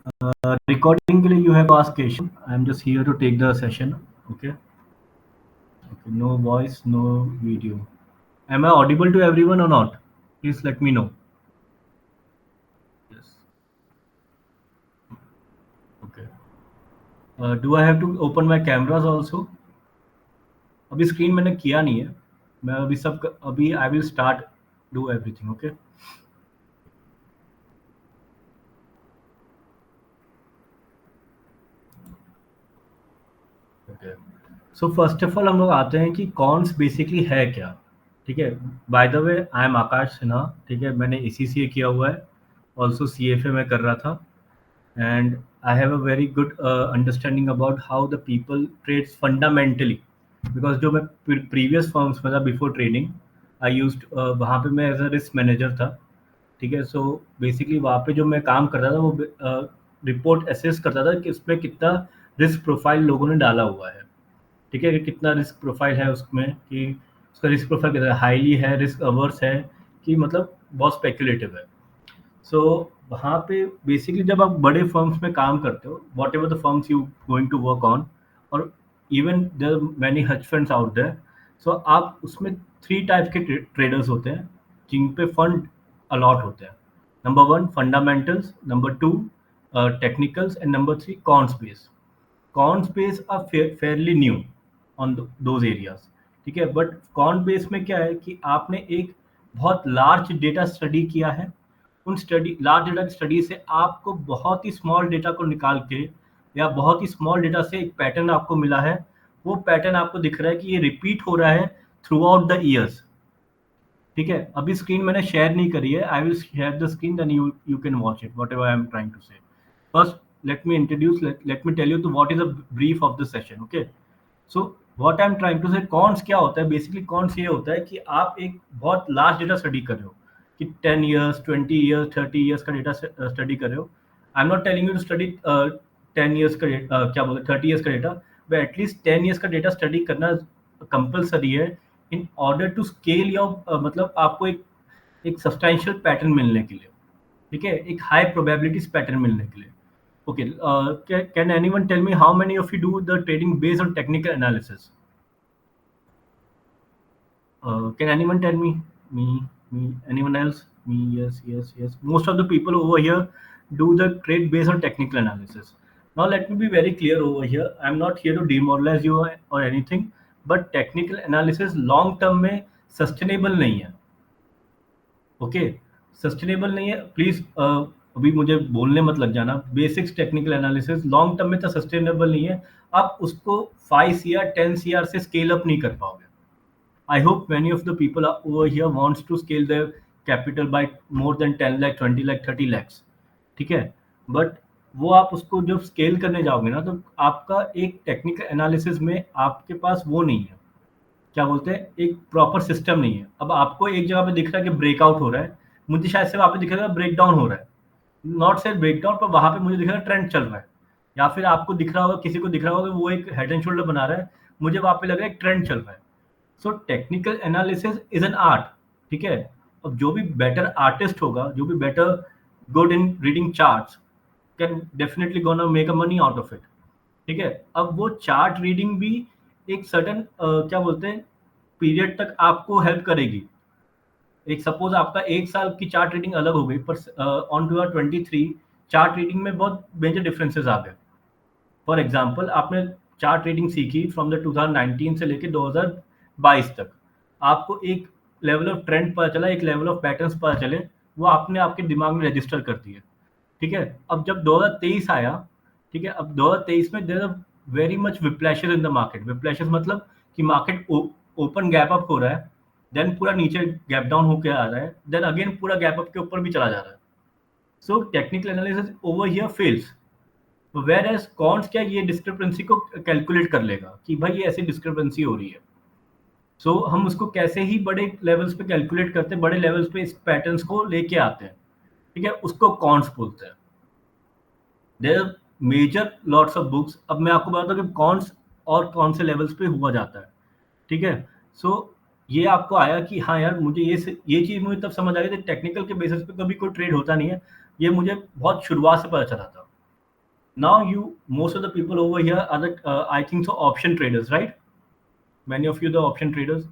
Recording के लिए you have to ask question. I'm just here to take the session. Okay. Okay. No voice, no video. Am I audible to everyone or not? Please let me know. Yes. Okay. Do I have to open my cameras also? अभी screen मैंने किया नहीं है. मैं अभी I will start do everything. Okay. Okay. So first of all हम लोग आते हैं कि कॉन्स बेसिकली है क्या. ठीक है. By the way I am Akash Sinha. ठीक है. मैंने ACCA किया हुआ है. ऑल्सो CFA में कर रहा था. And I have a very good understanding about how the people trades fundamentally. Because जो मैं प्रीवियस फर्म्स में था बिफोर ट्रेडिंग, आई यूज वहाँ पे मैं एज अ रिस्क मैनेजर था. ठीक है. सो बेसिकली वहाँ पे जो मैं काम करता था वो रिपोर्ट असेस करता था कि उसमें कितना रिस्क प्रोफाइल लोगों ने डाला हुआ है. ठीक है. कि कितना रिस्क प्रोफाइल है उसमें, कि उसका रिस्क प्रोफाइल कितना है, हाईली है, रिस्क अवर्स है, कि मतलब बहुत स्पेकुलेटिव है. सो वहाँ पे बेसिकली जब आप बड़े फर्म्स में काम करते हो, what ever the firms you going to work on, और even there many hedge funds out there. So आप उसमें थ्री टाइप के ट्रेडर्स होते हैं जिन पे फंड अलॉट होते हैं. Number one fundamentals, number two technicals, and number three quants base. Quants base are fairly new on those areas. ठीक है. बट कॉन बेस में क्या है कि आपने एक बहुत लार्ज डेटा स्टडी किया है. उन स्टडी लार्ज डेटा की स्टडी से आपको बहुत ही स्मॉल डेटा को निकाल के, या बहुत ही स्मॉल डेटा से एक पैटर्न आपको मिला है. वो पैटर्न आपको दिख रहा है कि ये रिपीट हो रहा है थ्रू आउट द ईयर्स. ठीक है. अभी स्क्रीन मैंने शेयर नहीं करी है. I will share the screen, then you can watch it whatever I am trying to say. First let me introduce, let me tell you to what is a brief of the session. Okay. So what I'm trying to say, cons क्या होता है. Basically cons ये होता है कि आप एक बहुत लार्ज डेटा स्टडी कर रहे हो, कि 10 years, 20 years, 30 years का डेटा स्टडी कर रहे हो. I am not telling you to study 10 years का क्या बोलते 30 years का डेटा, बट एटलीस्ट 10 years का डेटा स्टडी करना कंपलसरी है in order to scale your, मतलब आपको एक सब्सटैंशियल पैटर्न मिलने के लिए. ठीक है. एक हाई प्रोबेबिलिटीज पैटर्न मिलने के लिए. Okay. Can anyone tell me how many of you do the trading based on technical analysis? Can anyone tell me? Me. Anyone else? Me. Yes, yes, yes. Most of the people over here do the trade based on technical analysis. Now, let me be very clear over here. I'm not here to demoralize you or anything, but technical analysis long term में sustainable नहीं है. Okay. Sustainable नहीं है. Please अभी मुझे बोलने मत लग जाना. Basics technical analysis long term में तो सस्टेनेबल नहीं है. आप उसको 5 CR 10 CR से स्केल अप नहीं कर पाओगे. I hope many of the people over here wants to scale their capital by more than 10 lakh 20 lakh 30 lakhs. ठीक है. बट वो आप उसको जब स्केल करने जाओगे ना, तो आपका एक टेक्निकल एनालिसिस में आपके पास वो नहीं है, क्या बोलते हैं, एक प्रॉपर सिस्टम नहीं है. अब आपको एक जगह पे दिख रहा है कि ब्रेकआउट हो रहा है, मुझे शायद से वहाँ पे दिख रहा है ब्रेक डाउन हो रहा है. नॉट से ब्रेकडाउन, पर वहाँ पे मुझे दिख रहा है ट्रेंड चल रहा है. या फिर आपको दिख रहा होगा, किसी को दिख रहा होगा कि वो एक हेड एंड शोल्डर बना रहा है, मुझे वहाँ पे लग रहा है एक ट्रेंड चल रहा है. So technical analysis is an art. ठीक है. अब जो भी बेटर आर्टिस्ट होगा, जो भी better good in reading charts, can definitely gonna make a money out of it. ठीक है. अब वो चार्ट रीडिंग भी एक सर्टन क्या बोलते हैं पीरियड तक आपको हेल्प करेगी. एक सपोज आपका एक साल की चार्ट रीडिंग अलग हो गई, पर ऑन 2023 चार्ट रीडिंग में बहुत मेजर डिफरेंसेस आ गए. फॉर एग्जांपल, आपने चार्ट रीडिंग सीखी फ्रॉम द 2019 से लेके 2022 तक. आपको एक लेवल ऑफ ट्रेंड पता चला, एक लेवल ऑफ पैटर्न्स पता चले, वो आपने आपके दिमाग में रजिस्टर कर दिए. ठीक है. अब जब 2023 आया, ठीक है, अब 2023 में there are very much whiplashes in the market. Whiplashes मतलब कि मार्केट ओपन गैप अप हो रहा है, देन पूरा नीचे गैप डाउन होकर आ रहा है, देन अगेन पूरा गैप अप के ऊपर भी चला जा रहा है. So technical analysis over here fails. Where as quants क्या, ये डिस्क्रिपेंसी को कैलकुलेट कर लेगा कि भाई ये ऐसी डिस्क्रिपेंसी हो रही है. हम उसको कैसे ही बड़े लेवल्स पे कैलकुलेट करते हैं, बड़े लेवल्स पे इस पैटर्न्स को लेके आते हैं. ठीक है. उसको कॉन्स बोलते हैं. There are major lots of books. अब मैं आपको बताता हूँ कि कौन और कौन से लेवल्स पे हुआ जाता है. ठीक है. सो ये आपको आया कि हाँ यार, मुझे ये चीज़ मुझे तब समझ आ गई थी. टेक्निकल के बेसिस पे कभी कोई ट्रेड होता नहीं है, ये मुझे बहुत शुरुआत से पता चला था. Now you, most of the people over here are the, I think so, option traders, right? Many of you the option traders.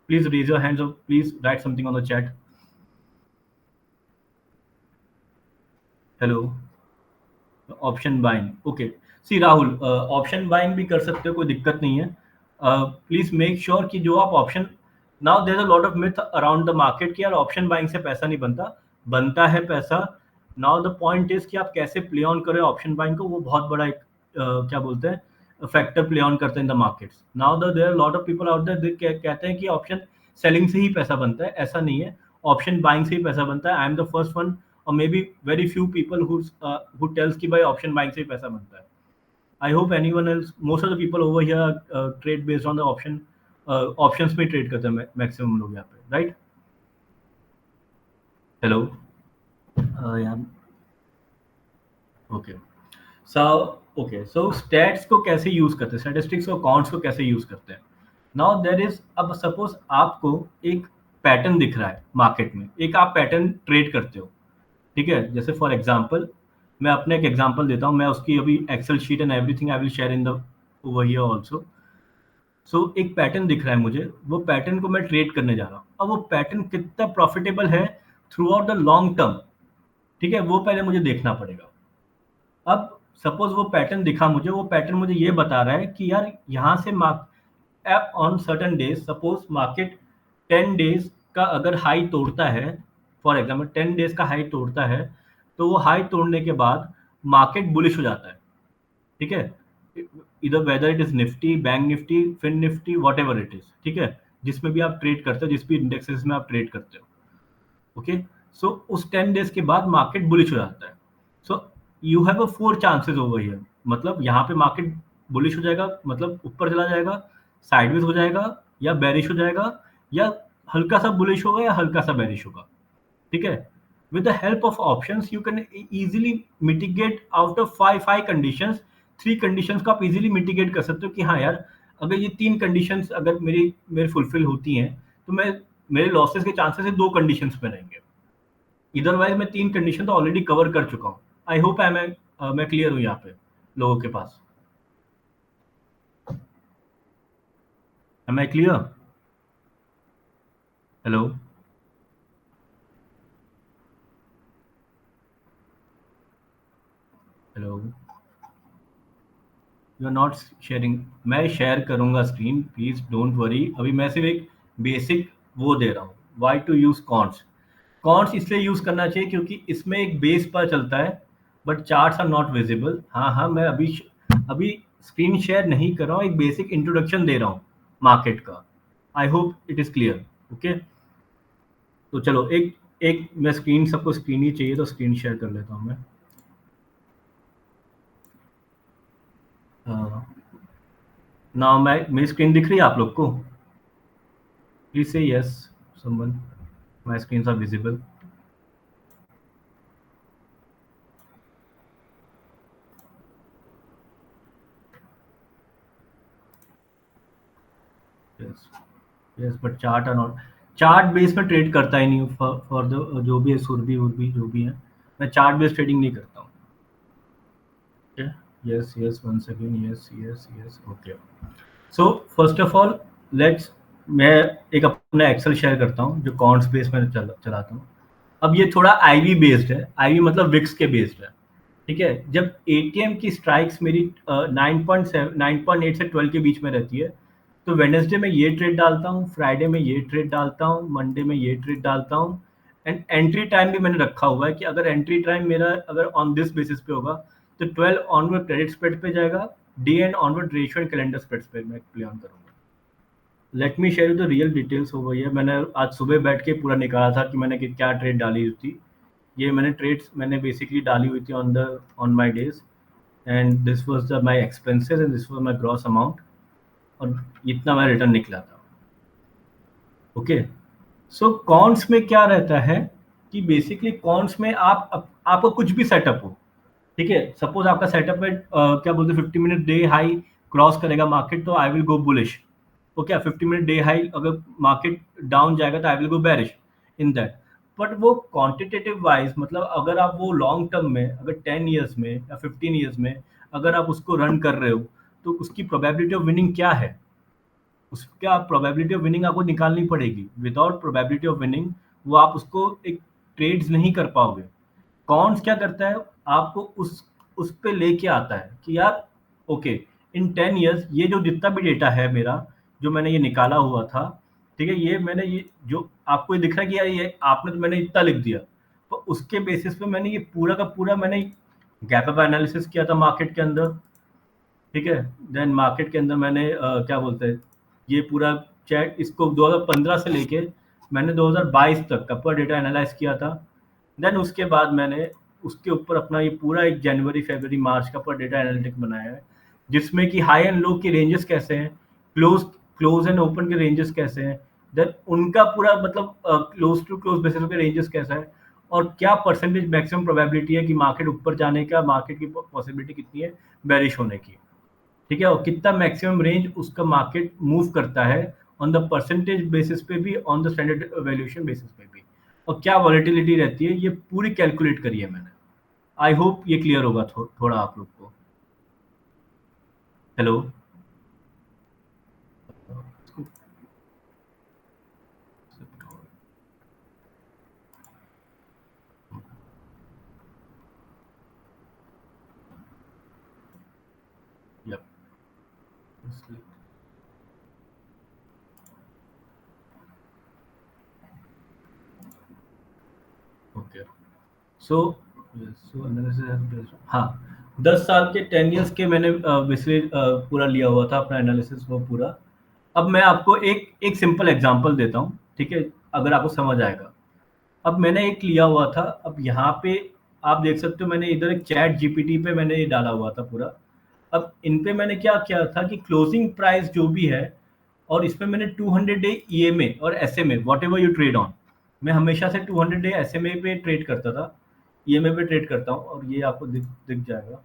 Please raise your hands or please write something on the chat. Hello. Option buying, okay. See Rahul, option buying भी कर सकते हो, कोई दिक्कत नहीं है। Please make sure कि जो आप option, now there a lot of myth around the market कि यार ऑप्शन बाइंग से पैसा नहीं बनता, बनता है पैसा। नाउ द पॉइंट इज कि आप कैसे प्ले ऑन करें ऑप्शन बाइंग को, वो बहुत बड़ा एक क्या बोलते हैं फैक्टर प्ले ऑन करते हैं in the markets. Now the there lot of people out there कहते हैं कि ऑप्शन सेलिंग से ही पैसा बनता है, ऐसा नहीं है। ऑप्शन बाइंग से ही पैसा बनता है। I am the first one or maybe very few people who tells कि भाई option buying से ही पैसा बनता है। I hope anyone else, most of the people over here trade based on the option, options में trade करते हैं maximum लोग यहाँ पे, right? Hello, yeah, okay, so okay, so stats को कैसे यूज करते हैं, statistics और counts को कैसे यूज करते हैं। Now there is, अब सपोज आपको एक पैटर्न दिख रहा है मार्केट में, एक आप पैटर्न ट्रेड करते हो, ठीक है। जैसे फॉर एग्जांपल मैं अपने एक एग्जांपल देता हूँ, मैं उसकी अभी excel sheet and everything I will share in the over here also. So एक पैटर्न दिख रहा है मुझे, वो पैटर्न को मैं ट्रेड करने जा रहा हूँ। अब वो पैटर्न कितना प्रॉफिटेबल है through out the long term, ठीक है, वो पहले मुझे देखना पड़ेगा। अब सपोज वो पैटर्न दिखा मुझे, वो पैटर्न मुझे ये बता रहा है कि यार यहाँ से on certain days, suppose market 10 days का अगर हाई तोड़ता है, फॉर एग्जाम्पल 10 डेज का हाई तोड़ता है, तो वो हाई तोड़ने के बाद मार्केट बुलिश हो जाता है, ठीक है। इधर whether it is Nifty, bank Nifty, fin Nifty, whatever it is, ठीक है, जिसमें भी आप ट्रेड करते हो, जिस भी इंडेक्सेस में आप ट्रेड करते हो, ओके। सो उस 10 डेज के बाद मार्केट बुलिश हो जाता है। सो you have a 4 chances over here, मतलब यहाँ पे मार्केट बुलिश हो जाएगा, मतलब ऊपर चला जाएगा, साइडवेज हो जाएगा, या बेरिश हो जाएगा, या हल्का सा बुलिश होगा या हल्का सा बेरिश होगा, ठीक है। With the help of options you can easily mitigate out of five conditions, 3 conditions को आप इजीली मिटिगेट कर सकते हो कि हाँ यार, अगर ये 3 कंडीशंस अगर मेरे फुलफिल होती हैं, तो मैं, मेरे लॉसेस के चांसेस 2 कंडीशंस में रहेंगे। इधरवाइज मैं 3 कंडीशन तो ऑलरेडी कवर कर चुका हूँ। आई होप मैं क्लियर हूँ यहाँ पे लोगों के पास। Am I clear? Hello, hello, you are not sharing. मैं शेयर करूंगा स्क्रीन, प्लीज डोंट वरी। अभी मैं सिर्फ एक बेसिक वो दे रहा हूँ, why to use quants. Quants इसलिए यूज करना चाहिए क्योंकि इसमें एक बेस पर चलता है, but charts are not visible. हाँ हाँ, मैं अभी स्क्रीन शेयर नहीं कर रहा हूँ, एक बेसिक इंट्रोडक्शन दे रहा हूँ मार्केट का। I hope it is clear, okay. तो चलो एक एक मैं स्क्रीन, सबको स्क्रीन ही चाहिए तो स्क्रीन शेयर कर लेता हूँ मैं। ना मैं, मेरी स्क्रीन दिख रही है आप लोग को? प्लीज से yes someone, my screens are visible. Yes, yes, but chart are not, chart base में ट्रेड करता ही नहीं हूँ फॉर द जो भी है, सुरभि उर्भी जो भी है, मैं चार्ट बेस ट्रेडिंग नहीं करता हूँ। Yes yes, once again yes yes yes, okay. So first of all let's, मैं एक अपना एक्सेल शेयर करता हूँ जो कॉन्ट्स बेस में चलाता हूँ। अब ये थोड़ा आईवी बेस्ड है, आईवी मतलब विक्स के बेस्ड है, ठीक है। जब एटीएम की स्ट्राइक्स मेरी 9.8 से 12 के बीच में रहती है, तो वेडनेसडे में ये ट्रेड डालता हूँ, फ्राइडे में ये ट्रेड डालता हूँ, मंडे में ये ट्रेड डालता हूँ। एंड एंट्री टाइम भी मैंने रखा हुआ है कि अगर एंट्री टाइम मेरा अगर ऑन दिस बेसिस पे होगा, तो 12 ऑनवर्ड क्रेडिट स्प्रेड पे जाएगा, day and onward ratio and calendar spreads पे मैं प्ले ऑन करूंगा। Let me share the real details over here. मैंने आज सुबह बैठ के पूरा निकाला था कि मैंने क्या ट्रेड डाली हुई थी। ये मैंने ट्रेड्स मैंने बेसिकली डाली हुई थी on my days, and this was the my expenses and this was my gross amount, और इतना मैं रिटर्न निकला था, ओके। सो कॉन्ट्स में क्या रहता है कि बेसिकली कॉन्ट्स में आपको कुछ भी सेटअप हो, ठीक है। सपोज आपका सेटअप है क्या बोलते हैं 50 मिनट डे हाई क्रॉस करेगा मार्केट तो I will go bullish, okay. 50 minute day high अगर मार्केट डाउन जाएगा तो I will go bearish in that. But वो क्वांटिटेटिव वाइज, मतलब अगर आप वो लॉन्ग टर्म में, अगर 10 ईयर्स में या 15 ईयर्स में अगर आप उसको रन कर रहे हो तो उसकी प्रोबेबिलिटी ऑफ विनिंग क्या है, उसका प्रोबेबिलिटी ऑफ विनिंग आपको निकालनी पड़ेगी। विदाउट प्रोबेबिलिटी ऑफ विनिंग वो आप उसको एक ट्रेड्स नहीं कर पाओगे। कॉन्स क्या करता है, आपको उस पे लेके आता है कि यार ओके, इन 10 years ये जो जितना भी डेटा है मेरा, जो मैंने ये निकाला हुआ था, ठीक है, ये मैंने ये जो आपको ये दिख रहा है कि यार ये आपने तो मैंने इतना लिख दिया, तो उसके बेसिस पे मैंने ये पूरा का पूरा मैंने गैप अप एनालिसिस किया था मार्केट के अंदर, ठीक है। देन मार्केट के अंदर मैंने क्या बोलते हैं, ये पूरा चैट इसको 2015 से लेके मैंने 2022 तक का पूरा डेटा एनालाइज किया था। देन उसके बाद मैंने उसके ऊपर अपना ये पूरा एक जनवरी फरवरी मार्च का पूरा डेटा एनालिटिक बनाया है, जिसमें कि हाई एंड लो के रेंजेस कैसे हैं, क्लोज क्लोज एंड ओपन के रेंजेस कैसे हैं, देन उनका पूरा मतलब क्लोज टू क्लोज बेसिस पे रेंजेस कैसा है, और क्या परसेंटेज मैक्सिमम प्रोबेबिलिटी है कि मार्केट ऊपर जाने का, मार्केट की पॉसिबिलिटी कितनी है बेरिश होने की, ठीक है, और कितना मैक्सिमम रेंज उसका मार्केट मूव करता है ऑन द परसेंटेज बेसिस पे भी, on the standard valuation basis पे भी, और क्या वॉलेटिलिटी रहती है, ये पूरी कैलकुलेट करी है मैंने। आई होप ये क्लियर होगा थोड़ा आप लोग को। हेलो। Yep. ओके। सो सो एनालिसिस, हाँ, 10 साल के 10 years के मैंने बेसिकली पूरा लिया हुआ था अपना एनालिसिस वो पूरा। अब मैं आपको एक एक सिंपल एग्जांपल देता हूँ, ठीक है, अगर आपको समझ आएगा। अब मैंने एक लिया हुआ था, अब यहाँ पे आप देख सकते हो, मैंने इधर एक चैट जीपीटी पे मैंने ये डाला हुआ था पूरा। अब इन पे मैंने क्या किया था कि क्लोजिंग प्राइस जो भी है, और इसमें मैंने 200 डे ईएमए और SMA what ever you trade on, मैं हमेशा से 200 डे एसएमए पे ट्रेड करता था, ईएमए पे ट्रेड करता हूँ, और ये आपको दिख जाएगा।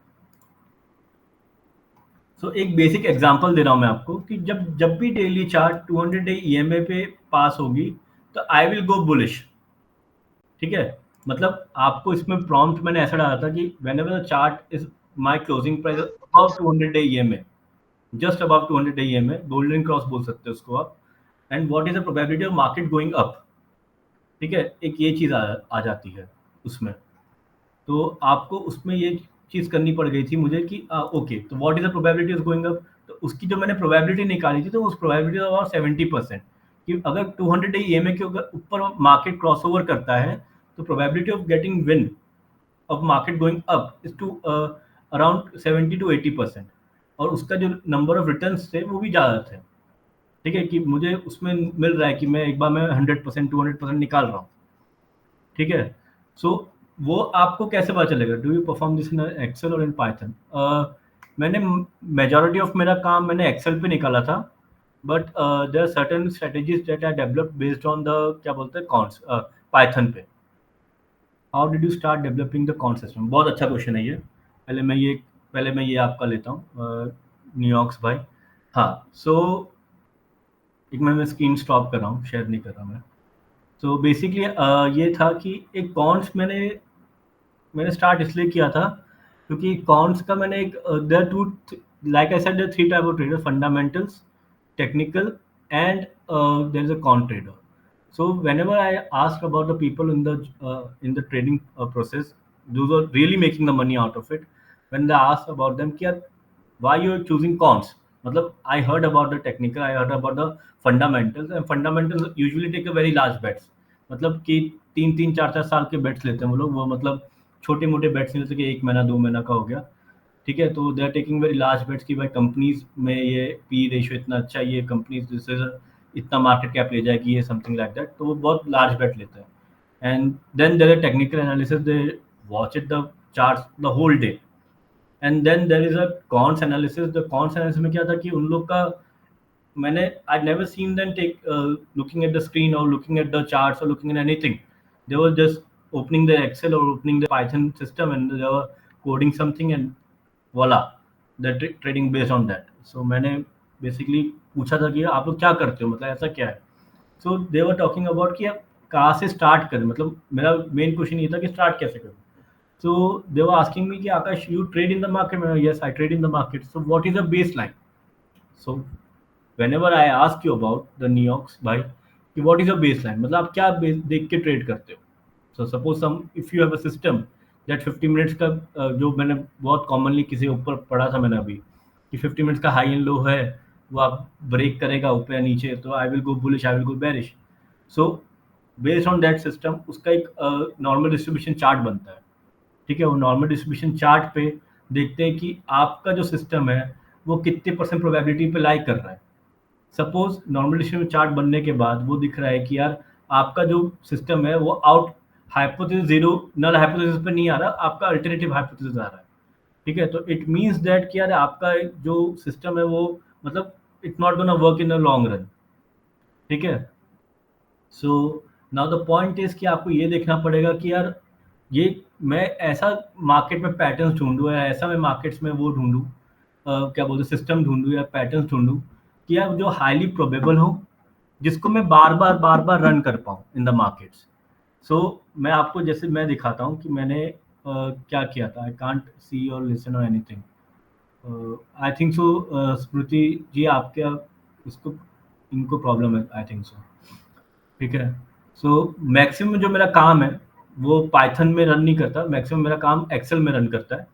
सो एक बेसिक एग्जांपल दे रहा हूँ मैं आपको कि जब जब भी डेली चार्ट 200 डे ईएमए पे पास होगी, तो आई विल गो बुलिश, ठीक है। मतलब आपको इसमें प्रॉम्प्ट मैंने ऐसा डाला था कि whenever the chart is my closing price about 200 day EMA, just about 200 day EMA, golden cross बोल सकते हो उसको आप, and what is the probability of market going up, ठीक है, एक ये चीज आ जाती है उसमें। तो आपको उसमें ये चीज करनी पड़ गई थी मुझे कि ओके, तो what is the probability of going up, तो उसकी जो मैंने प्रोबेबिलिटी निकाली थी, तो उस प्रोबेबिलिटी अबाउट 70%, कि अगर 200 डे ईएमए के ऊपर मार्केट क्रॉस ओवर करता है, तो probability of getting win of market going up is to around 70 to 80%, और उसका जो नंबर ऑफ रिटर्न थे वो भी ज़्यादा थे, ठीक है, कि मुझे उसमें मिल रहा है कि मैं एक बार मैं 100% 200% निकाल रहा हूँ, ठीक है। सो वो आपको कैसे पता चलेगा, do you perform this in Excel और इन पाइथन। मैंने मेजोरिटी ऑफ मेरा काम मैंने एक्सेल पे निकाला था, but there are certain strategies that I develop based on the क्या बोलते हैं कॉन्स पाइथन पे। How did you start developing the quant system, बहुत अच्छा क्वेश्चन है ये। पहले मैं ये आपका लेता हूँ न्यूयॉर्क्स भाई। हाँ, सो एक मैं स्क्रीन स्टॉप कर रहा हूँ, शेयर नहीं कर रहा मैं। तो बेसिकली ये था कि एक कॉन्ट्स मैंने स्टार्ट इसलिए किया था क्योंकि कॉन्ट्स का मैंने एक there two, like I said there three type of trader, fundamentals, technical, and there is a con trader. So whenever I ask about the people in the trading process, those are really making the money out of it. When they ask about them, कि यार why you are choosing cons? मतलब I heard about the technical, I heard about the fundamentals, and fundamentals usually take a very large bets. मतलब कि 3-3 4-4 साल के bets लेते हैं वो लोग, वो मतलब छोटे मोटे बेट्स नहीं लेते कि 1 महीना 2 महीना का हो गया, ठीक है। तो they are taking very large bets कि भाई कंपनीज में ये पी रेशियो इतना अच्छा है, ये कंपनीज जिससे इतना मार्केट कैप ले जाएगी, ये समथिंग लाइक दैट, तो वो बहुत लार्ज बेट लेते हैं। And then there are technical analysis, they watch it the charts the whole day, and then there is a quants analysis. The quants analysis में क्या था कि उन लोग का, मैंने I never seen them take looking at the screen और looking at the charts और looking at anything, they were just opening the excel or opening the python system, and they were coding something, and voila, the trading based on that. So मैंने basically पूछा था कि आप लोग क्या करते हो, मतलब ऐसा क्या है। सो दे वर टॉकिंग अबाउट कि आप कहाँ से स्टार्ट करें, मतलब मेरा मेन क्वेश्चन ये था कि स्टार्ट कैसे करूँ। So they were asking me कि Akash, you trade in the market? Yes, I trade in the market. So what is the baseline? So whenever I ask you about the Neox भाई कि what is your baseline, मतलब आप क्या देख के trade करते हो? So suppose some if you have a system that 50 minutes का जो मैंने बहुत कॉमनली किसी ऊपर पढ़ा था मैंने अभी कि 50 मिनट्स का हाई एंड लो है, वो आप ब्रेक करेगा ऊपर या नीचे तो I will go bullish, I will go bearish. So based on that system उसका एक नॉर्मल डिस्ट्रीब्यूशन चार्ट बनता है. ठीक है, वो नॉर्मल डिस्ट्रीब्यूशन चार्ट पे देखते हैं कि आपका जो सिस्टम है वो कितने परसेंट प्रोबेबिलिटी पे लाई कर रहा है. सपोज नॉर्मल डिस्ट्रीब्यूशन चार्ट बनने के बाद वो दिख रहा है कि यार आपका जो सिस्टम है वो out hypothesis zero null hypothesis पे नहीं आ रहा, आपका अल्टरनेटिव हाइपोथेसिस आ रहा है. ठीक है, तो इट मींस दैट कि यार आपका जो सिस्टम है वो मतलब it's not gonna work in the long run. ठीक है. So now the point is कि आपको ये देखना पड़ेगा कि यार ये मैं ऐसा मार्केट में पैटर्न्स ढूंढूं या ऐसा मैं मार्केट्स में वो ढूंढूं, क्या बोलते सिस्टम ढूंढूं या पैटर्न्स ढूंढूं कि यार जो हाईली प्रोबेबल हो, जिसको मैं बार बार रन कर पाऊँ इन द मार्केट्स. सो मैं आपको जैसे मैं दिखाता हूँ कि मैंने क्या किया था. आई कांट सी और लिसन और एनीथिंग. आई थिंक सो स्मृति जी आपके इसको इनको प्रॉब्लम है आई थिंक सो. ठीक है. सो मैक्सिमम जो मेरा काम है वो पाइथन में रन नहीं करता, मैक्सिमम मेरा काम एक्सेल में रन करता है.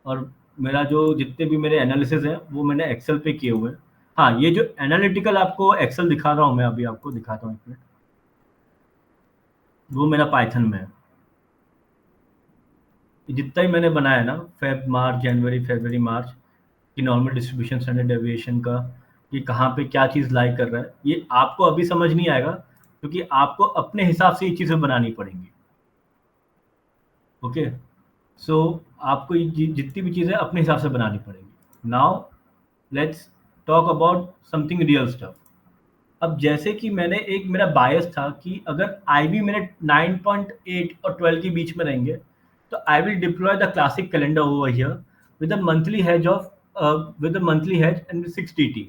और मेरा जो जितने भी मेरे एनालिसिस हैं वो मैंने एक्सेल पे किए हुए हैं. हाँ, ये जो एनालिटिकल आपको एक्सेल दिखा रहा हूँ मैं अभी आपको दिखाता हूँ एक मिनट, वो मेरा पाइथन में है. जितना ही मैंने बनाया ना फेब मार्च जनवरी फरवरी मार्च की नॉर्मल डिस्ट्रीब्यूशन स्टैंडर्ड डेविएशन का, कि कहाँ पे क्या चीज़ लाइक कर रहा है, ये आपको अभी समझ नहीं आएगा क्योंकि आपको अपने हिसाब से ये चीज़ें बनानी पड़ेंगी. ओके. सो आपको ये जितनी भी चीज़ें अपने हिसाब से बनानी पड़ेगी. Now let's talk about something real stuff. अब जैसे कि मैंने एक मेरा बायस था कि अगर आईवी मेरे 9.8 और 12 के बीच में रहेंगे तो I will deploy the classic calendar over here with a monthly hedge of with a monthly hedge and 6 dt.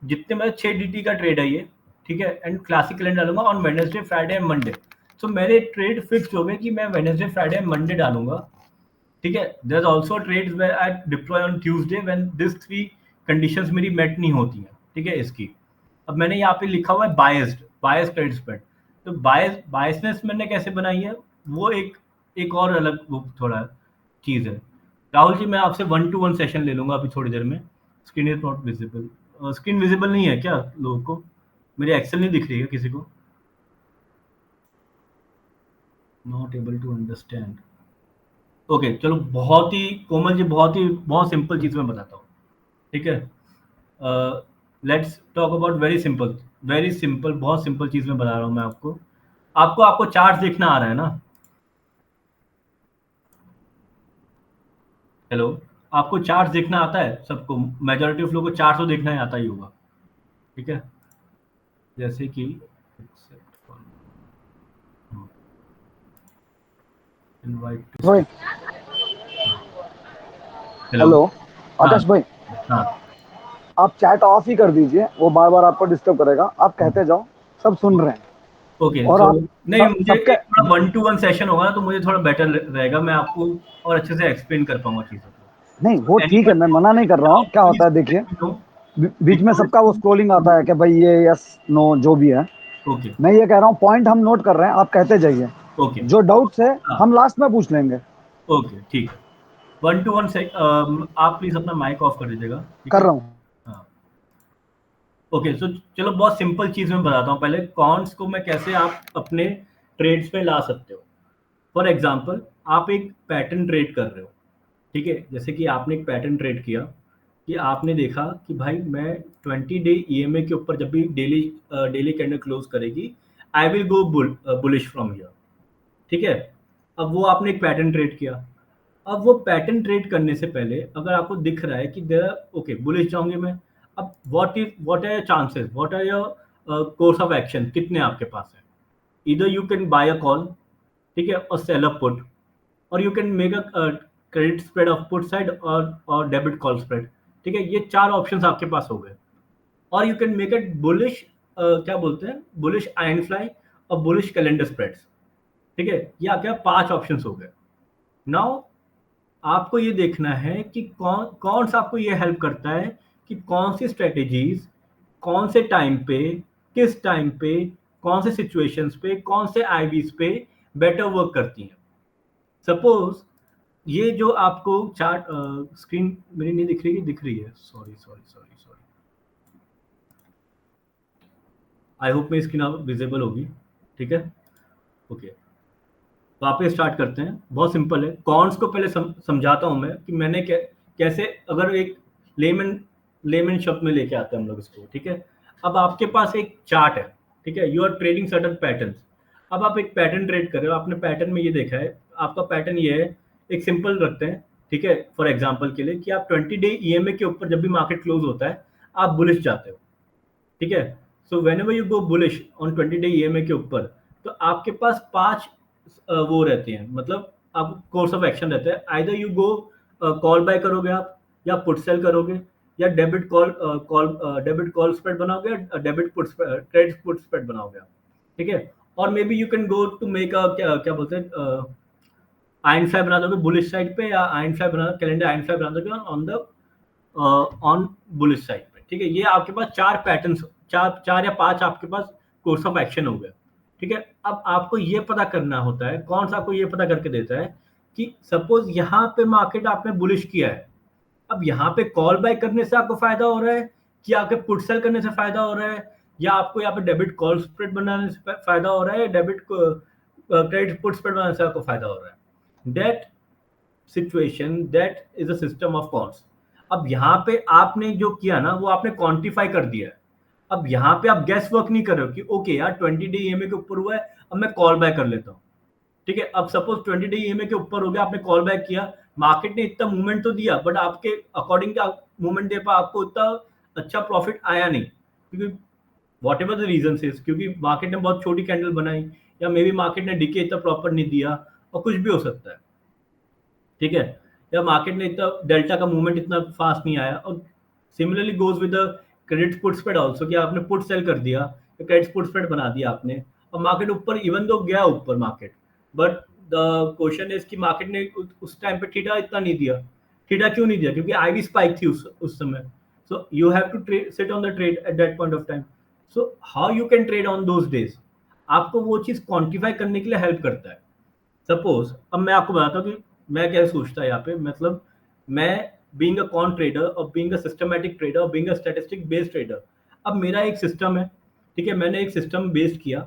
जितने मेरे 6 dt का ट्रेड है ये. ठीक है, एंड क्लासिक कैलेंडर डालूंगा on Wednesday Friday and Monday. So मेरे ट्रेड फिक्स हो गए कि मैं वेडनेसडे फ्राइडे एंड मंडे डालूंगा. ठीक है. There is also trades where I deploy on Tuesday when this three conditions मेरी मेट नहीं होती हैं. ठीक है. इसकी अब मैंने यहाँ पे लिखा हुआ है बायस्ड बायस क्रेडिट स्प्रेड. तो बायसनेस मैंने कैसे बनाई है वो एक एक और अलग वो थोड़ा चीज़ है. राहुल जी मैं आपसे 1-to-1 सेशन ले लूंगा अभी थोड़ी देर में. Screen is not visible. Screen visible नहीं है क्या लोगों को? मेरी एक्सेल नहीं दिख रही है किसी को? Not able to understand. Okay चलो, बहुत ही कोमल जी बहुत सिंपल चीज़ मैं बताता हूँ. ठीक है. Let's talk about very simple बहुत सिंपल चीज़ मैं बता रहा हूँ मैं आपको. आपको आपको चार्ट देखना आ रहा है ना? हेलो. आपको चार्ट देखना आता है सबको? मेजोरिटी ऑफ लोगों को चार्ट तो देखना ही आता ही होगा. ठीक है. जैसे कि इनवाइट टू. भाई हेलो. हेलो हाँ. आकाश भाई, हाँ. आप चैट ऑफ ही कर दीजिए, वो बार बार आपको डिस्टर्ब करेगा। आप कहते जाओ, सब सुन रहे हैं। ओके. और सो आप नहीं, मुझे सबके एक थोड़ा 1-to-1 सेशन होगा ना तो मुझे थोड़ा बेटर रहेगा, मैं आपको और अच्छे से एक्सप्लेन कर पाऊंगा चीज़ों को. नहीं, So वो ठीक है, मैं anyone मना नहीं कर रहा हूँ। क्या होता please है let देखिए, me know बीच में सबका वो because. स्क्रोलिंग आता है कि भाई ये यस नो जो भी है। ओके. मैं ये कह रहा हूँ, पॉइंट हम नोट कर रहे हैं, आप कहते जाइए। ओके. जो डाउट्स है हाँ. हम लास्ट में पूछ लेंगे। ओके ठीक है. 1-to-1 से आप प्लीज अपना माइक ऑफ कर दीजिएगा. ठीक कर है. रहा हूँ। हाँ. ओके. सो चलो बहुत सिंपल चीज़ मैं बताता हूँ पहले कॉन्स को मैं कैसे आप अपने ट्रेड्स पे ला सकते हो. फॉर एग्जांपल आप एक पैटर्न ट्रेड कर रहे हो. ठीक है. जैसे कि आपने एक पैटर्न ट्रेड किया कि आपने देखा कि भाई मैं 20 डे ईएमए के ऊपर जब भी डेली डेली कैंडल क्लोज करेगी I will go bullish from here. ठीक है. अब वो आपने एक पैटर्न ट्रेड किया. अब वो पैटर्न ट्रेड करने से पहले अगर आपको दिख रहा है कि देयर ओके बुलिश जाऊंगे मैं. अब what are your chances, what are your course of action कितने आपके पास है? इधर you can buy a call. ठीक है, और सेल अ पुट, और you can make a credit spread of put side और डेबिट कॉल स्प्रेड. ठीक है, ये चार ऑप्शंस आपके पास हो गए. और you can make it bullish, क्या बोलते हैं, बुलिश आयन फ्लाई और बुलिश कैलेंडर स्प्रेड्स. ठीक है, ये आपके पांच ऑप्शंस हो गए. नाउ आपको ये देखना है कि कौन कौन सा आपको ये हेल्प करता है कि कौन सी स्ट्रेटेजीज कौन से टाइम पे, किस टाइम पे, कौन से सिचुएशंस पे, कौन से आईवीज पे बेटर वर्क करती हैं। सपोज ये जो आपको चार्ट, स्क्रीन मेरी नहीं दिख रही है, दिख रही है, sorry sorry sorry sorry, I hope मेरी स्क्रीन अब विजिबल होगी। ठीक है, ओके, वापस स्टार्ट करते हैं। बहुत सिंपल है, कॉन्स को पहले समझाता हूं मैं कि मैंने कैसे, अगर एक लेमन लेमन शब्द में लेके आते हैं हम लोग इसको। ठीक है, अब आपके पास एक चार्ट है, ठीक है, you are trading certain pattern. अब आप एक पैटर्न ट्रेड कर रहे हो, आपने पैटर्न में ये देखा है, आपका पैटर्न ये है, एक सिंपल रखते हैं, ठीक है, फॉर एग्जाम्पल के लिए कि आप 20 डे ईएमए के ऊपर जब भी मार्केट क्लोज होता है आप बुलिश जाते हो। ठीक है, so when ever you go bullish on 20 day EMA के ऊपर, तो आपके पास 5 वो रहते हैं, मतलब आप कोर्स ऑफ एक्शन रहता है। Either you go call buy करोगे आप, या पुट सेल करोगे, या डेबिट कॉल स्प्रेड बनाओगे, या debit put credit put spread बनाओगे आप। ठीक है, और maybe you can go to make a, क्या क्या बोलते हैं, आयन फ्लाई बना दोगे बुलिश साइड पे, या आयन फ्लाई बना, कैलेंडर आयन फ्लाई बना दोगे on the on bullish side पे। ठीक है, ये आपके पास 4 पैटर्न, चार या 5 आपके पास कोर्स ऑफ एक्शन हो गए। ठीक है, अब आपको ये पता करना होता है, कौन सा आपको ये पता करके देता है कि सपोज यहाँ पे मार्केट आपने बुलिश किया है, अब यहाँ पे कॉल बाय करने से आपको फायदा हो रहा है, कि आपके पुट सेल करने से फायदा हो रहा है, या आपको यहाँ पे डेबिट कॉल स्प्रेड बनाने से फायदा हो रहा है, डेबिट क्रेडिट पुट स्प्रेड बनाने से आपको फायदा हो रहा है। That situation, that is a system of calls. अब यहाँ पे आपने जो किया ना, वो आपने क्वांटिफाई कर दिया है। अब यहाँ पे आप गैस वर्क नहीं कर रहे हो कि ओके यार 20 डे ईएमए के ऊपर हुआ है, अब मैं कॉल बैक कर लेता हूँ। ठीक है, अब सपोज 20 डे ईएमए के ऊपर हो गया, आपने कॉल बैक किया, मार्केट ने इतना मूवमेंट तो दिया, बट आपके अकॉर्डिंग का मूवमेंट दे पा आपको इतना अच्छा प्रॉफिट आया नहीं, क्योंकि what ever the reason is, क्योंकि मार्केट ने बहुत छोटी कैंडल बनाई, या मे बी मार्केट ने डीके इतना प्रॉपर नहीं दिया, और कुछ भी हो सकता है। ठीक है, या मार्केट ने इतना डेल्टा का मूवमेंट इतना फास्ट नहीं आया। और similarly goes with the credit put spread also, कि आपने पुट सेल कर दिया, क्रेडिट पुट स्प्रेड बना दिया आपने, और मार्केट ऊपर इवन दो गया ऊपर market, but the question is कि मार्केट ने उस टाइम पे थीटा इतना नहीं दिया। थीटा क्यों नहीं दिया? क्योंकि आईवी स्पाइक थी उस समय। So you have to sit on the trade at that point of time. So how you can trade on those days, आपको वो चीज क्वांटिफाई करने के लिए हेल्प करता है। सपोज अब मैं आपको बताता हूँ कि मैं क्या सोचता है यहाँ पे, मतलब मैं बीइंग अ कॉन ट्रेडर और बीइंग अ सिस्टमैटिक ट्रेडर और being a statistic based trader, अब मेरा एक सिस्टम है। ठीक है, मैंने एक सिस्टम बेस्ड किया।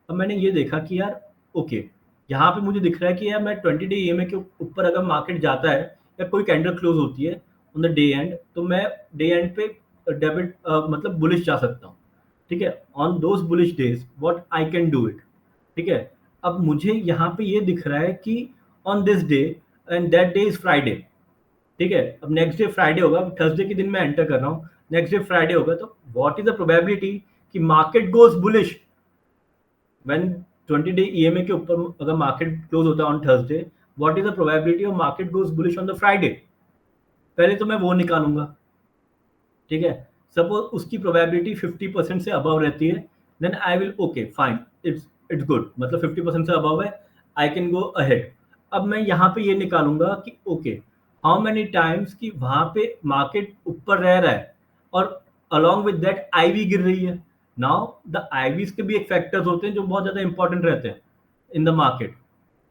अब मैंने ये देखा कि यार ओके, यहाँ पे मुझे दिख रहा है कि यार मैं 20 डे ईएमए के ऊपर अगर मार्केट जाता है, या कोई कैंडल क्लोज होती है ऑन द डे एंड, तो मैं डे एंड पे डेबिट मतलब बुलिश जा सकता हूँ। ठीक है, on those bullish days what I can do it. ठीक है, अब मुझे यहाँ पे ये दिख रहा है कि on this day, and that day is Friday. ठीक है, अब नेक्स्ट डे फ्राइडे होगा, थर्सडे के दिन मैं एंटर कर रहा हूँ, नेक्स्ट डे फ्राइडे होगा, तो व्हाट इज द प्रोबेबिलिटी कि market goes bullish when 20 day EMA के ऊपर अगर मार्केट क्लोज होता है on Thursday, what is the probability of market goes bullish on the Friday. पहले तो मैं वो निकालूंगा। ठीक है, सपोज उसकी प्रोबेबिलिटी 50% से अबव रहती है, then I will okay fine, it's good, मतलब 50% से अबव है, आई कैन गो अहेड। अब मैं यहाँ पे ये निकालूंगा कि ओके, हाउ मेनी टाइम्स कि वहां पे मार्केट ऊपर रह रहा है, और अलॉन्ग विद दैट आईवी गिर रही है। नाउ द आईवीज के भी एक फैक्टर्स होते हैं जो बहुत ज्यादा इंपॉर्टेंट रहते हैं इन द मार्केट।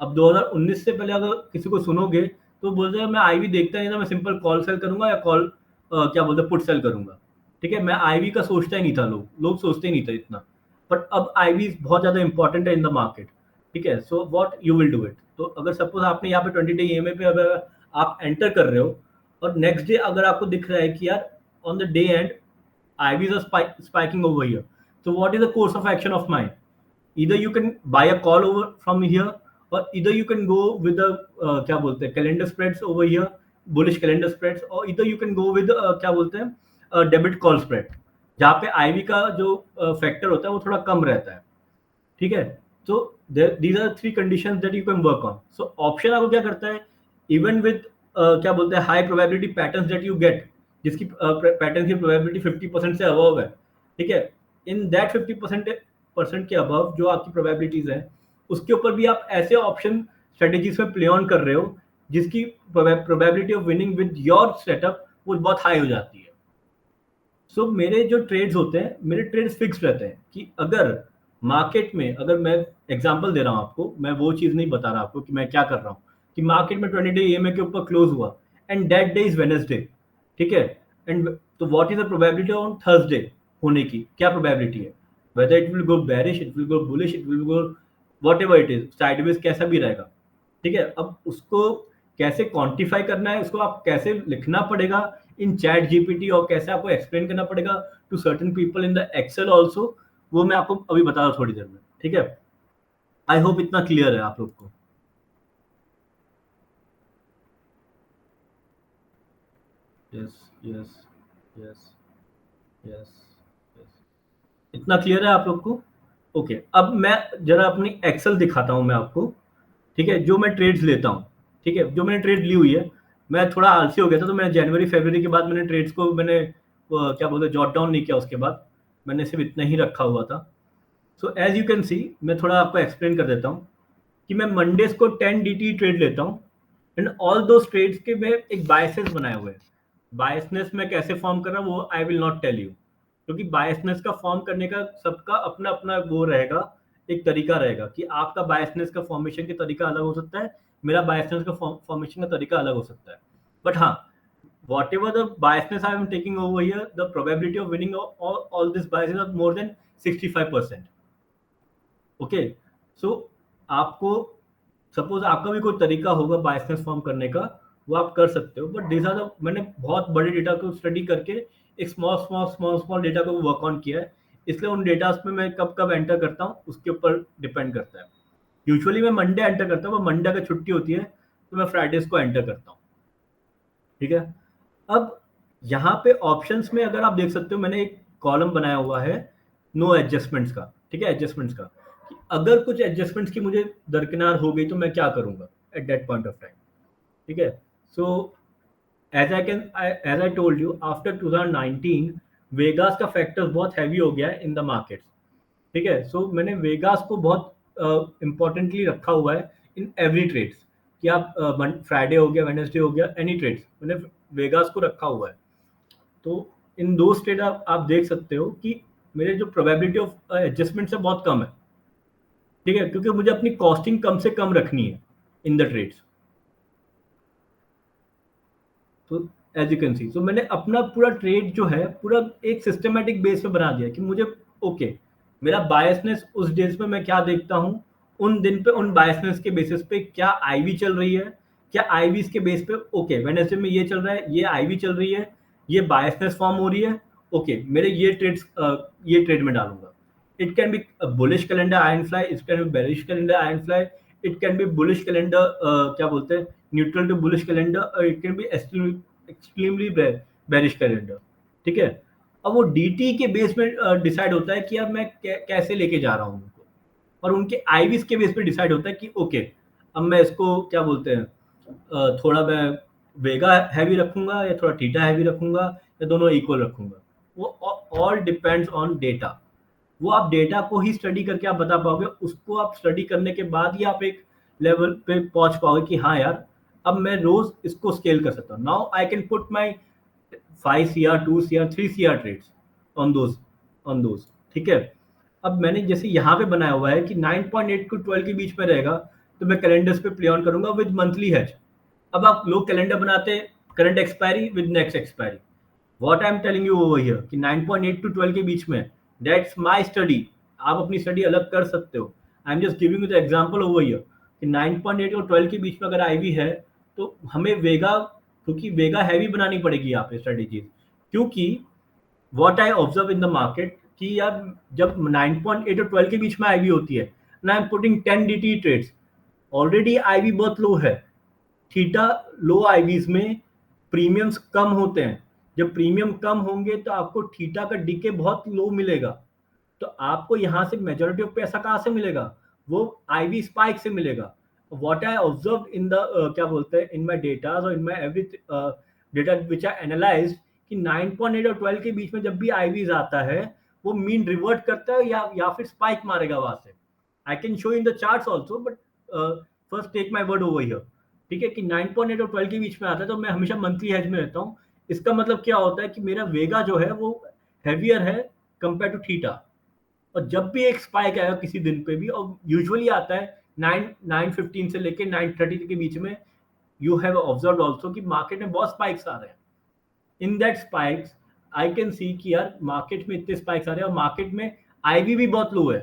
अब 2019 से पहले अगर किसी को सुनोगे तो बोलते हैं मैं आईवी देखता नहीं था, मैं सिंपल कॉल सेल करूंगा, या कॉल क्या बोलते हैं पुट सेल करूंगा। ठीक है, मैं आईवी का सोचता ही नहीं था, लोग लोग सोचते ही नहीं था इतना। बट अब आईवी बहुत ज्यादा इंपॉर्टेंट है इन द मार्केट। ठीक है, so what you will do it, तो अगर सपोज आपने यहाँ पे 20 डे ईएमए पे अगर आप एंटर कर रहे हो, और नेक्स्ट डे अगर आपको दिख रहा है कि यार on the day and IVs are spiking over here. So what is the course of action of mine? Either you can buy a call over from here, or either you can go with the क्या बोलते हैं calendar spreads over here, bullish calendar spreads, or either you can go with क्या बोलते हैं debit call spread, जहाँ पे ivy का जो फैक्टर होता है वो थोड़ा कम रहता है। ठीक है, तो these are 3 conditions that you can work on. So option आपको क्या करता है, इवन विद क्या बोलते हैं high probability patterns that you get, जिसकी पैटर्न की प्रोबेबिलिटी 50% से अबव है। ठीक है, इन दैट 50% के अबव जो आपकी प्रोबेबिलिटीज है, उसके ऊपर भी आप ऐसे ऑप्शन स्ट्रेटेजीज में प्ले ऑन कर रहे हो जिसकी probability of winning with your setup वो बहुत हाई हो जाती है। सो मेरे जो ट्रेड्स होते हैं, मेरे ट्रेड्स फिक्स रहते हैं कि अगर मार्केट में, अगर मैं एग्जांपल दे रहा हूँ आपको, मैं वो चीज़ नहीं बता रहा आपको कि मैं क्या कर रहा हूँ, कि मार्केट में 20 डे ईएमए के ऊपर क्लोज हुआ and that day is Wednesday, ठीक है, एंड तो what is the probability on Thursday होने की, क्या प्रोबेबिलिटी है, whether it will go bearish, it will go bullish, it will go whatever it is, sideways कैसा भी रहेगा, ठीक है। अब उसको कैसे क्वांटिफाई करना है, उसको आप कैसे लिखना पड़ेगा इन चैट जीपीटी, और कैसे आपको एक्सप्लेन करना पड़ेगा to certain people in the Excel also, वो मैं आपको अभी बता रहा हूँ थोड़ी देर में, ठीक है। आई होप इतना क्लियर है आप लोग को। Yes, yes, yes, yes, yes, इतना क्लियर है आप लोग को। ओके, अब मैं जरा अपनी एक्सेल दिखाता हूँ मैं आपको, ठीक है, जो मैं ट्रेड्स लेता हूँ, ठीक है, जो मैंने ट्रेड ली हुई है। मैं थोड़ा आलसी हो गया था, तो मैंने जनवरी फरवरी के बाद मैंने ट्रेड्स को मैंने क्या बोलते हैं जॉट डाउन नहीं किया, उसके बाद मैंने सिर्फ इतना ही रखा हुआ था। So as you can see, मैं थोड़ा आपको एक्सप्लेन कर देता हूँ कि मैं मंडेज को 10 dt ट्रेड लेता हूँ, एंड ऑल दो ट्रेड्स के मैं एक बायसेस बनाए हुए हैं। बायसनेस में कैसे फॉर्म कर रहा हूँ वो I will not tell you, क्योंकि बायसनेस का फॉर्म करने का सबका अपना अपना वो रहेगा, एक तरीका रहेगा कि आपका बायसनेस का फॉर्मेशन का तरीका अलग हो सकता है, मेरा बायसनेस का फॉर्मेशन का तरीका अलग हो सकता है। बट हाँ, whatever the biasness I am taking over here, the probability of winning all these biases are more than 65%. Okay, सो आपको सपोज आपका भी कोई तरीका होगा बायसनेस फॉर्म करने का, वो आप कर सकते हो, बट दिस आर द, मैंने बहुत बड़े डेटा को स्टडी करके एक small small small small data को वर्क ऑन किया है, इसलिए उन डेटास में मैं कब कब एंटर करता हूँ उसके ऊपर डिपेंड करता है। यूजुअली मैं मंडे एंटर करता हूँ, मंडे का छुट्टी होती है तो मैं फ्राइडेज को एंटर करता हूँ, ठीक है। अब यहाँ पे ऑप्शंस में अगर आप देख सकते हो, मैंने एक कॉलम बनाया हुआ है नो एडजस्टमेंट्स का, ठीक है, एडजस्टमेंट्स का, कि अगर कुछ एडजस्टमेंट्स की मुझे दरकिनार हो गई तो मैं क्या करूंगा at that point of time, ठीक है। So as I told you, after 2019 vegas का फैक्टर बहुत हैवी हो गया है इन द मार्केट, ठीक है। सो मैंने वेगास को बहुत इंपॉर्टेंटली रखा हुआ है इन एवरी ट्रेड्स, कि आप फ्राइडे हो गया, वेडनेसडे हो गया, एनी ट्रेड्स मैंने वेगास को रखा हुआ है। तो इन दो स्टेट आप देख सकते हो कि मेरे जो प्रोबेबिलिटी ऑफ एडजस्टमेंट से बहुत कम है, ठीक है, क्योंकि मुझे अपनी कॉस्टिंग कम से कम रखनी है इन द ट्रेड्स। तो एज यू कैन सी, तो मैंने अपना पूरा ट्रेड जो है पूरा एक सिस्टमेटिक बेस पे बना दिया कि मुझे ओके, मेरा बायसनेस उस डेज पे मैं क्या देखता हूँ, उन दिन पे उन बायसनेस के बेसिस पे क्या आईवी चल रही है, क्या आईवीज के बेस पे ओके वेडनेसडे में ये चल रहा है, ये आईवी चल रही है, ये बायसनेस फॉर्म हो रही है, ओके मेरे ये ट्रेड में डालूंगा। It can be bullish calendar iron fly, it can be bearish calendar iron fly, it can be bullish calendar क्या बोलते हैं neutral to bullish calendar, it can be extremely bearish calendar, ठीक है। अब वो डीटी के बेस में decide होता है कि अब मैं कैसे लेके जा रहा हूँ उनको, और उनके आईवीज के बेस पे डिसाइड होता है कि ओके अब मैं इसको क्या बोलते हैं थोड़ा मैं वेगा हैवी रखूंगा या थोड़ा थीटा हैवी रखूंगा या दोनों इक्वल रखूंगा। वो ऑल डिपेंड्स ऑन डेटा, वो आप डेटा को ही स्टडी करके आप बता पाओगे, उसको आप स्टडी करने के बाद ही आप एक लेवल पे पहुंच पाओगे कि हाँ यार अब मैं रोज इसको स्केल कर सकता हूँ, now I can put my 5 CR 2 CR 3 CR trades on those, ठीक है। अब मैंने जैसे यहाँ पे बनाया हुआ है कि 9.8 टू 12 के बीच में रहेगा, तो मैं कैलेंडर्स पे प्ले ऑन करूंगा विद मंथली हैच। अब आप लोग कैलेंडर बनाते हैं current expiry with next expiry, what I am telling you over here कि 9.8 टू 12 के बीच में, दैट्स माय स्टडी। आप अपनी स्टडी अलग कर सकते हो, I am just giving you the example over here कि 9.8 और 12 के बीच में अगर आईवी है तो हमें वेगा, क्योंकि वेगा हैवी बनानी पड़ेगी यहाँ पे स्ट्रेटेजीज, क्योंकि what I observe in the market कि यार जब 9.8 और 12 के बीच में आईवी होती है, ना I am putting 10 dt trades, already IV बहुत लो है, थीटा लो आईवीज में प्रीमियम्स कम होते हैं, जब प्रीमियम कम होंगे तो आपको थीटा का डीके बहुत लो मिलेगा, तो आपको यहाँ से मेजोरिटी ऑफ पैसा कहाँ से मिलेगा, वो आईवी स्पाइक से मिलेगा। What I observe in the क्या बोलते हैं इन माय डेटा और in my every data which I analyse कि 9.8 और 12 के बीच में जब भी आईवीज आता है वो मीन रिवर्ट करता है या फिर स्पाइक मारेगा वहां से। I can show in the charts also, but first take my word over here, ठीक है, कि 9.8 और 12 के बीच में आता है तो मैं हमेशा मंथली हेज में रहता हूँ। इसका मतलब क्या होता है कि मेरा वेगा जो है वो हेवियर है कंपेयर टू थीटा। और जब भी एक स्पाइक आएगा किसी दिन पे भी, और यूजुअली आता है 9:15 से लेके 9:30 के बीच में, यू हैव ऑब्जर्व्ड आल्सो कि मार्केट में बहुत स्पाइक्स आ रहे हैं। In that spikes I can see कि यार मार्केट में इतने स्पाइक्स आ रहे हैं और मार्केट में आईवी भी बहुत लो है।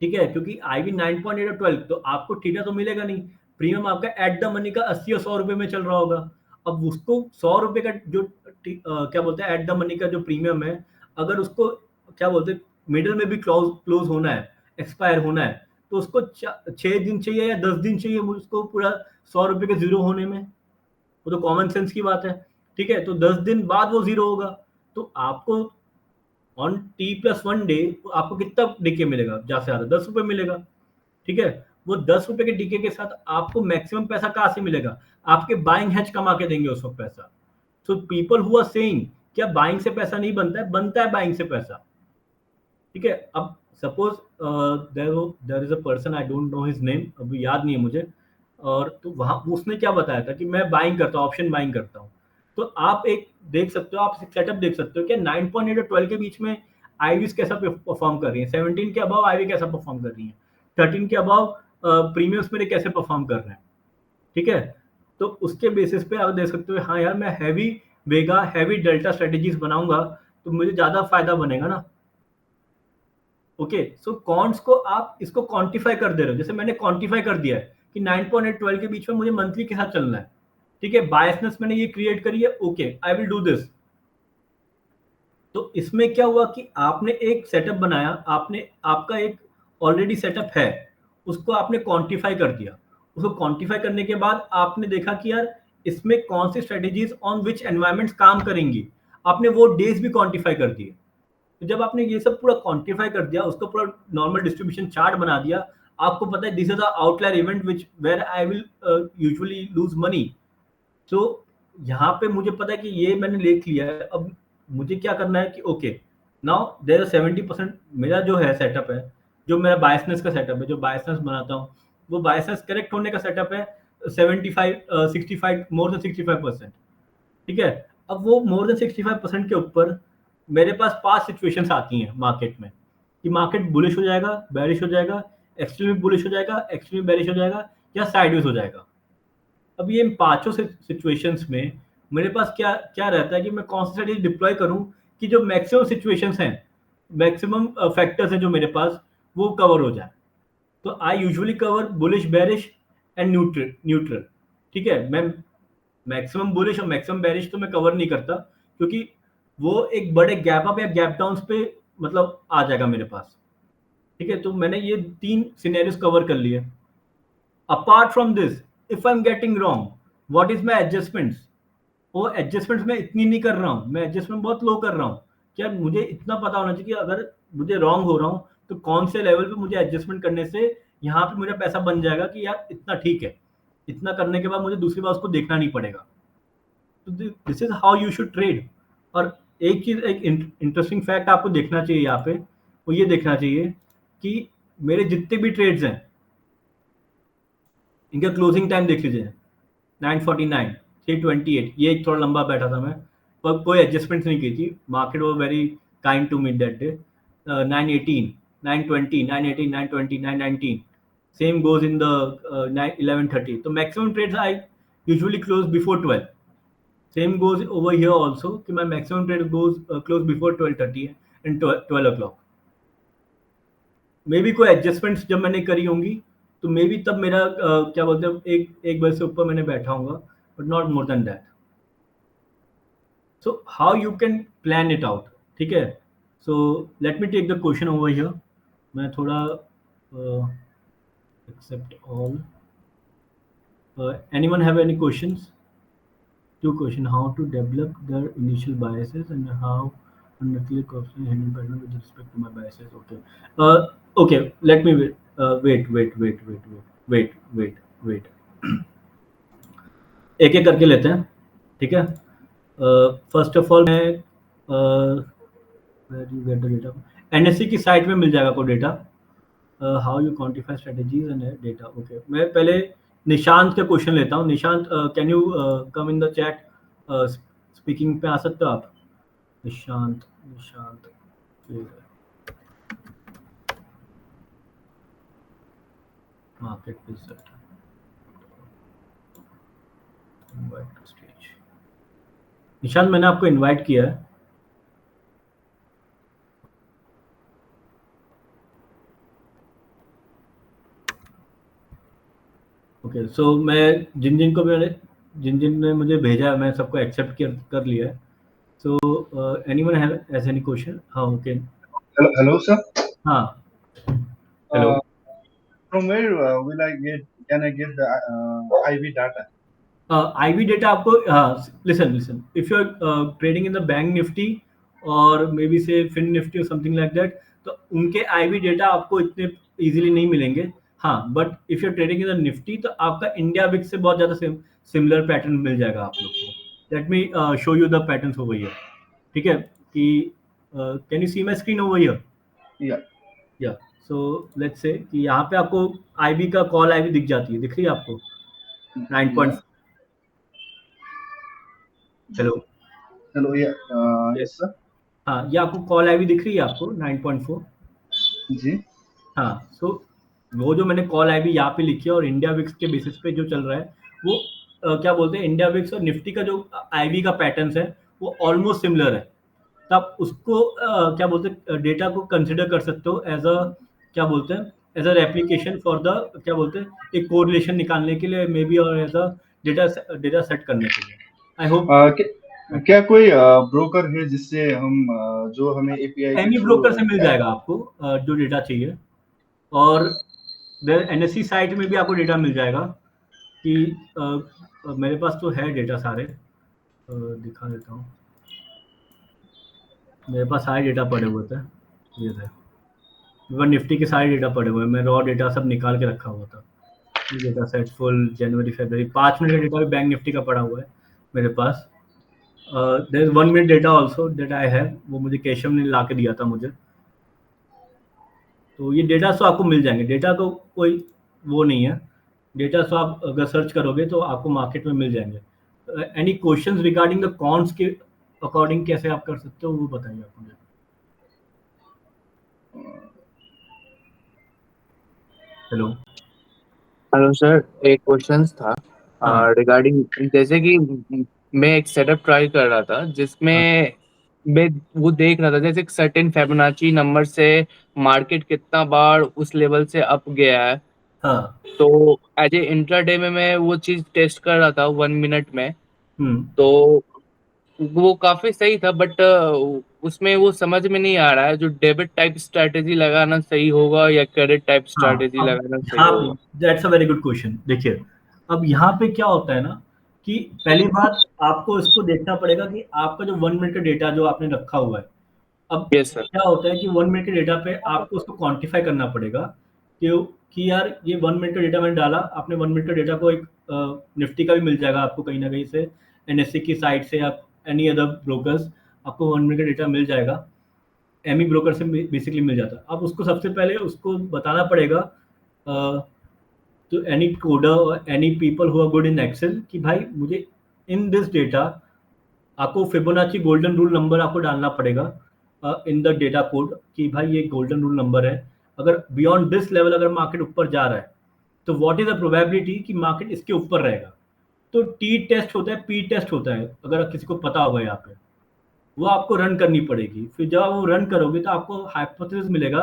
ठीक है, क्योंकि आईवी 9.8 और 12 तो आपको थीटा तो मिलेगा नहीं। प्रीमियम आपका एट द मनी का 80 और 100 रुपए में चल रहा होगा। अब उसको 100 रुपए का जो क्या बोलते हैं एट द मनी का जो प्रीमियम है, अगर उसको क्या बोलते हैं मिडिल में भी क्लोज क्लोज होना है, एक्सपायर होना है, तो उसको 6 दिन चाहिए या 10 दिन चाहिए उसको पूरा 100 रुपए के जीरो होने में। वो तो कॉमन सेंस की बात है। ठीक है, तो 10 दिन बाद वो जीरो होगा। तो आपको ऑन T+1 डे आपको कितना डीके मिलेगा? ज्यादा से ज्यादा 10 रुपए मिलेगा। ठीक है, वो 10 रुपए के डीके के साथ आपको मैक्सिमम पैसा कहाँ से मिलेगा? आपके बाइंग हैच कमा के देंगे उस वक्त पैसा। So people who are saying क्या बाइंग से पैसा नहीं बनता है, बनता है बाइंग से पैसा। ठीक है, अब suppose there is a person, I don't know his name, अभी याद नहीं है मुझे। और तो वहां उसने क्या बताया था कि मैं बाइंग करता हूँ, ऑप्शन बाइंग करता हूँ। तो आप एक देख सकते हो, आप सेटअप देख सकते हो कि 9.8 और 12 के बीच में आईवीज कैसा परफॉर्म कर रही है, 17 के अबव आईवी कैसा परफॉर्म कर रही है, 13 के अबव प्रीमियम्स मेरे कैसे परफॉर्म कर रहे हैं। ठीक है, तो उसके बेसिस पे आप देख सकते हो हाँ यार मैं हैवी वेगा हैवी डेल्टा स्ट्रेटेजीज बनाऊंगा तो मुझे ज्यादा फायदा बनेगा ना। ओके, सो कॉन्ट्स को आप इसको क्वांटिफाई कर दे रहे हो, जैसे मैंने क्वांटिफाई कर दिया है कि 9.8 12 के बीच में मुझे मंथली के साथ चलना है। ठीक है, बायसनेस मैंने ये क्रिएट करी है, okay I will do this. तो इसमें क्या हुआ कि आपने एक सेटअप बनाया, आपने आपका एक ऑलरेडी सेटअप है, उसको आपने क्वांटिफाई कर दिया। उसको क्वांटिफाई करने के बाद आपने देखा कि यार इसमें कौन सी स्ट्रेटेजीज ऑन विच एनवायरमेंट्स काम करेंगी, आपने वो डेज भी क्वांटिफाई कर दिए। तो जब आपने ये सब पूरा क्वांटिफाई कर दिया, उसको पूरा नॉर्मल डिस्ट्रीब्यूशन चार्ट बना दिया, आपको पता है this is the outlier event which where I will usually lose money. तो यहाँ पे मुझे पता है कि ये मैंने लिख लिया है। अब मुझे क्या करना है कि ओके नाउ देयर 70% मेरा जो है सेटअप है, जो मेरा बायसनेस का सेटअप है, जो बायसनेस बनाता हूँ, वो बायसनेस करेक्ट होने का सेटअप है 75 65 मोर देन 65%। ठीक है, अब वो मोर देन 65% के ऊपर मेरे पास 5 सिचुएशंस आती हैं मार्केट में कि मार्केट बुलिश हो जाएगा, बेरिश हो जाएगा, एक्सट्रीमली बुलिश हो जाएगा, एक्सट्रीमली बेरिश हो जाएगा, या साइडवेज हो जाएगा। अब ये इन पांचों सिचुएशंस में मेरे पास क्या क्या रहता है कि मैं कौन सी स्ट्रेटेजी डिप्लॉय करूं कि जो मैक्सिमम सिचुएशंस हैं, मैक्सिमम फैक्टर्स हैं जो मेरे पास, वो कवर हो जाए। तो I usually cover bullish bearish and neutral neutral. ठीक है, मैं मैक्सिमम बुलिश और मैक्सिमम बेरिश तो मैं कवर नहीं करता, क्योंकि वो एक बड़े गैप अप या गैप डाउन पे मतलब आ जाएगा मेरे पास। ठीक है, तो मैंने ये 3 सिनेरियोस कवर कर लिए। Apart from this, if I am getting wrong, what is my adjustments? वो एडजस्टमेंट्स मैं इतनी नहीं कर रहा हूँ, मैं एडजस्टमेंट बहुत लो कर रहा हूँ। क्या मुझे इतना पता होना चाहिए कि अगर मुझे रॉन्ग हो रहा हूँ तो कौन से लेवल पे मुझे एडजस्टमेंट करने से यहाँ पे मेरा पैसा बन जाएगा कि यार इतना ठीक है, इतना करने के बाद मुझे दूसरी बार उसको देखना नहीं पड़ेगा। तो this is how you should trade. और एक चीज, एक इंटरेस्टिंग फैक्ट आपको देखना चाहिए यहाँ पे, वो ये देखना चाहिए कि मेरे जितने भी ट्रेड्स हैं इनका क्लोजिंग टाइम देख लीजिए, 9:49, 3:28, ये एक थोड़ा लंबा बैठा था मैं, पर कोई एडजस्टमेंट नहीं की थी, मार्केट वो very kind to me that day. 9:18, 9:20, 9:18, 9:20, 9:19, same goes in the 11:30। तो maximum trades I usually close before 12। Same goes over here also कि my maximum trade goes close before 12:30 and 12 o'clock। May be कोई adjustments जब मैंने करी होंगी तो may be तब मेरा क्या बोलते हैं एक एक बजे से ऊपर मैंने बैठा होऊंगा, but not more than that. So how you can plan it out. ठीक है, so let me take the question over here. मैं थोड़ा accept all, anyone have any questions? Two question: how to develop the initial biases and how unnecessarily costly hidden pattern with respect to my biases. Okay. Okay. Let me wait. Wait. एक एक करके लेते हैं। ठीक है। First of all मैं where you get the data? NSE की site में मिल जाएगा आपको डेटा। How you quantify strategies and data. Okay, मैं पहले निशांत का क्वेश्चन लेता हूँ। Nishant, can you come in the chat? Speaking पे आ सकते हो आप? Nishant, Nishant market research, invite to stage. Nishant, मैंने आपको इनवाइट किया है। ओके, सो मैं जिन जिन को मैंने जिन जिन ने मुझे भेजा है, मैं सबको एक्सेप्ट कर लिया है। So anyone has any question? हाँ, ओके। Hello, sir. हाँ, hello. From where will I get? Can I get the IV data? IV data आपको, हाँ, listen, if you're trading in the bank nifty और maybe say fin nifty or something like that, तो उनके IV data आपको इतने easily नहीं मिलेंगे। हाँ, but if you're trading in the nifty, तो आपका इंडिया विक्स से बहुत ज़्यादा similar pattern मिल जाएगा आप लोग को। Let me show you the patterns over here। ठीक है कि can you see my screen over here? Yeah. Yeah, so let's say कि यहाँ पे आपको IV का कॉल IV दिख जाती है, दिख रही है आपको? 9. Hello. Hello. Yeah. Yes, sir. हाँ, ये आपको कॉल आईवी दिख रही है आपको 9.4? जी. हाँ, सो वो जो मैंने कॉल आईवी यहाँ पे लिखी है और इंडिया विक्स के बेसिस पे जो चल रहा है वो क्या बोलते हैं, इंडिया विक्स और निफ्टी का जो आईवी का पैटर्न्स है वो ऑलमोस्ट सिमिलर है। तो आप उसको क्या बोलते हैं, डेटा को कंसिडर कर सकते हो एज अ, क्या बोलते हैं, as a replication for the, क्या बोलते हैं, एक कोरिलेशन निकालने के लिए मे बी, और as a data data set करने के लिए। आई होप क्या कोई ब्रोकर है जिससे हम जो हमें एपीआई के एनी थ्रू ब्रोकर से मिल जाएगा आपको जो डेटा चाहिए। और एनएससी साइट में भी आपको डेटा मिल जाएगा कि मेरे पास तो है डेटा सारे, दिखा देता हूँ। मेरे पास सारे डेटा पड़े हुए थे, ये थे वन निफ्टी के सारे डेटा पड़े हुए हैं। मैं रॉ डेटा सब निकाल के रखा हुआ था। ये डेटा सेट फुल जनवरी फरवरी 5 मिनट का डेटा भी बैंक निफ्टी का पड़ा हुआ है मेरे पास। There is 1 minute data also that I have, वो मुझे केशव ने ला के दिया था मुझे। तो ये डेटा तो आपको मिल जाएंगे, डेटा तो कोई वो नहीं है। डेटा तो आप अगर सर्च करोगे तो आपको मार्केट में मिल जाएंगे। Any questions regarding the cons के अकॉर्डिंग कैसे आप कर सकते हो वो बताइए आप मुझे। हेलो। हेलो सर, एक क्वेश्चन था हाँ, रिगार्डिंग, जैसे कि मैं एक सेटअप ट्राई कर रहा था हाँ, जिसमें मैं वो देख रहा था जैसे एक सर्टेन फिबोनाची नंबर से मार्केट कितना बार उस लेवल से अप गया है। हाँ, तो एज ए इंट्राडे में मैं वो चीज टेस्ट कर रहा था 1 मिनट में। हम्म, तो वो काफी सही था, बट उसमें वो समझ में नहीं आ रहा है जो डेबिट टाइप स्ट्रैटेजी लगाना सही होगा या क्रेडिट टाइप हाँ। स्ट्रैटेजी अब लगाना सही यहाँ पे होगा। That's a very good question. देखिए, अब यहाँ पे क्या होता है ना कि पहली बात आपको इसको देखना पड़ेगा कि आपका जो 1 मिनट का डेटा जो आपने रखा हुआ है, अब यस सर। क्या होता है कि 1 मिनट के डेटा पे आपको उसको क्वांटिफाई करना पड़ेगा कि यार ये 1 मिनट का डेटा मैंने डाला। आपने 1 मिनट का डेटा को एक निफ्टी का भी मिल जाएगा आपको कहीं ना कहीं से, एनएससी की साइट से या एनी अदर ब्रोकर्स, आपको 1 मिनट का डेटा मिल जाएगा। एमी ब्रोकर से बेसिकली मिल जाता है। अब उसको सबसे पहले उसको बताना पड़ेगा तो एनी कोडर और any people who are good in Excel कि भाई मुझे इन दिस डेटा आपको फिबोनाची गोल्डन रूल नंबर आपको डालना पड़ेगा इन द डेटा कोड कि भाई ये गोल्डन रूल नंबर है। अगर बियॉन्ड दिस लेवल अगर मार्केट ऊपर जा रहा है तो व्हाट इज द प्रोबेबिलिटी कि मार्केट इसके ऊपर रहेगा। तो टी टेस्ट होता है, पी टेस्ट होता है, अगर किसी को पता होगा यहाँ पे, वो आपको रन करनी पड़ेगी। फिर जब वो रन करोगे तो आपको हाइपोथेसिस मिलेगा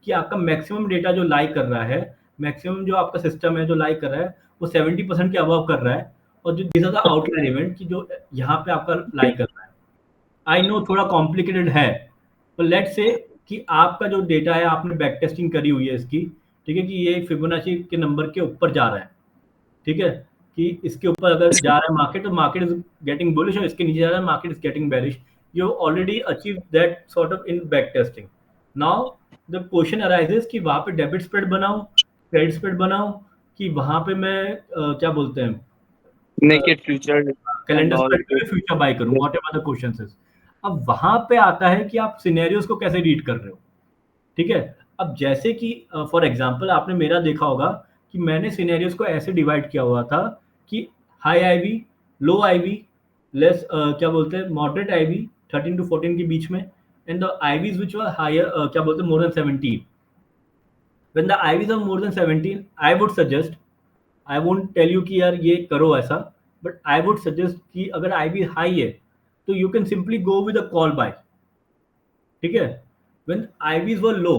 कि आपका मैक्सिमम डेटा जो लाई कर रहा है, मैक्सिमम जो आपका सिस्टम है जो लाई कर रहा है वो 70% के अबव कर रहा है। और जो this are the outlier event कि जो यहाँ पे आपका लाई कर रहा है। आई नो थोड़ा कॉम्प्लिकेटेड है, पर लेट्स से कि आपका जो डेटा है आपने बैक टेस्टिंग करी हुई है इसकी, ठीक है, कि ये फिबोनाची के नंबर के ऊपर जा रहा है, ठीक है, कि इसके ऊपर अगर जा रहा है मार्केट तो मार्केट इज गेटिंग बुलिश, और इसके नीचे जा रहा है market is getting bearish. You already achieve that sort of in back testing. Now the question arises कि वहां पे डेबिट स्प्रेड बनाऊं, क्रेडिट स्प्रेड बनाऊं, कि वहां पे मैं क्या बोलते हैं, naked future and calendar all. Spread करूं, फ्यूचर बाय करूं, what ever the question is. अब वहां पे आता है कि आप सिनेरियोज को कैसे रीड कर रहे हो, ठीक है। अब जैसे कि फॉर एग्जांपल आपने मेरा देखा होगा कि मैंने सिनेरियोज को ऐसे डिवाइड किया हुआ था कि हाई आईवी, लो आईवी, लेस क्या बोलते हैं मॉडरेट आईवी 13 to 14 के बीच में, and the IVs which were higher क्या बोलते हैं more than 17. When the IVs are more than 17, I would suggest, I won't tell you कि यार ये करो ऐसा, but I would suggest कि अगर IV high है तो you can simply go with a call buy. ठीक है. When IVs were low,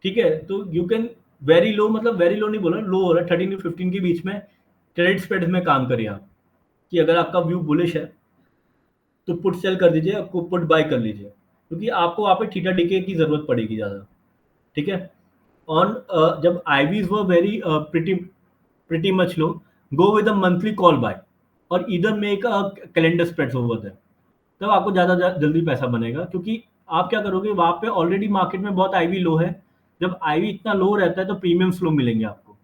ठीक है, तो you can very low, मतलब very low नहीं बोला, low हो रहा है 13 to 15 के बीच में, क्रेडिट स्प्रेड में काम करिए आप कि अगर आपका व्यू बुलिश है तो पुट सेल कर दीजिए, आपको पुट बाय कर लीजिए, क्योंकि आपको वहाँ पे थीटा डीके की जरूरत पड़ेगी ज़्यादा. ठीक है. On जब IVs were very pretty much low, go with a monthly call buy or either make a calendar spreads over there. तब आपको ज़्यादा जल्दी पैसा बनेगा, क्योंकि आप क्या करोगे वहाँ पे ऑलरेडी मार्केट में बहुत IV लो है. जब IV इतना लो रहता है तो प्रीमियम स्लो मिलेंगे आपको.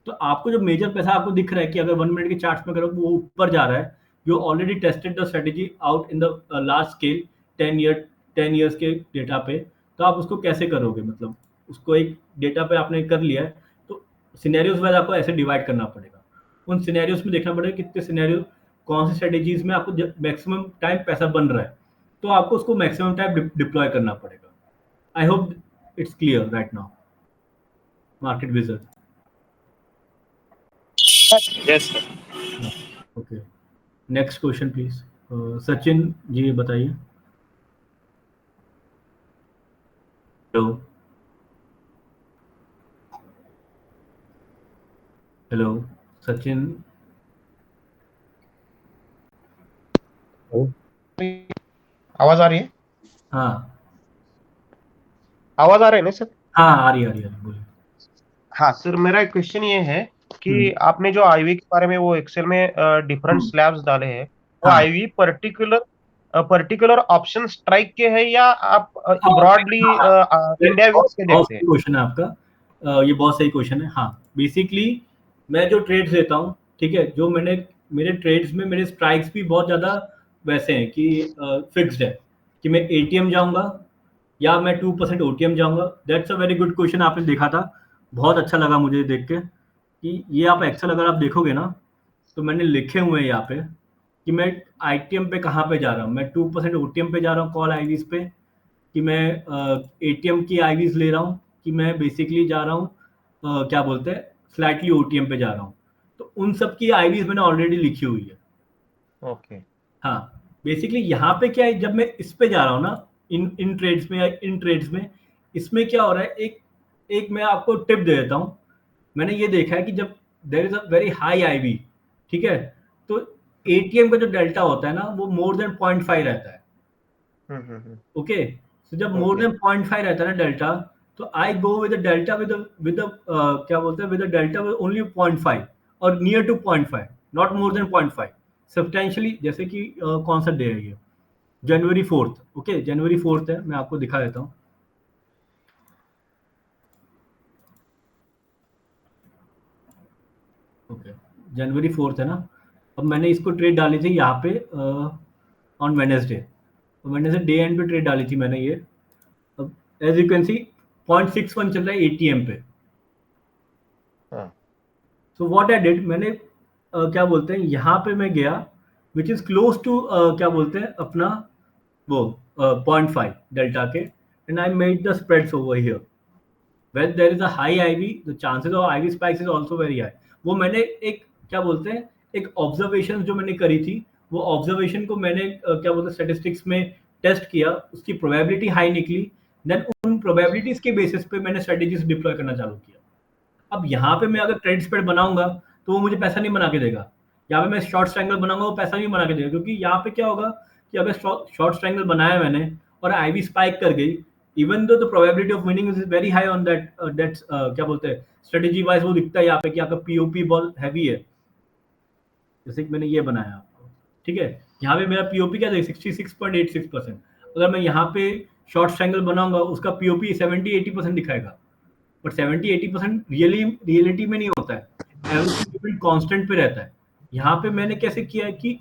तो आपको जो मेजर पैसा आपको दिख रहा है कि अगर 1 मिनट के चार्ट्स में करो वो ऊपर जा रहा है, you already tested the strategy out in the large scale 10 years के डेटा पे, तो आप उसको कैसे करोगे, मतलब उसको एक डेटा पे आपने कर लिया है तो सिनेरियोज वाइज आपको ऐसे डिवाइड करना पड़ेगा. उन सिनेरियोज में देखना पड़ेगा कितने सिनेरियो, कौन सी स्ट्रेटेजीज में आपको मैक्सिमम टाइम पैसा बन रहा है, तो आपको उसको मैक्सिमम टाइम डिप्लॉय करना पड़ेगा. I hope it's clear right now. Market wizard. Yes sir. Okay, next question please. Sachin ji बताइए. हेलो सचिन. आवाज आ रही है? हाँ आवाज आ रही है ना सर? हाँ आ रही है बोलिए. हाँ सर, मेरा एक क्वेश्चन ये है कि आपने जो आईवी के बारे में वो एक्सेल में डिफरेंट स्लैब्स डाले हैं, वो हाँ. आईवी पर्टिकुलर ऑप्शन स्ट्राइक के है या आप ब्रॉडली इंडिया व्यूज के बहुत देखते सही हैं? क्वेश्चन है आपका. ये बहुत सही क्वेश्चन है. हाँ, बेसिकली मैं जो ट्रेड्स लेता हूँ, ठीक है, जो मेरे ट्रेड्स में मेरे स्ट्राइक्स भी बहुत ज़्यादा वैसे हैं कि फिक्स्ड है कि मैं एटीएम जाऊँगा या मैं 2% ओटीएम जाऊँगा. That's a very good question. आपने देखा था, बहुत अच्छा लगा मुझे देख के कि ये आप एक्सेल अगर आप देखोगे ना तो मैंने लिखे हुए हैं यहाँ पे कि मैं आईटीएम पे कहाँ पे जा रहा हूँ, मैं 2% ओटीएम पे जा रहा हूँ कॉल आईवीज पे, कि मैं एटीएम की आईवीज ले रहा हूँ, कि मैं बेसिकली जा रहा हूँ क्या बोलते हैं स्लाइटली ओटीएम पे जा रहा हूँ. तो उन सब की आईवीज मैंने ऑलरेडी लिखी हुई है. ओके. हाँ, बेसिकली यहाँ पे क्या है, जब मैं इस पे जा रहा हूँ ना इन ट्रेड्स में या इन ट्रेड्स में, इसमें क्या हो रहा है, एक मैं आपको टिप दे देता हूँ. मैंने ये देखा है कि जब there is a very high IV, ठीक है, तो एटीएम का जो डेल्टा होता है ना वो मोर देन 0.5 रहता है. ओके, सो जब मोर देन 0.5 रहता है ना डेल्टा, तो I go with delta with क्या बोलते हैं विद डेल्टा विद ओनली 0.5 और near to 0.5, not more than 0.5 substantially. जैसे कि कौन सा डे है ये, जनवरी 4th. ओके, जनवरी 4th है, मैं आपको दिखा देता हूँ. ओके, जनवरी 4th है ना. अब मैंने इसको ट्रेड डाली थी यहाँ पे ऑन वेडनेसडे, तो वेडनेसडे डे एंड पे ट्रेड डाली थी मैंने ये. अब एज यू कैन सी 0.61 चल रहा है एटीएम पे. सो व्हाट आई डिड, मैंने क्या बोलते हैं यहाँ पे मैं गया विच इज क्लोज टू क्या बोलते हैं अपना वो 0.5 डेल्टा के, and I made the spreads over here. when there is a high IV, the chances of IV spikes is also very high. वो मैंने एक क्या बोलते हैं एक ऑब्जर्वेशन जो मैंने करी थी, वो ऑब्जर्वेशन को मैंने क्या बोलते हैं स्टैटिस्टिक्स में टेस्ट किया, उसकी प्रोबेबिलिटी हाई निकली, देन उन प्रोबेबिलिटीज के बेसिस पे मैंने स्ट्रेटेजीज डिप्लॉय करना चालू किया. अब यहाँ पे मैं अगर ट्रेड स्प्रेड बनाऊंगा तो वो मुझे पैसा नहीं बना के देगा. यहाँ पे मैं शॉर्ट स्ट्रैंगल बनाऊंगा वो पैसा नहीं बना के देगा, क्योंकि यहाँ पे क्या होगा कि अगर शॉर्ट स्ट्रैंगल बनाया मैंने और आईवी स्पाइक कर गई, even though the probability of winning is very high on that क्या बोलते हैं स्ट्रेटेजी वाइज वो दिखता है यहाँ पे कि आपका पीओपी बहुत हैवी है. जैसे कि मैंने ये बनाया आपको, ठीक है, यहाँ पे मेरा पीओपी क्या है 66.86%. अगर मैं यहाँ पे शॉर्ट स्ट्रैंगल बनाऊंगा उसका पीओपी 70-80% दिखाएगा, बट 70-80% रियलिटी में नहीं होता है. एवरेज कांस्टेंट पे रहता है. यहाँ पे मैंने कैसे किया है कि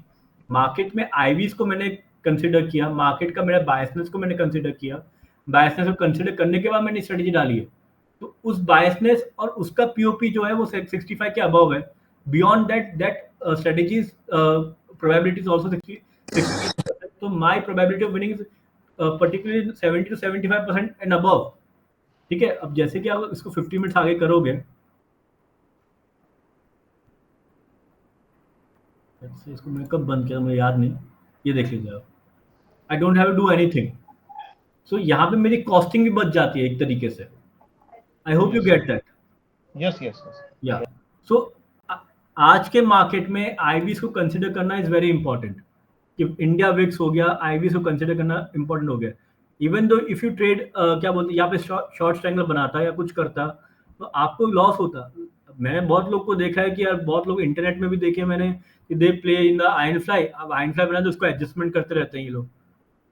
मार्केट में आईवीज को मैंने कंसिडर किया, मार्केट का मेरा बायसनेस को मैंने कंसिडर किया, बायसनेस को कंसिडर करने के बाद मैंने स्ट्रेटेजी डाली है. तो उस बायसनेस और उसका पीओपी जो है वो 65 के अबव है. Beyond that strategies probability is also 60. तो my probability of winning is particularly 70 to 75% and above. ठीक है. अब जैसे कि आप इसको 50 मिनट्स आगे करोगे, इसको मैं कब बंद किया मुझे याद नहीं. ये देख लीजिए आप. I don't have to do anything. So यहाँ पे मेरी कॉस्टिंग भी बच जाती है एक तरीके से. आई hope you get that. Yes yes yes. या सो आज के मार्केट में आईवीज को कंसिडर करना इज वेरी इंपॉर्टेंट. कि इंडिया विक्स हो गया, आईवीज को कंसिडर करना इंपॉर्टेंट हो गया. Even though if you trade क्या बोलते हैं यहाँ पे शॉर्ट ट्रायंगल बनाता या कुछ करता तो आपको लॉस होता. मैंने बहुत लोग को देखा है कि यार, बहुत लोग इंटरनेट में भी देखे मैंने कि they play in the iron fly. अब आयरन फ्लाई बना तो उसको एडजस्टमेंट करते रहते हैं ये लोग.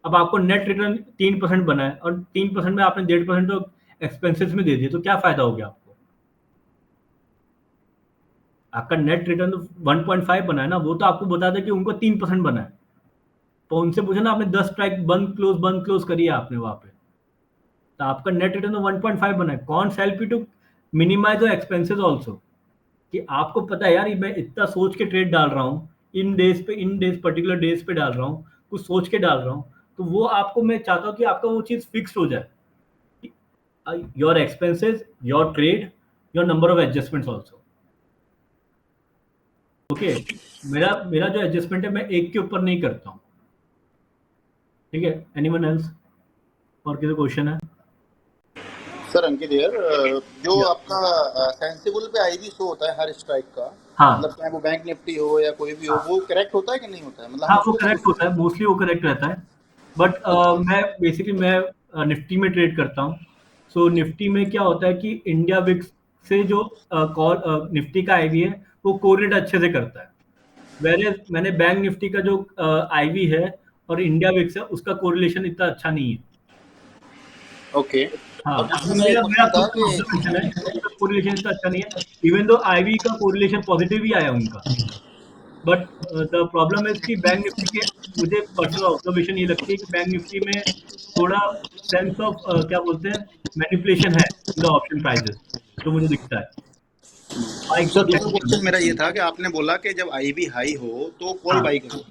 अब आपको नेट रिटर्न 3% बना है और 3% में आपने 1.5% तो एक्सपेंसेस में दे दिए, तो क्या फायदा हो गया आपको. आपका नेट रिटर्न तो 1.5 बना है ना, वो तो आपको बता दे कि उनको 3% बना है. तो उनसे पूछे ना, आपने 10 स्ट्राइक बंद क्लोज करी है आपने वहां पे, तो आपका नेट रिटर्न तो 1.5 बना है. Quants help you to minimize the expenses also. कि आपको पता है यार, मैं इतना सोच के ट्रेड डाल रहा हूँ, इन डेज पर्टिकुलर डेज पे डाल रहा हूँ, कुछ सोच के डाल रहा हूँ, तो वो आपको मैं चाहता हूँ कि आपका वो चीज़ फिक्स्ड हो जाए. Your expenses, your trade, your number of adjustments also. Okay. मेरा जो एडजस्टमेंट है मैं एक के ऊपर नहीं करता हूँ. ठीक है. Anyone else? और किसी क्वेश्चन है? सर अंकित यार, जो Yeah. आपका सेंसिबल पे आईवी शो होता है हर स्ट्राइक का, हाँ. मतलब चाहे वो बैंक निफ्टी हो या कोई भी हो, वो करेक्ट होता है कि नहीं होता है? मतलब हाँ, हम वो उसको करेक्ट होता है, मोस्टली वो करेक्ट रहता है. बट मैं निफ्टी में ट्रेड करता हूँ. सो निफ्टी में क्या होता है कि इंडिया विक्स से जो कॉल निफ्टी का आईवी है वो कोरिलेट अच्छे से करता है. वेरे मैंने बैंक निफ्टी का जो आईवी है और इंडिया विक्स है उसका कोरिलेशन इतना अच्छा नहीं है. ओके. हाँ, अब वो इसमें मेरा एक मेरा मेरा क्वेश्चन खुद था का कि ऑब्जर्वेशन है. उसका कोरिलेशन इतना अच्छा नहीं है. इवन दो आईवी का कोरिलेशन पॉजिटिव ही आया उनका. बट द प्रॉब्लम है कि बैंक निफ्टी के, मुझे पर्सनल ऑब्जर्वेशन ये लगती है कि बैंक निफ्टी में थोड़ा सेंस ऑफ क्या बोलते हैं, मैनिपुलेशन है इन द ऑप्शन प्राइजेस, जो मुझे दिखता है. स्पाइक्स सर और दूसरा कैंडल. क्वेश्चन मेरा ये था कि आपने बोला कि जब आईवी हाई हो तो कॉल हाँ. बाई करो,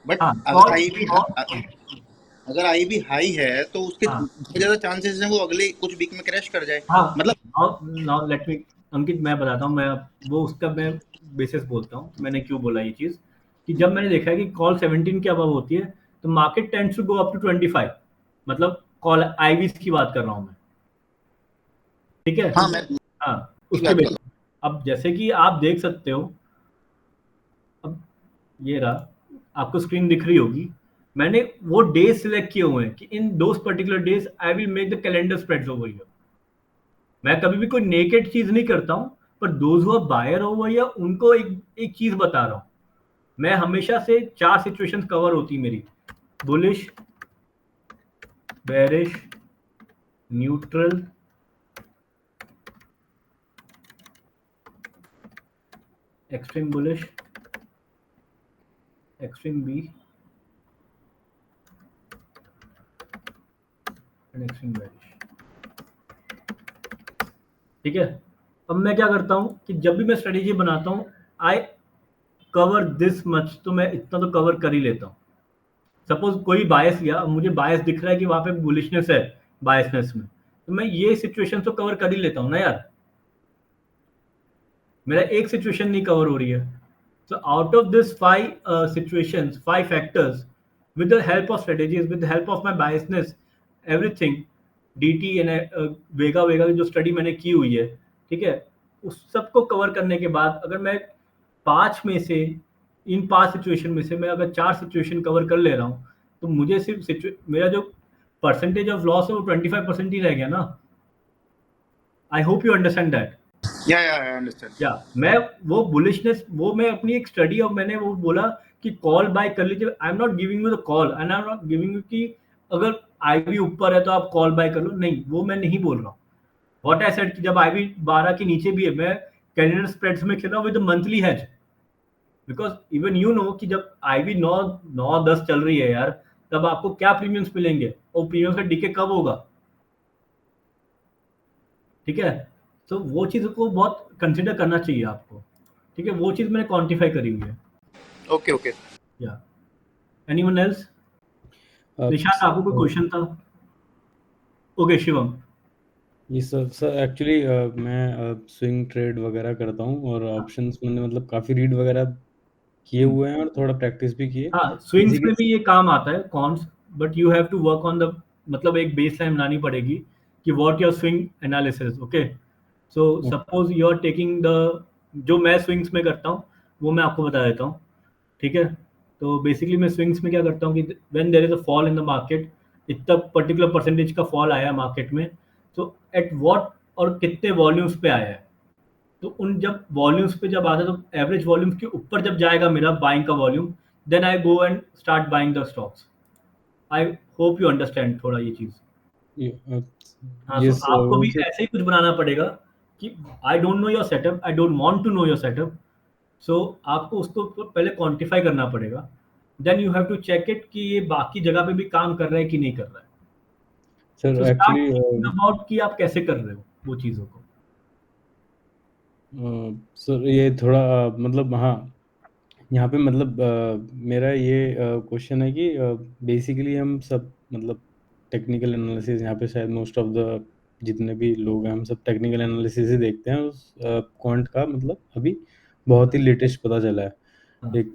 बट हाँ. अगर और आईवी और अगर आईवी हाई है तो उसके हाँ. बहुत ज्यादा चांसेस हैं वो अगले कुछ वीक में क्रैश कर जाए. हाँ. मतलब नाउ लेट मी, अंकित मैं बताता हूँ. वो उसका मैं बेसिस बोलता हूँ मैंने क्यों बोला ये चीज़. कि जब मैंने देखा है कि कॉल 17 के अबव होती है तो market tends to go up to 25. मतलब कॉल आईवीज की बात कर रहा हूँ मैं. ठीक है. हाँ, मैं हाँ, की उसके बात कर बेसिस. अब जैसे कि आप देख सकते हो, अब ये रहा, आपको स्क्रीन दिख रही होगी. मैंने वो डेज सिलेक्ट किए हुए हैं कि in those particular days I will make the calendar spreads over here. मैं कभी भी कोई नेकेड चीज नहीं करता हूँ, पर those who are buyer over here उनको एक चीज बता रहा हूँ. मैं हमेशा से 4 सिचुएशंस कवर होती मेरी: bullish, bearish, neutral, extreme bullish, extreme B and extreme bearish. ठीक है. अब मैं क्या करता हूँ कि जब भी मैं स्ट्रेटेजी बनाता हूँ, आई कवर दिस मच, तो मैं इतना तो कवर कर ही लेता हूँ. सपोज कोई बायस लिया, मुझे बायस दिख रहा है कि वहां पे बुलिशनेस है बायसनेस में, तो मैं ये सिचुएशन तो कवर कर ही लेता हूँ ना यार. मेरा एक सिचुएशन नहीं कवर हो रही है. So out of this 5 situations, 5 factors, with the help of strategies, with the help of my biasness, everything, DT and वेगा की जो स्टडी मैंने की हुई है, ठीक है, उस सबको कवर करने के बाद अगर मैं 5 में से, इन 5 सिचुएशन में से मैं अगर 4 सिचुएशन कवर कर ले रहा हूँ, तो मुझे सिर्फ मेरा जो परसेंटेज ऑफ लॉस है वो 25% ही रह गया ना. I hope you understand that. या आई अंडरस्टैंड. या मैं वो बुलिशनेस, वो मैं अपनी एक स्टडी, और मैंने वो बोला कि कॉल बाय कर लीजिए. आई am not giving you the call and I am not giving you कि अगर आईवी ऊपर है तो आप कॉल बाय कर लो. नहीं, वो मैं नहीं बोल रहा हूँ. व्हाट आई सेड कि जब आईवी 12 के नीचे भी है, मैं कैलेंडर स्प्रेड्स में खेल रहा हूँ with monthly hedge. Because even you know कि जब आईवी 9-10 चल रही है यार, तब आपको क्या प्रीमियम्स मिलेंगे और प्रीमियम्स का डीके कब होगा. ठीक है, तो वो चीज़ को बहुत कंसिडर करना चाहिए आपको, ठीक है, वो चीज़ मैंने क्वांटिफाई करी हुई है। ओके ओके या एनीवन एल्स? निशांत आपको कोई क्वेश्चन था? ओके शिवम। ये सर एक्चुअली मैं स्विंग ट्रेड वगैरह करता हूँ और ऑप्शंस मैंने मतलब काफ़ी रीड वगैरह किए हुए हैं और थोड़ा प्रैक्टिस भी किए। हाँ, स्विंग्स में बेसिकली भी ये काम आता है cons, but you have to work on the, मतलब एक बेस लाइन बनानी पड़ेगी कि what your swing analysis. Okay, so suppose you are taking the, जो मैं स्विंग्स में करता हूँ वो मैं आपको बता देता हूँ, ठीक है। तो बेसिकली मैं स्विंग्स में क्या करता हूँ कि when there is a fall in the market, इतना पर्टिकुलर परसेंटेज का फॉल आया मार्केट में, तो एट व्हाट और कितने वॉल्यूम्स पे आया है, तो उन जब वॉल्यूम्स पे जब आता है तो एवरेज वॉल्यूम्स के ऊपर जब जाएगा मेरा बाइंग का volume, then I go and start buying the stocks. I hope you understand थोड़ा ये चीज़। हाँ, ये सो आपको वो भी ऐसे ही कुछ बनाना पड़ेगा कि I don't know your setup, I don't want to know your setup, so आपको उसको पहले क्वांटिफाई करना पड़ेगा, then you have to check it कि ये बाकी जगह पे भी काम कर रहा है कि नहीं कर रहा है। Sir so start actually thinking about कि आप कैसे कर रहे हो वो चीज़ों को। सर ये थोड़ा मतलब हाँ, यहाँ पे मतलब मेरा ये क्वेश्चन है कि बेसिकली हम सब मतलब टेक्निकल एनालिसिस यहाँ पे शायद मोस्ट ऑफ द जितने भी लोग हैं हम सब टेक्निकल एनालिसिस ही देखते हैं। उस क्वांट का मतलब अभी बहुत ही लेटेस्ट पता चला है, हाँ, एक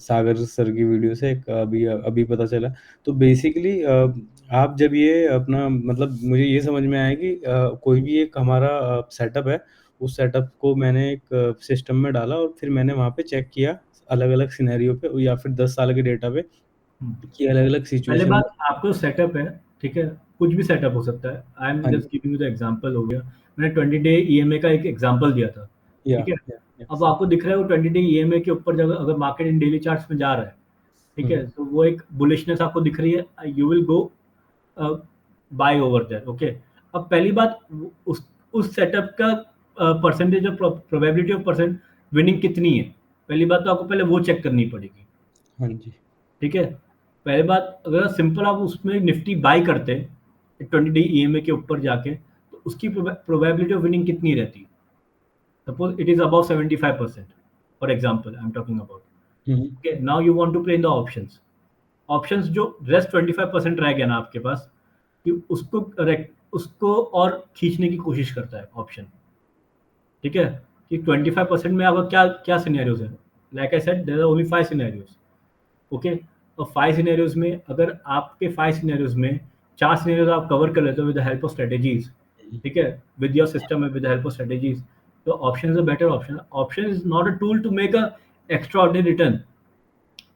सागर सर की वीडियो से एक अभी अभी पता चला। तो बेसिकली आप जब ये अपना मतलब मुझे ये समझ में आया कि कोई भी एक हमारा सेटअप है, उस सेटअप को मैंने एक सिस्टम में डाला और फिर मैंने वहाँ पे चेक किया अलग-अलग सिनेरियो पे या फिर 10 साल के डेटा पे हम्म। कि अलग-अलग पहले सिचुएशन में। बात, आपको सेटअप है, ठीक है, कुछ भी सेटअप हो सकता है। आई एम हाँ जस्ट जी, गिविंग यू द एग्जांपल, हो गया मैंने 20 डे ईएमए का एक एग्जांपल दिया था, या ठीक है। या अब सर। आपको दिख रहा है वो 20 डे ईएमए के ऊपर जगह अगर मार्केट इन डेली चार्ट्स में जा रहा है, ठीक है, तो वो एक बुलिशनेस आपको दिख रही है, you will go by over there. Okay, अब पहली बात, उस सेटअप का percentage of probability of percent winning कितनी है, पहली बात तो आपको पहले वो चेक करनी पड़ेगी, हाँ जी, ठीक है। पहली बात, अगर सिंपल आप उसमें निफ्टी बाई करते 20 डे ईएमए के ऊपर जाके, तो उसकी प्रोबेबिलिटी ऑफ विनिंग कितनी रहती है? Suppose it is about 75%, for example I am talking about. Okay, now you want to play in the options. Options जो रेस्ट 25% रह गया ना आपके पास, कि उसको करेक्ट, उसको और खींचने की कोशिश करता है ऑप्शन, ठीक है, कि 25% में आपका क्या क्या सिनेरियोज है। Like I said there are only 5 scenarios. Okay, और 5 सिनेरियोज में अगर आपके 5 सिनेरियोज में 4 सिनेरियोज आप कवर कर लेते हो with the help of strategies, ठीक है, with your system with the help of strategies, तो option is a better option. Option is not a tool to make a extraordinary return,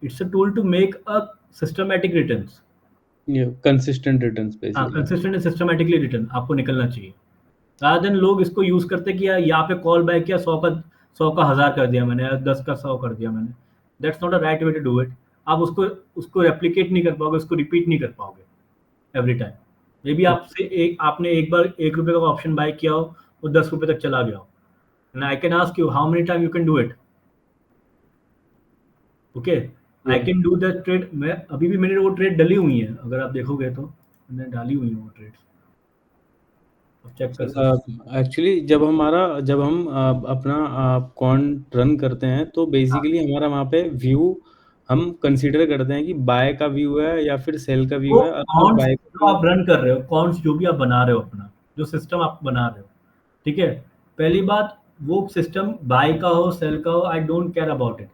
it's a tool to make a systematic returns. ये consistent returns हाँ, basically. Consistent and systematically return आपको निकलना चाहिए, rather than लोग इसको use करते कि यार यहाँ पे कॉल बैक किया 100 का 1000 कर दिया मैंने, या 10 का 100 कर दिया मैंने। That's not a right way to do it. आप उसको उसको रेप्लिकेट नहीं कर पाओगे, उसको रिपीट नहीं कर पाओगे एवरी टाइम। मे बी आपसे आपने एक बार 1 रुपये का ऑप्शन बाय किया हो, वो 10 रुपये तक चला गया हो, and I can ask you how many time you can do it. Okay, I can do that trade. मैं अभी भी मैंने वो ट्रेड डली हुई है, अगर आप देखोगे तो मैंने डाली हुई है वो ट्रेड, आप चेक कर सकते एक्चुअली जब हम अपना कॉन्ट रन करते हैं तो हो। बेसिकली हमारा वहाँ पे व्यू हम कंसीडर करते हैं कि बाय का व्यू है या फिर सेल का व्यू वो है। अगर कॉन्स बाय का जो व्यू आप रन कर रहे हो, कॉन्स जो भी आप बना रहे हो, अपना जो सिस्टम आप बना रहे हो, ठीक है, पहली बात, वो सिस्टम बाय का हो सेल का हो, I don't care about it.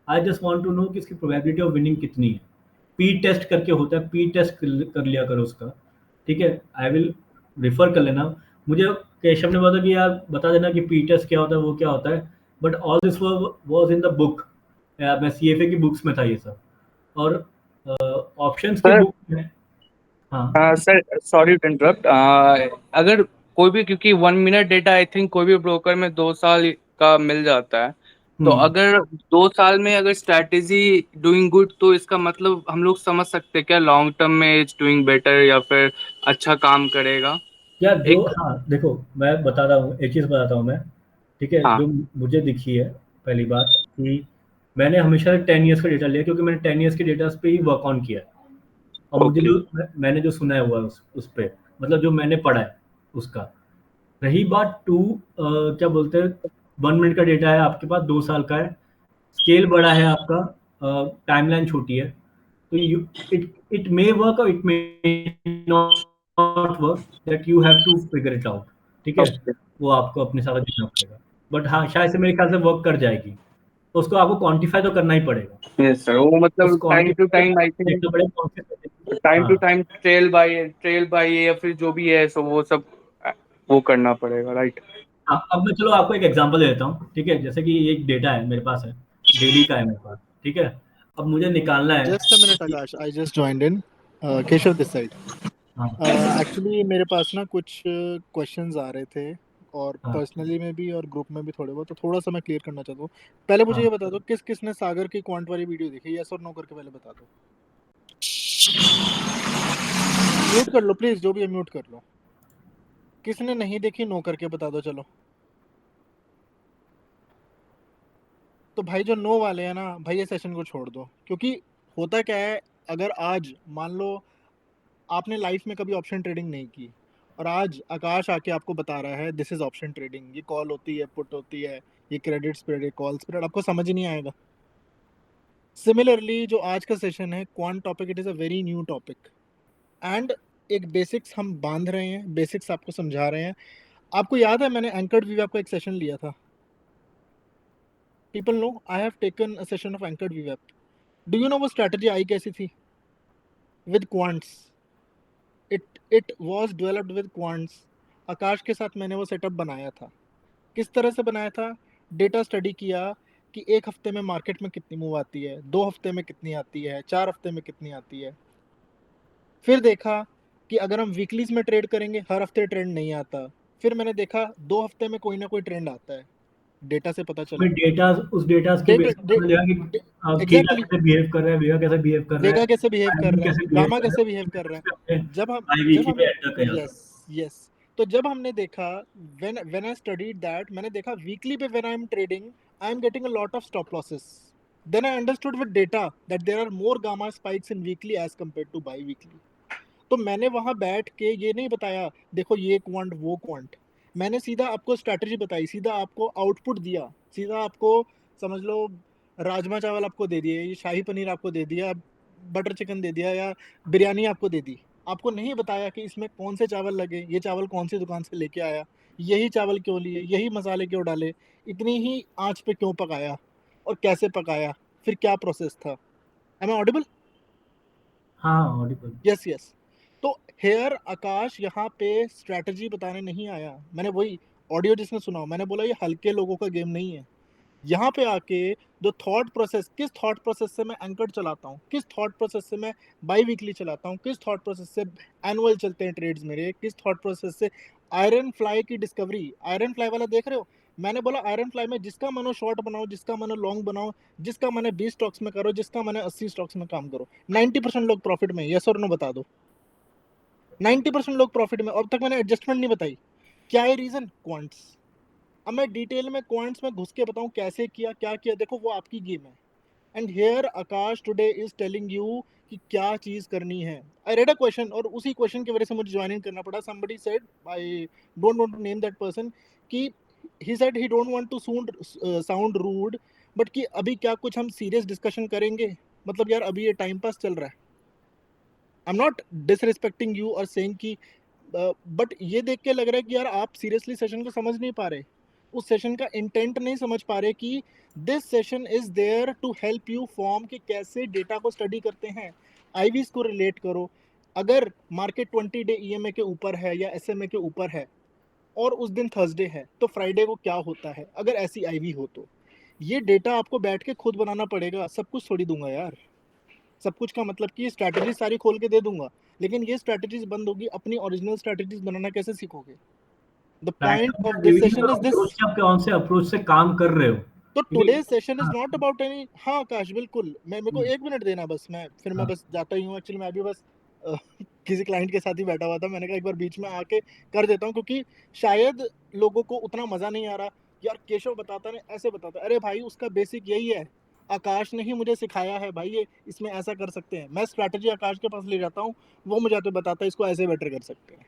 I just want to know कि इसकी प्रोबेबिलिटी ऑफ विनिंग कितनी है। पी टेस्ट करके होता है, पी टेस्ट कर लिया करो उसका, ठीक है। आई विल रिफर कर लेना, मुझे केशव ने बोला कि यार बता देना कि पी टेस्ट क्या होता है, वो क्या होता है, but all this was in the book. मैं सीएफए की बुक्स में था ये सब, और ऑप्शंस की सर बुक में। हाँ, सर सॉरी टू इंटरप्ट। अगर कोई भी, क्योंकि 1 मिनट डेटा आई थिंक कोई भी ब्रोकर में 2 साल का मिल जाता है, तो हम्म, अगर 2 साल में अगर स्ट्रैटेजी डूइंग गुड, तो इसका मतलब हम लोग समझ सकते हैं क्या लॉन्ग टर्म में इट्स डूइंग बेटर या फिर अच्छा काम करेगा? यार जो, एक हाँ देखो, मैं बता रहा हूँ, एक चीज़ बताता हूँ मैं, ठीक है, हाँ, जो मुझे दिखी है, पहली बात कि मैंने हमेशा 10 ईयर्स का डेटा लिया, क्योंकि मैंने 10 ईयर्स के डेटा पे ही वर्क ऑन किया है, और मुझे ओके जो मैंने जो सुना है हुआ है उस पे, मतलब जो मैंने पढ़ा है उसका, रही बात क्या बोलते हैं, 1 मिनट का डेटा है आपके पास, 2 साल का है, स्केल बड़ा है आपका, टाइमलाइन छोटी है, तो इट मे वर्क और it may not work, that you have to figure it out, ठीक है? वो आपको अपने सारा देखना पड़ेगा, बट हाँ, शायद से मेरे ख्याल से वर्क कर जाएगी, तो उसको आपको क्वांटिफाई तो करना ही पड़ेगा। यस सर, वो उस मतलब time to quantify time I think, देखना पड़ेगा कौन से strategy- टाइम टू हाँ टाइम ट्रेल बाय या फिर जो भी है, सो वो सब वो करना पड़ेगा, राइट? हाँ, अब मैं चलो आपको एक एग्जांपल दे देता हूँ, ठीक है? जैसे कि एक डेटा है मेरे पास है, डेली का है मेरे पास, ठीक है? अब मुझे निकालना है Just a minute, कि Akash. I just joined in. Keshav this side. हाँ Actually मेरे पास ना कुछ क्वेश्चंस आ रहे थे और हाँ पर्सनली में भी और ग्रुप में भी थोड़े बहुत, तो थोड़ा सा मैं क्लियर करना चाहता हूँ। पहले मुझे हाँ ये बता दो, किस किसने सागर की क्वांट वाली वीडियो देखी? यस और नो करके पहले बता दो। म्यूट कर लो प्लीज, जो भी है म्यूट कर लो। किसने नहीं देखी नो करके बता दो। चलो तो भाई जो नो वाले हैं ना भाई, ये सेशन को छोड़ दो, क्योंकि होता क्या है, अगर आज मान लो आपने लाइफ में कभी ऑप्शन ट्रेडिंग नहीं की और आज आकाश आके आपको बता रहा है दिस इज ऑप्शन ट्रेडिंग, ये कॉल होती है, पुट होती है, ये क्रेडिट स्प्रेड, ये कॉल स्प्रेड, आपको समझ ही नहीं आएगा। सिमिलरली जो आज का सेशन है quant topic, it is a very new topic and एक बेसिक्स हम बांध रहे हैं, बेसिक्स आपको समझा रहे हैं। आपको याद है मैंने एंकर्ड वीवैप का एक सेशन लिया था? People know I have taken a session of anchored वीवैप। डू यू नो वो स्ट्रैटेजी आई कैसी थी? With quants. It was developed with quants. Akash के साथ मैंने वो सेटअप बनाया था। किस तरह से बनाया था? डेटा स्टडी किया कि एक हफ्ते में मार्केट में कितनी मूव आती है, 2 हफ्ते में कितनी आती है, 4 हफ्ते में कितनी आती है। फिर देखा कि अगर हम वीकलीज में ट्रेड करेंगे हर हफ्ते ट्रेंड नहीं आता। फिर मैंने देखा 2 हफ्ते में कोई ना कोई ट्रेंड आता है। डेटा से पता चला। मैं डेटा, उस डेटा के डेटा बेस पे पता लगा कि थीटा एग्जैक्टली, कैसे बिहेव कर रहा है, वेगा कैसे बिहेव कर रहा है, वेगा कैसे बिहेव कर आईवी रहा है, कैसे बिहेव गामा कर रहा कैसे है, बिहेव कर रहा उसके है। आई जब की हम पे एंटर किया था। यस यस, तो जब हमने देखा, व्हेन आई स्टडीड दैट, मैंने देखा वीकली पे when I am trading I am getting a lot of stop losses. Then I understood with data that there are more gamma spikes in weekly as compared to biweekly. तो मैंने वहां बैठ के ये नहीं बताया देखो ये क्वांट वो क्वांट, मैंने सीधा आपको स्ट्रैटेजी बताई, सीधा आपको आउटपुट दिया, सीधा आपको समझ लो राजमा चावल आपको दे दिए, ये शाही पनीर आपको दे दिया, बटर चिकन दे दिया या बिरयानी आपको दे दी। आपको नहीं बताया कि इसमें कौन से चावल लगे, ये चावल कौन सी दुकान से लेके आया, यही चावल क्यों लिए, यही मसाले क्यों डाले, इतनी ही आंच पे क्यों पकाया और कैसे पकाया, फिर क्या प्रोसेस था। Am I audible? हाँ ऑडिबल। Yes yes. तो हेयर आकाश यहाँ पे स्ट्रैटेजी बताने नहीं आया। मैंने वही ऑडियो जिसने सुना, मैंने बोला ये हल्के लोगों का गेम नहीं है। यहाँ पे आके जो थॉट प्रोसेस, किस थॉट प्रोसेस से मैं एंकर चलाता हूँ, किस थॉट प्रोसेस से मैं बाई वीकली चलाता हूँ, किस थॉट प्रोसेस से एनुअल चलते हैं ट्रेड्स मेरे, किस थॉट प्रोसेस से आयरन फ्लाई की डिस्कवरी, आयरन फ्लाई वाला देख रहे हो, मैंने बोला आयरन फ्लाई में जिसका मनो शॉर्ट बनाओ, जिसका मनो लॉन्ग बनाओ, जिसका मने 20 स्टॉक्स में करो, जिसका मने 80 स्टॉक्स में काम करो, 90% लोग प्रॉफिट में। यस और नो बता दो। 90% लोग प्रॉफिट में। अब तक मैंने एडजस्टमेंट नहीं बताई। क्या है रीजन? क्वांट्स। अब मैं डिटेल में क्वांट्स में घुस के बताऊं कैसे किया, क्या किया, देखो वो आपकी गेम है। And here Akash today is telling you कि क्या चीज करनी है। आई रेड अ क्वेश्चन और उसी क्वेश्चन की वजह से मुझे ज्वाइन इन करना पड़ा। somebody said, I don't want to name that person, कि he said he don't want to sound rude, but कि अभी क्या कुछ हम सीरियस डिस्कशन करेंगे? मतलब यार अभी ये टाइम पास चल रहा है। I am not disrespecting you और सेइंग कि बट ये देख के लग रहा है कि यार आप सीरियसली सेशन को समझ नहीं पा रहे, उस सेशन का इंटेंट नहीं समझ पा रहे कि this session is there to help you form कि कैसे डेटा को स्टडी करते हैं। आईवीज को रिलेट करो। अगर मार्केट 20 डे ईएमए के ऊपर है या एसएमए के ऊपर है और उस दिन थर्सडे है तो फ्राइडे को क्या होता है, अगर ऐसी आईवी हो तो ये डेटा आपको बैठ के खुद बनाना पड़ेगा। सब कुछ थोड़ी दूंगा यार, सब कुछ का मतलब कि स्ट्रैटेजी सारी खोल के दे दूंगा, लेकिन ये स्ट्रैटेजीज बंद होगी, अपनी ओरिजिनल स्ट्रैटेजीज बनाना कैसे सीखोगे? The point of this session is this. Approach से आप कौन से अप्रोच से काम कर रहे हो, तो क्योंकि टुडे सेशन इज हाँ नॉट अबाउट एनी। हाँ आकाश बिल्कुल, मैं मेरे को हम्म, 1 मिनट देना बस, मैं फिर मैं हाँ बस जाता ही हूँ। एक्चुअली मैं अभी बस किसी क्लाइंट के साथ ही बैठा हुआ था, मैंने कहा एक बार बीच में आके कर देता हूँ, क्योंकि शायद लोगों को उतना मजा नहीं आ रहा। यार केशव बताता नहीं ऐसे बताता, अरे भाई उसका बेसिक यही है, आकाश ने ही मुझे सिखाया है भाई, ये इसमें ऐसा कर सकते हैं। मैं स्ट्रैटेजी आकाश के पास ले जाता हूँ, वो मुझे तो बताता है इसको ऐसे बेटर कर सकते हैं।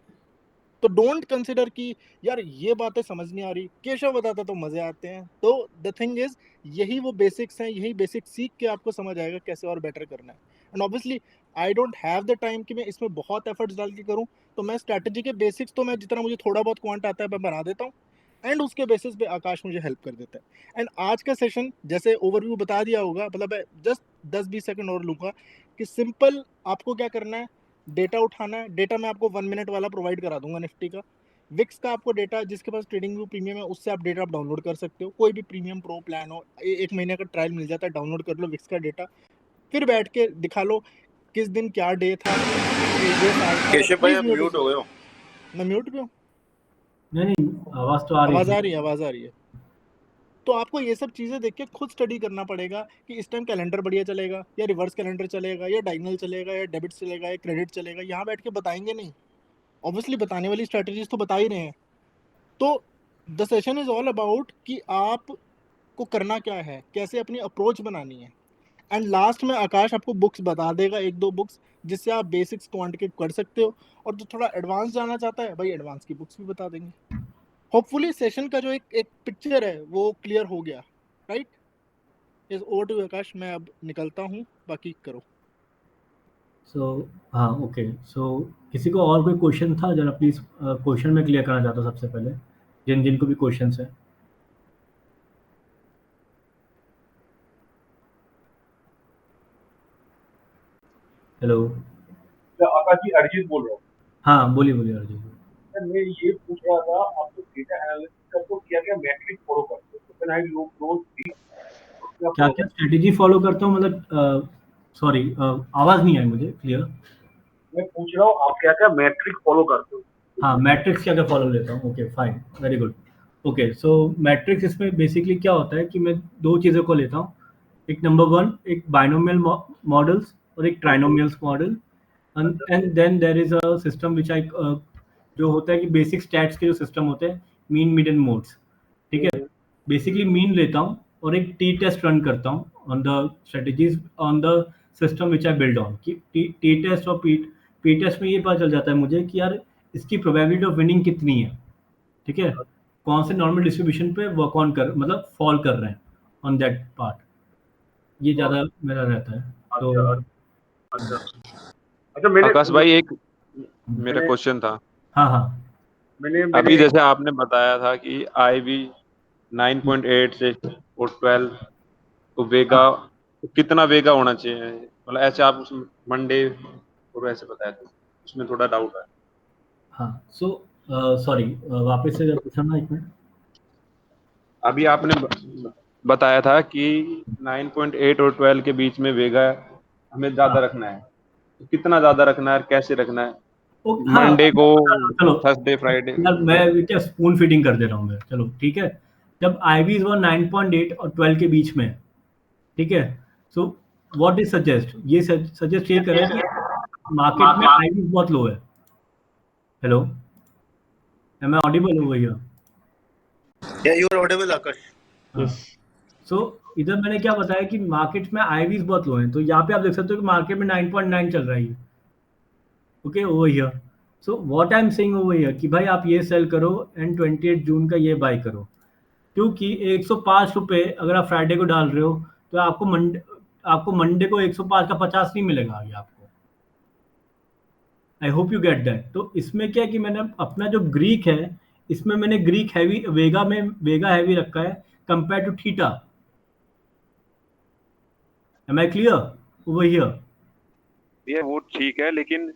तो डोंट कंसिडर कि यार ये बातें समझ नहीं आ रही, केशव बताता तो मजे आते हैं। तो द थिंग इज, यही वो बेसिक्स हैं, यही बेसिक सीख के आपको समझ आएगा कैसे और बेटर करना है। And obviously I don't have the time कि मैं इसमें बहुत एफर्ट्स डाल के करूं, तो मैं स्ट्रैटेजी के बेसिक्स तो मैं जितना मुझे थोड़ा बहुत क्वांट आता है मैं बना देता हूँ, एंड उसके बेसिस पे आकाश मुझे हेल्प कर देता है। एंड आज का सेशन जैसे ओवरव्यू बता दिया होगा, मतलब जस्ट 10-20 सेकंड और लूँगा कि सिंपल आपको क्या करना है, डेटा उठाना है। डेटा मैं आपको 1 मिनट वाला प्रोवाइड करा दूंगा निफ्टी का। विक्स का आपको डेटा, जिसके पास ट्रेडिंग व्यू प्रीमियम है उससे आप डेटा आप डाउनलोड कर सकते हो, कोई भी प्रीमियम प्रो प्लान हो, 1 महीने का ट्रायल मिल जाता है, डाउनलोड कर लो विक्स का डेटा, फिर बैठ के दिखा लो किस दिन क्या डे था, ये साल था। केशव भाई प्लीज आप म्यूट म्यूट हो गए हो। मैं म्यूट पे हूँ, नहीं आवाज तो आ रही आवाज थी। आ रही है, आवाज आ रही है। तो आपको ये सब चीजें देख के खुद स्टडी करना पड़ेगा कि इस टाइम कैलेंडर बढ़िया चलेगा या रिवर्स कैलेंडर चलेगा या डायगोनल चलेगा या डेबिट चलेगा या क्रेडिट चलेगा। यहाँ बैठ के बताएंगे नहीं, ऑब्वियसली बताने वाली स्ट्रेटजीज तो बता ही रहे हैं। तो the session is all about कि आप को करना क्या है, कैसे अपनी अप्रोच बनानी है। एंड लास्ट में आकाश आपको बुक्स बता देगा, 1-2 बुक्स जिससे आप बेसिक्स क्वांटिटी कर सकते हो, और जो थोड़ा एडवांस जाना चाहता है भाई एडवांस की बुक्स भी बता देंगे। होपफुली सेशन का जो एक पिक्चर है वो क्लियर हो गया, राइट? इज ओवर टू आकाश, मैं अब निकलता हूँ, बाकी करो। सो हाँ ओके, सो किसी को और कोई क्वेश्चन था जरा प्लीज क्वेश्चन में क्लियर करना चाहता हूँ सबसे पहले, जिनको भी क्वेश्चन है। हेलो आकाश जी, अरिजीत बोल रहा हूँ। हाँ बोलिए अर्जुन। सर मैं ये पूछ रहा था, आपको डेटा एनालिसिस का तो क्या क्या मैट्रिक फॉलो करते हो? तो आई लो क्लोज थी क्या क्या स्ट्रेटेजी फॉलो करता हूँ, मतलब सॉरी आवाज़ नहीं आई मुझे क्लियर। मैं पूछ रहा हूँ आप क्या क्या मैट्रिक फॉलो करते हो? हाँ मैट्रिक्स क्या क्या फॉलो लेता हूँ, okay fine very good. Okay so matrix इसमें बेसिकली क्या होता है कि मैं दो चीज़ों को लेता हूँ, एक नंबर 1 एक बाइनोमियल मॉडल्स और एक trinomials model, and then there is a system which I जो होता है कि बेसिक स्टैट्स के जो सिस्टम होते हैं, मीन मीडियन मोड्स, ठीक है। बेसिकली मीन लेता हूँ और एक टी टेस्ट रन करता हूँ on the strategies on the system which I build on, कि टी टेस्ट और पी टेस्ट में ये पता चल जाता है मुझे कि यार इसकी प्रोबेबिलिटी ऑफ विनिंग कितनी है, ठीक है, कौन से नॉर्मल डिस्ट्रीब्यूशन पे वर्क ऑन कर मतलब फॉल कर रहे हैं ऑन दैट पार्ट, ये ज़्यादा मेरा रहता है। तो अच्छा मैंने आकाश भाई एक मेरा मैंने क्वेश्चन था। हाँ हाँ मैंने अभी मैंने जैसे आपने बताया था कि आईवी 9.8 से और 12 तो वेगा कितना वेगा होना चाहिए, मतलब ऐसे आप उस मंडे और ऐसे बताया था, उसमें थोड़ा डाउट है। हाँ सो सॉरी वापस से पूछना ना एक मिनट। अभी आपने बताया था कि 9.8 और 12 के बीच में वेगा हमें ज्यादा रखना है, तो कितना ज्यादा रखना है और कैसे रखना है, हाँ मंडे को, चलो थर्सडे, फ्राइडे? यार मैं क्या स्पून फीडिंग कर दे रहा हूँ मैं, चलो ठीक है। जब आईवीज वो 9.8 और 12 के बीच में, ठीक है, सो व्हाट इज सजेस्ट, ये सजेस्ट ये करें कि मार्केट में आईवीज बहुत लो है। हेलो एम आई ऑडिबल हो भैया? या यू आर ऑडिबल आकाश। सो इधर मैंने क्या बताया कि मार्केट में आईवीज बहुत लो हैं, तो यहाँ पे आप देख सकते हो कि मार्केट में 9.9 चल रही है, okay over here. So what I am saying over here कि भाई आप ये सेल करो एंड 28 जून का ये बाय करो, क्योंकि 105 रुपये अगर आप फ्राइडे को डाल रहे हो तो आपको मंडे को 105 का 50 नहीं मिलेगा आगे आपको। आई होप यू गेट दैट। तो इसमें क्या है कि मैंने अपना जो ग्रीक है, इसमें मैंने ग्रीक हैवी वेगा हैवी रखा है compare to theta. Am I clear over here? ये वो ठीक है, लेकिन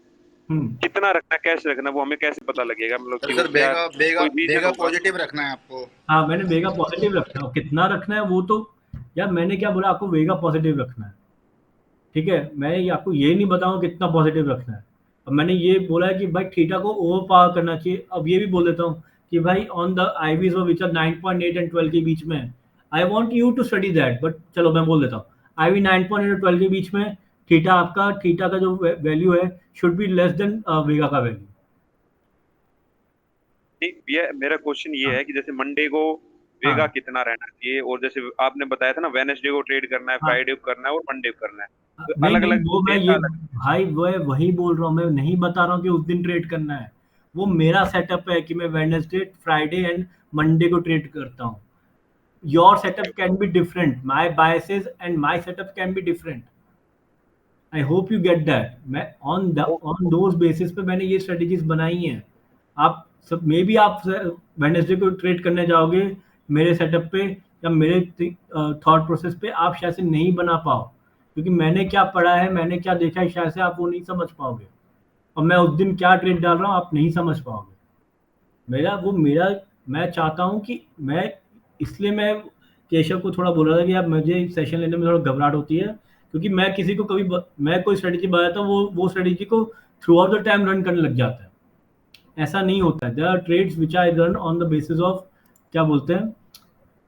कितना रखना, कैसे रखना, वो हमें कैसे पता लगेगा? मतलब कि सर वो क्या बेगा कोई रीजन होगा? पॉजिटिव रखना है आपको। हाँ मैंने वेगा पॉजिटिव रखना है, और कितना रखना है वो तो यार मैंने क्या बोला, आपको वेगा पॉजिटिव रखना है, ठीक है। मैं आपको ये नहीं बताऊँ कितना पॉजिटिव रखना है। अब मैंने ये बोला है कि भाई थीटा को ओवर पावर करना चाहिए। अब ये भी बोल देता हूँ कि भाई on the IVs which are 9.8 and 12 के बीच में, I want you to study that, but चलो मैं बोल देता हूँ आईवी 9.8 और 12 के बीच में थीटा का जो वैल्यू है शुड बी लेस देन वेगा का वैल्यू। ये मेरा क्वेश्चन ये है कि जैसे मंडे को वेगा कितना रहना चाहिए, और जैसे आपने बताया था ना वेडनेसडे को ट्रेड करना है, फ्राइडे को करना है और मंडे को करना है, तो अलग अलग वो मैं ये भाई वो वही बोल रहा हूँ, मैं नहीं बता रहा हूँ कि उस दिन ट्रेड करना है। वो मेरा सेटअप है कि मैं वेडनेसडे, फ्राइडे एंड मंडे को ट्रेड करता हूँ. Your setup can be different, my biases and my setup can be different. I hope you get that. मैं ऑन दोज बेसिस पे मैंने ये स्ट्रेटेजीज बनाई हैं. आप सब मे बी आप वेडनेसडे को ट्रेड करने जाओगे मेरे सेटअप पे या मेरे थॉट प्रोसेस पे, आप शायद से नहीं बना पाओ, क्योंकि मैंने क्या पढ़ा है, मैंने क्या देखा है, शायद से आप वो नहीं समझ पाओगे. और मैं उस दिन क्या ट्रेड डाल रहा हूँ आप नहीं समझ पाओगे. मेरा मैं चाहता हूँ कि मैं, इसलिए मैं केशव को थोड़ा बोल रहा था कि यार मुझे सेशन लेने में थोड़ा घबराहट होती है, क्योंकि मैं किसी को कभी मैं कोई स्ट्रेटेजी बताता हूँ, वो स्ट्रेटेजी को throughout the time run करने लग जाता है. ऐसा नहीं होता है. There are trades which I run on the basis of, क्या बोलते हैं,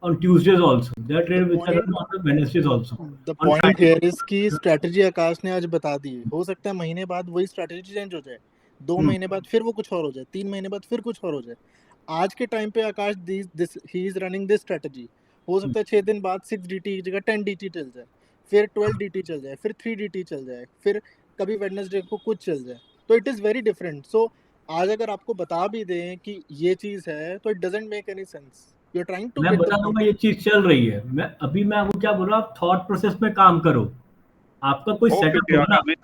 on Tuesdays also. There are the trade which I point run on the Wednesdays also. The on point Friday. Here is कि strategy Akash ने आज बता दी, हो सकता है महीने बाद वही स्ट्रेटजी चेंज हो जाए, 2 महीने बाद फिर वो कुछ और हो जाए, 3 महीने बाद फिर कुछ और हो जाए. आज के टाइम पे Akash this he is running this strategy. हो सकता है 6 दिन बाद 6 DT की जगह 10 DT चल जाए, फिर 12 DT चल जाए, फिर 3 DT चल जाए, फिर कभी वेडनेसडे को कुछ चल जाए. तो इट इज़ वेरी डिफरेंट. सो आज अगर आपको बता भी दें कि ये चीज़ है तो it doesn't make any sense. You are trying to मैं गेट बता द दूंगा ये चीज चल रही है. मैं आपको क्या बोल रहा हूँ, आप थॉट प्रोसेस में काम करो. आपका कोई ओके सेटअप ओके, होगा ना. अभी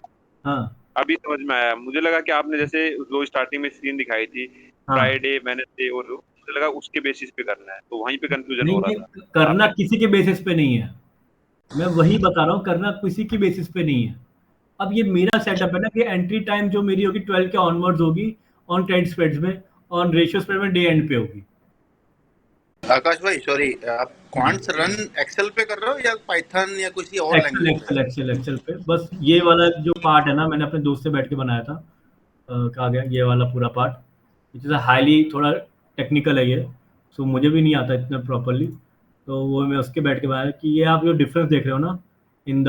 हाँ अभी समझ में आया. मुझे लगा कि आपने जैसे जो स्टार्टिंग में स्क्रीन दिखाई थी, हाँ. फ्राइडे, वेडनेसडे, और मुझे लगा उसके बेसिस पे करना है, तो वहीं पे कंफ्यूजन नहीं हो रहा नहीं, था. करना आपने किसी के बेसिस पे नहीं है. मैं वही बता रहा हूँ, करना किसी की बेसिस पे नहीं है. अब ये मेरा सेटअप है ना कि एंट्री टाइम जो मेरी होगी 12 के ऑनवर्ड्स होगी, ऑन ट्रेड स्प्रेड्स में, ऑन रेशियो स्प्रेड में डे एंड पे होगी. आकाश भाई सॉरी, आप क्वांट्स रन एक्सेल पे कर रहे हो या पाइथन या किसी और एक्सेल लैंग्वेज एक्सेल पे? एक्सेल एक्सेल पे. बस ये वाला जो पार्ट है ना, मैंने अपने दोस्त से बैठ के बनाया था. कहा गया ये वाला पूरा पार्ट, विच इज़ हाईली थोड़ा टेक्निकल है ये. सो मुझे भी नहीं आता इतना प्रॉपरली. तो वो मैं उसके बैठ के बनाया कि ये आप जो डिफरेंस देख रहे हो ना इन द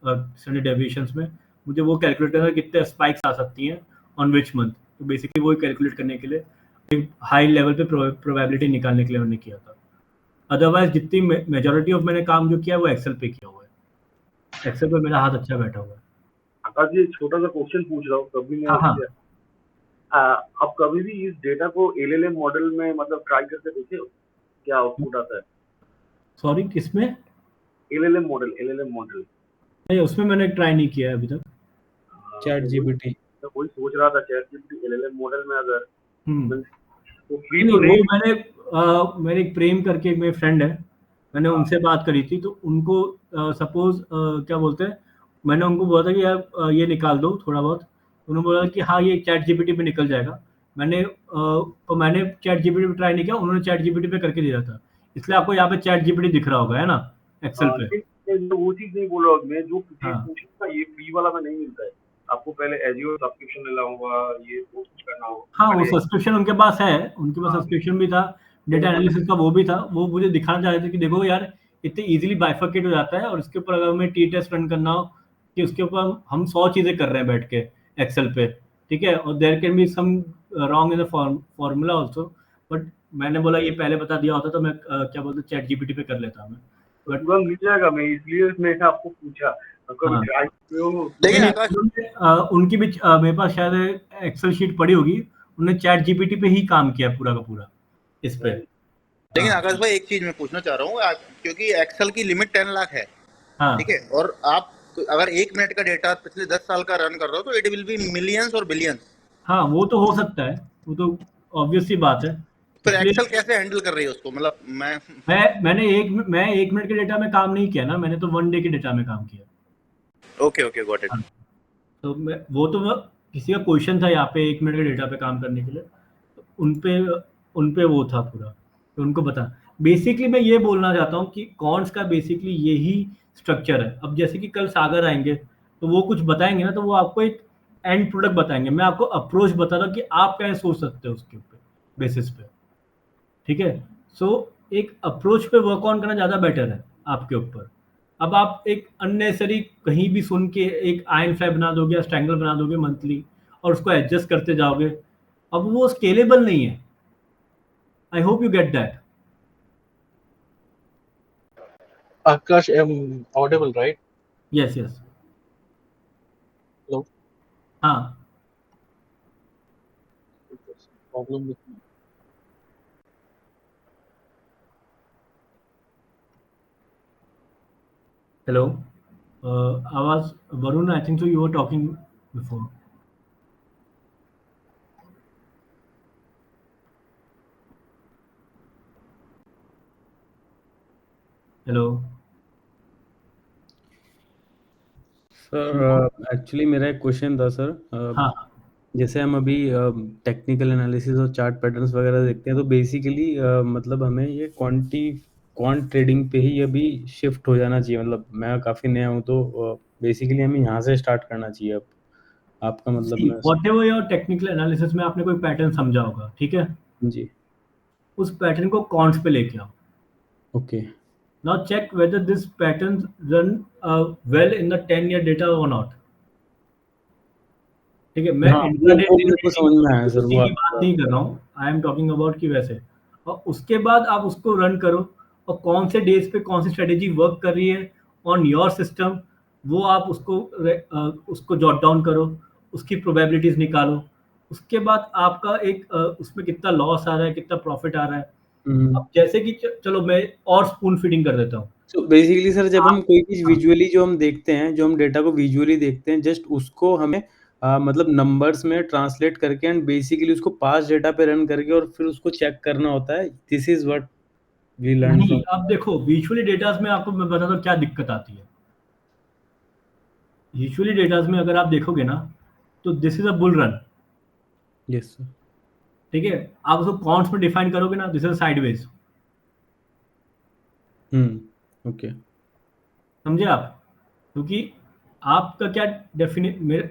स्टैंडर्ड डेविएशंस में, मुझे वो कैलकुलेट करना है कितने स्पाइक्स आ सकती हैं ऑन विच मंथ. तो बेसिकली वही कैलकुलेट करने के लिए एक हाई लेवल पे प्रोबेबिलिटी निकालने के लिए मैंने किया था. अदरवाइज जितनी मेजोरिटी ऑफ मैंने काम जो किया है वो एक्सेल पे किया हुआ है. एक्सेल पे मेरा हाथ अच्छा बैठा हुआ है. आकाश जी, छोटा सा क्वेश्चन पूछ रहा हूँ, कभी हाँ हाँ. मैं आप कभी भी इस डेटा को एलएलएम मॉडल में मतलब ट्राई करके देखे हो, क्या आउटपुट आता है? सॉरी किसमें? LLM model. नहीं, उसमें मैंने ट्राई नहीं किया है अभी तक. Chat GPT. मैं वही सोच रहा था, चैट जीपीटी एलएलएम मॉडल में अगर हम्म. तो फ्री नहीं तो वो नहीं. मेरे एक प्रेम करके एक मेरे फ्रेंड है, मैंने उनसे बात करी थी. तो उनको सपोज क्या बोलते हैं, मैंने उनको बोला था कि यार ये निकाल दो थोड़ा बहुत. उन्होंने बोला कि हाँ ये चैट जीपीटी पे निकल जाएगा. तो मैंने चैट जीपीटी पे ट्राई नहीं किया, उन्होंने चैट जीपीटी पे करके दिया था. इसलिए आपको यहाँ पे चैट जीपीटी दिख रहा होगा, है ना, एक्सेल पे. मैं वो चीज नहीं बोल रहा हूँ, मैं जो चीज हाँ पूछ रहा था ये फ्री वाला में नहीं मिलता है. आपको पहले एजियो सब्सक्रिप्शन लेना होगा, ये वो कुछ करना होगा हाँ, वो पहले. सब्सक्रिप्शन उनके पास है, उनके पास हाँ, सब्सक्रिप्शन भी था. डेटा तो एनालिसिस का वो भी था. वो मुझे दिखाना चाह रहे थे कि देखो यार इतने इजीली बाइफरकेट हो जाता है, और इसके ऊपर अगर हमें टी टेस्ट रन करना हो कि उसके ऊपर हम 100 चीज़ें कर रहे हैं बैठ के एक्सेल पे, ठीक है, और there can be some wrong in the formula also. But मैंने बोला ये पहले बता दिया होता तो मैं क्या बोलते चैट जीपीटी पे कर लेता मैं. बट तुरंत मिल जाएगा, मैं इसलिए मैंने आपको पूछा. कभी हाँ. ट्राई किए हो? लेकिन नहीं आकाश, उनकी भी मेरे पास शायद एक्सेल शीट पड़ी होगी. उन्होंने चैट जीपीटी पे ही काम किया पूरा का पूरा इस पे. लेकिन हाँ आकाश भाई एक चीज मैं पूछना चाह रहा हूँ, क्योंकि एक्सेल की लिमिट 10 लाख है, ठीक हाँ है, और आप अगर 1 मिनट का डेटा पिछले 10 साल का रन कर रहे हो तो इट विल बी मिलियंस और बिलियंस. हाँ, वो तो हो सकता है, वो तो ऑब्वियस सी बात है. फिर इसलिए एक्सेल कैसे हैंडल कर रही है उसको? मतलब मैं 1 मिनट के डेटा में काम नहीं किया ना, मैंने तो 1 डे के डेटा में काम किया. Okay okay got it. हाँ. तो किसी का क्वेश्चन था यहाँ पे 1 मिनट के डेटा पे काम करने के लिए, तो उन पे वो था पूरा. तो उनको बता, बेसिकली मैं ये बोलना चाहता हूँ कि कॉन्स का बेसिकली यही स्ट्रक्चर है. अब जैसे कि कल सागर आएंगे तो वो कुछ बताएंगे ना, तो वो आपको एक एंड प्रोडक्ट बताएंगे. मैं आपको अप्रोच बता रहा हूँ कि आप कैसे सोच सकते हो उसके ऊपर बेसिस पे, ठीक है. सो एक अप्रोच पे वर्क ऑन करना ज़्यादा बेटर है आपके ऊपर. अब आप एक अननेसरी कहीं भी सुन के एक आयन फ्लाई बना दोगे या स्ट्रैंगल बना दोगे मंथली, और उसको एडजस्ट करते जाओगे, अब वो स्केलेबल नहीं है. आई hope you get that. Akash, am audible, right? Yes yes. Hello. हाँ problem. Hello. Awaz, Varun, I think so you were talking before. Hello. Sir actually मेरा एक क्वेश्चन था सर। हाँ जैसे हम अभी टेक्निकल एनालिसिस और चार्ट पैटर्न्स वगैरह देखते हैं तो बेसिकली मतलब हमें ये क्वांट ट्रेडिंग पे ही अभी शिफ्ट हो जाना चाहिए। मतलब मैं काफ़ी नया हूँ तो बेसिकली हमें यहाँ से स्टार्ट करना चाहिए अब। आपका मतलब सी मैं व्हाटएवर योर टेक्निकल एनालिसिस में आपने कोई पैटर्न समझा होगा, ठीक है? जी उस पैटर्न को कॉन्ट्स पे लेके आओ। Okay now check whether this pattern run well in the 10 year data और नॉट। ठीक है, मैं हाँ इंट्राडे वो डे मेरे को समझ में आया सर ट्रेडिंग वो की बात नहीं कर रहा हूँ, आई एम टॉकिंग अबाउट कि वैसे। और उसके बाद आप उसको रन करो और कौन से डेज पे कौन सी स्ट्रेटेजी वर्क कर रही है ऑन योर सिस्टम, वो आप उसको जॉट डाउन करो, उसकी प्रोबेबिलिटीज निकालो। उसके बाद आपका एक उसमें कितना लॉस आ रहा है, कितना प्रॉफिट आ रहा है। अब जैसे कि चलो मैं और स्पून फीडिंग कर देता हूँ। तो बेसिकली सर जब हम आप कोई चीज हाँ, विजुअली जो हम देखते हैं, जो हम डेटा को विजुअली देखते हैं, जस्ट उसको हमें मतलब नंबर्स में ट्रांसलेट करके एंड बेसिकली उसको पास्ट डेटा पे रन करके और फिर उसको चेक करना होता है। This is what we learn नहीं, फ्रॉम। अब देखो विजुअली डेटास में आपको मैं बताता हूँ क्या दिक्कत आती है। विजुअली डेटास में अगर आप देखोगे ना तो this is a bull run, yes sir. ठीक है? आप उसको कॉन्ट्स में डिफाइन करोगे ना, दिस इज साइडवेज। ओके समझे आप? क्योंकि आपका क्या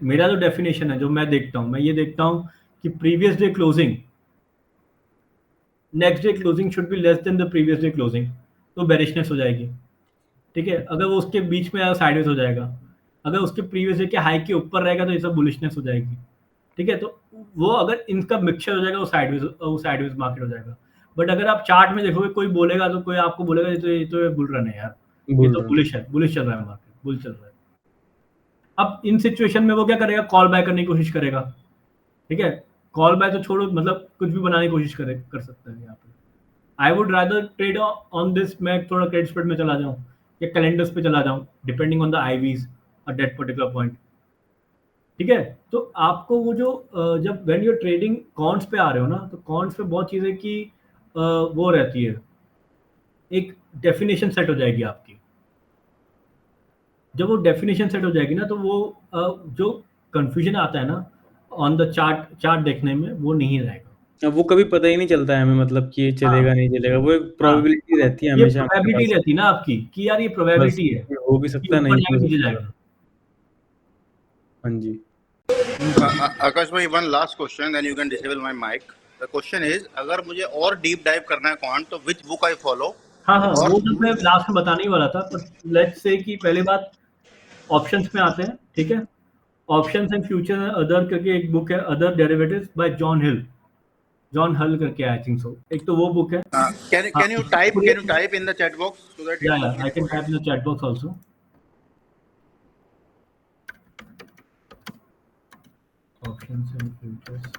मेरा जो डेफिनेशन है, जो मैं देखता हूँ, मैं ये देखता हूँ कि previous day closing, next day closing should be less than the previous day closing, तो बेरिशनेस हो जाएगी। ठीक है, अगर वो उसके बीच में साइडवेज हो जाएगा, अगर उसके प्रीवियस डे के हाई के ऊपर रहेगा तो ये सब बुलिशनेस हो जाएगी। ठीक है, तो वो अगर इनका मिक्सचर हो जाएगा वो साइडवेज मार्केट हो जाएगा। बट अगर आप चार्ट में देखोगे, कोई बोलेगा तो कोई आपको बोलेगा ये तो बुल रन है यार, ये बुल तो रन। बुलिश चल रहा है मार्केट, बुल चल रहा है। अब इन सिचुएशन में वो क्या करेगा, कॉल बैक करने की कोशिश करेगा। ठीक है, कॉल बैक तो छोड़ो, मतलब कुछ भी बनाने की कोशिश कर सकता है यहाँ पे। I would rather trade on this, मैं थोड़ा क्रेडिट स्प्रेड में चला जाऊँ या कैलेंडर्स पे चला जाऊँ, depending on the IVs at that particular point. ठीक है, तो आपको वो जो जब व्हेन यू ट्रेडिंग कॉन्ट्स पे आ रहे हो ना, तो कॉन्ट्स पे बहुत चीज़ें की वो रहती है, एक डेफिनेशन सेट हो जाएगी आपकी। जब वो डेफिनेशन सेट हो जाएगी ना, तो वो जो कंफ्यूजन आता है ना ऑन द चार्ट देखने में, वो नहीं रहेगा। अब वो कभी पता ही नहीं चलता है हमें, मतलब कि ये हाँ चलेगा नहीं चलेगा, वो एक हाँ, प्रोबेबिलिटी रहती है ये हमेशा हमारे प्रोबेबिलिटी पास। रहती है ना आपकी कि यार ये बस प्रोबेबिलिटी है हो भी कि सकता है, नहीं ऊपर भी हो जाएगा नीचे सकता है। जाएगा। हाँ जी आकाश भाई, one last question then you can disable my mic. The question is, अगर मुझे और डीप डाइव करना है क्वांट, तो विच बुक आई फॉलो? हाँ हाँ, और वो तो मैं लास्ट में बताने ही वाला था, पर लेट्स से कि पहले बात ऑप्शंस में आते हैं। ठीक है, ऑप्शंस एंड फ्यूचर अदर करके एक बुक है, अदर डेरिवेटिव्स बाय जॉन हल करके, आई थिंक सो, एक तो वो बुक है। हाँ, कैन यू उसकी टाइप पूरी can you type in the chat box so that या it I it can put type it? In the chat box also. Options and futures,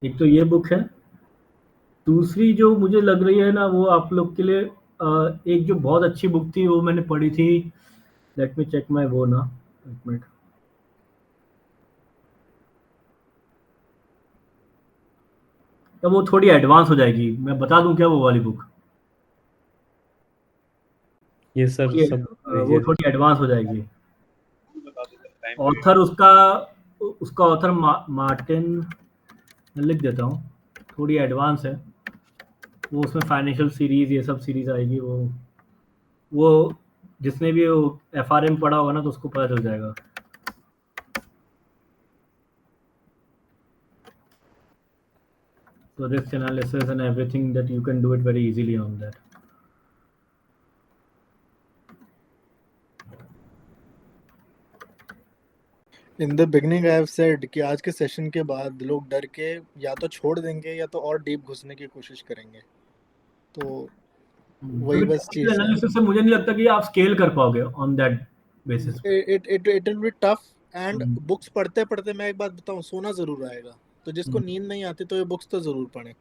एक तो ये बुक है। दूसरी जो मुझे लग रही है ना, वो आप लोग के लिए एक जो बहुत अच्छी बुक थी, वो मैंने पढ़ी थी। लेट मी चेक माय वो ना, एक मिनट। तो वो थोड़ी एडवांस हो जाएगी, मैं बता दूं क्या वो वाली बुक? ये सर सब बता वो दीजिए। थोड़ी एडवांस हो जाएगी। बता दो सर, टाइम ऑथर उसका उसका ऑथर मार्टिन, मैं लिख देता हूँ, थोड़ी एडवांस है वो। उसमें फाइनेंशियल सीरीज, ये सब सीरीज आएगी। वो जिसने भी वो एफआरएम पढ़ा होगा ना, तो उसको पता चल जाएगा। So risk analysis and everything, that you can do it very easily on that. In the beginning I have said कि आज के सेशन के बाद लोग डर के या तो छोड़ देंगे या तो और डीप घुसने की कोशिश करेंगे। तो वही बस चीज है। एनालिसिस से मुझे नहीं लगता कि आप स्केल कर पाओगे on that basis. It will be tough and books पढ़ते पढ़ते मैं एक बात बताऊं, सोना जरूर आएगा। तो जिसको नींद नहीं आती तो ये बुक्स तो जरूर पढ़े।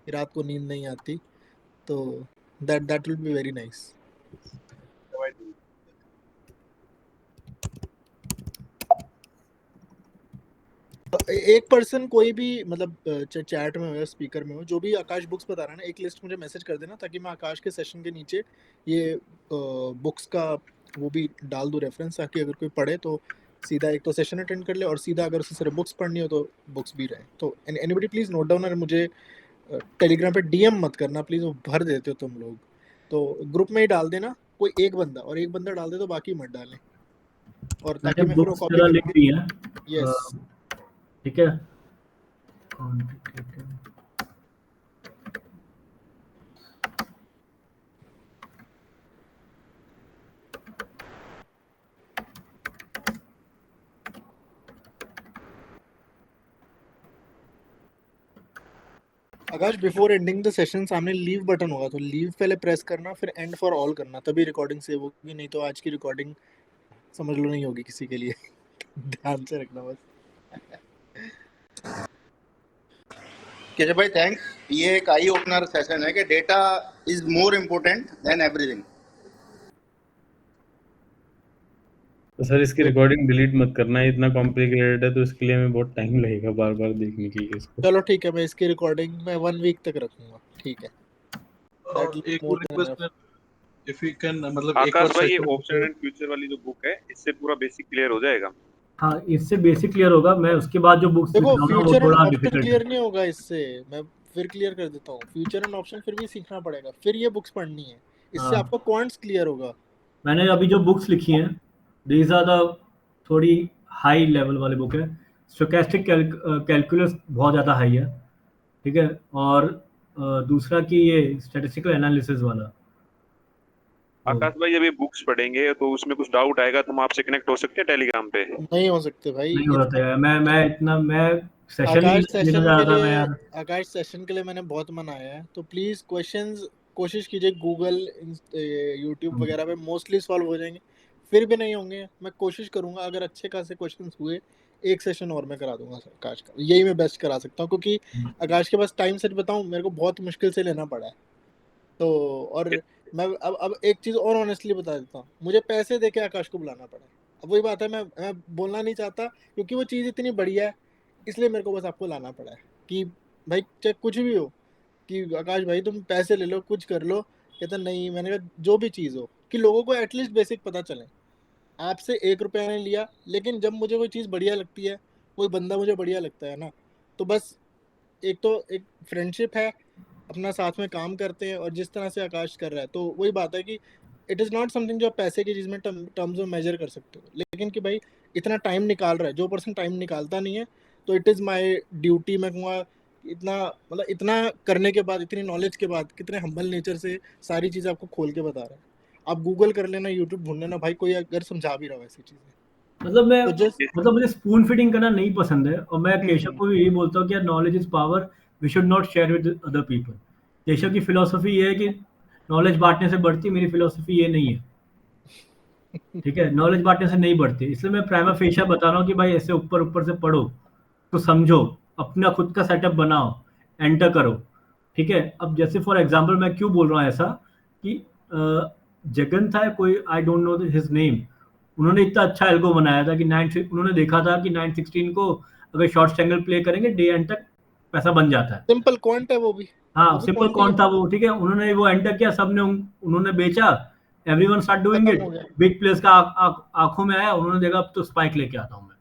रात को नींद नहीं आती तो that will be very nice. एक पर्सन कोई भी मतलब चैट में हो या स्पीकर में हो, जो भी आकाश बुक्स बता रहा है ना, एक लिस्ट मुझे मैसेज कर देना ताकि मैं आकाश के सेशन के नीचे ये बुक्स का वो भी डाल दूं रेफरेंस, ताकि अगर कोई पढ़े तो सीधा एक तो सेशन अटेंड कर ले और सीधा अगर उसे सिर्फ बुक्स पढ़नी हो तो बुक्स भी रहे। तो एनीबॉडी प्लीज नोट डाउन, और मुझे टेलीग्राम पे डीएम मत करना प्लीज, वो भर देते हो तुम लोग। तो ग्रुप में ही डाल देना कोई एक बंदा, और एक बंदा डाल दे तो बाकी मत डालें, और ताकि मैं फिर वो बुक्स जरा लिख दी है। यस ठीक है। आकाश बिफोर एंडिंग द सेशन सामने लीव बटन होगा, तो लीव पहले प्रेस करना, फिर एंड फॉर ऑल करना, तभी रिकॉर्डिंग सेव होगी। नहीं तो आज की रिकॉर्डिंग समझ लो नहीं होगी किसी के लिए। ध्यान से रखना बस। केशव भाई थैंक्स। ये एक आई ओपनर सेशन है कि data is more important then everything. तो सर इसकी रिकॉर्डिंग डिलीट मत करना, ये इतना कॉम्प्लिकेटेड है तो इसके लिए हमें बहुत टाइम लगेगा बार बार देखने के लिए इसको। चलो ठीक है, मैं इसकी रिकॉर्डिंग में 1 वीक तक रखूंगा। ठीक है। और एक और रिक्वेस्ट है, इफ यू कैन मतलब एक आकाश और भाई ये सेशन ऑप्शन एंड फ्यूचर वाली जो बुक है इससे पूरा बेसिक क्लियर हो जाएगा। हाँ, इससे बेसिक क्लियर होगा। मैं उसके बाद जो बुक्स लिख देखो रहा हूँ ना वो फ्यूचर एंड थोड़ा ऑप्शन डिफिकल्ट क्लियर है। नहीं होगा इससे, मैं फिर क्लियर कर देता हूँ। फ्यूचर एंड ऑप्शन फिर भी सीखना पड़ेगा, फिर ये बुक्स पढ़नी है, इससे हाँ। आपका क्वांट्स क्लियर होगा। मैंने अभी जो बुक्स लिखी हैं दीज आर द थोड़ी हाई लेवल वाली बुक है। स्टोकेस्टिक कैलकुलस बहुत ज़्यादा हाई है, ठीक है। और दूसरा कि ये स्टैटिस्टिकल एनालिसिस वाला। आकाश भाई जब ये बुक्स पढ़ेंगे तो उसमें कुछ डाउट आएगा तो हम आपसे कनेक्ट हो सकते हैं टेलीग्राम पे? नहीं हो सकते भाई। नहीं होता है। मैं सेशन ही आकाश लेना सेशन चाह के रहा था मैं लिए यार। आकाश सेशन के लिए मैंने बहुत मनाया है, तो प्लीज क्वेश्चंस कोशिश कीजिए गूगल यूट्यूब वगैरह पे मोस्टली सॉल्व हो जाएंगे। फिर भी नहीं होंगे, मैं कोशिश करूंगा अगर अच्छे खासे क्वेश्चंस हुए एक सेशन और मैं करा दूंगा आकाश का। यही मैं बेस्ट करा सकता हूँ, क्योंकि आकाश के पास टाइम, सच बताऊं मेरे को बहुत मुश्किल से लेना पड़ा है। तो और मैं अब एक चीज और ऑनेस्टली बता देता हूँ, मुझे पैसे देके आकाश को बुलाना पड़ा है। अब वही बात है, मैं बोलना नहीं चाहता क्योंकि वो चीज़ इतनी बढ़िया है, इसलिए मेरे को बस आपको लाना पड़ा है कि भाई चाहे कुछ भी हो कि आकाश भाई तुम पैसे ले लो, कुछ कर लो। कहता नहीं, मैंने कहा जो भी चीज़ हो कि लोगों को एटलीस्ट बेसिक पता चले। आपसे 1 रुपया नहीं लिया, लेकिन जब मुझे कोई चीज़ बढ़िया लगती है, कोई बंदा मुझे बढ़िया लगता है ना, तो बस एक तो एक फ्रेंडशिप है, अपना साथ में काम करते हैं, और जिस तरह से आकाश कर रहा है तो वही बात है कि इट इज़ नॉट समथिंग जो आप पैसे की चीज़ में टर्म्स में मेजर कर सकते हो, लेकिन कि भाई इतना टाइम निकाल रहा है। जो पर्सन टाइम निकालता नहीं है, तो इट इज़ माई ड्यूटी, मैं कहूँगा इतना मतलब इतना करने के बाद, इतनी नॉलेज के बाद, कितने हम्बल नेचर से सारी चीज़ें आपको खोल के बता रहा है। आप गूगल कर लेना, यूट्यूब ढूंढ लेना, भाई कोई अगर समझा भी रहा हो ऐसी चीज़ें। मतलब मुझे स्पून फीडिंग करना नहीं पसंद है, और मैं केशव को भी यही बोलता हूँ कि knowledge is power, we should not share with other people. Keshav की फिलोसफी ये है कि नॉलेज बांटने से बढ़ती, मेरी फिलोसफी ये नहीं है, ठीक है। नॉलेज बांटने से नहीं बढ़ती, इसलिए मैं प्राइमा फेशिया बता रहा हूँ कि भाई ऐसे ऊपर ऊपर से पढ़ो तो समझो, अपना खुद का सेटअप बनाओ, एंटर करो, ठीक है। अब जैसे फॉर एग्जांपल मैं क्यों बोल रहा हूँ ऐसा कि जगन था कोई, आई डोंट नो हिज नेम, उन्होंने इतना अच्छा एल्गो बनाया था कि उन्होंने देखा था कि 916 को अगर शॉर्ट स्ट्रैंगल प्ले करेंगे डे एंड तक पैसा बन जाता है। सिंपल क्वांट है वो भी। हाँ, सिंपल क्वांट था वो, ठीक है। उन्होंने वो एंटर किया, सबने उन्होंने बेचा, everyone start doing it, big players का आंखों में आया, उन्होंने देखा अब तो स्पाइक लेके आता हूँ मैं।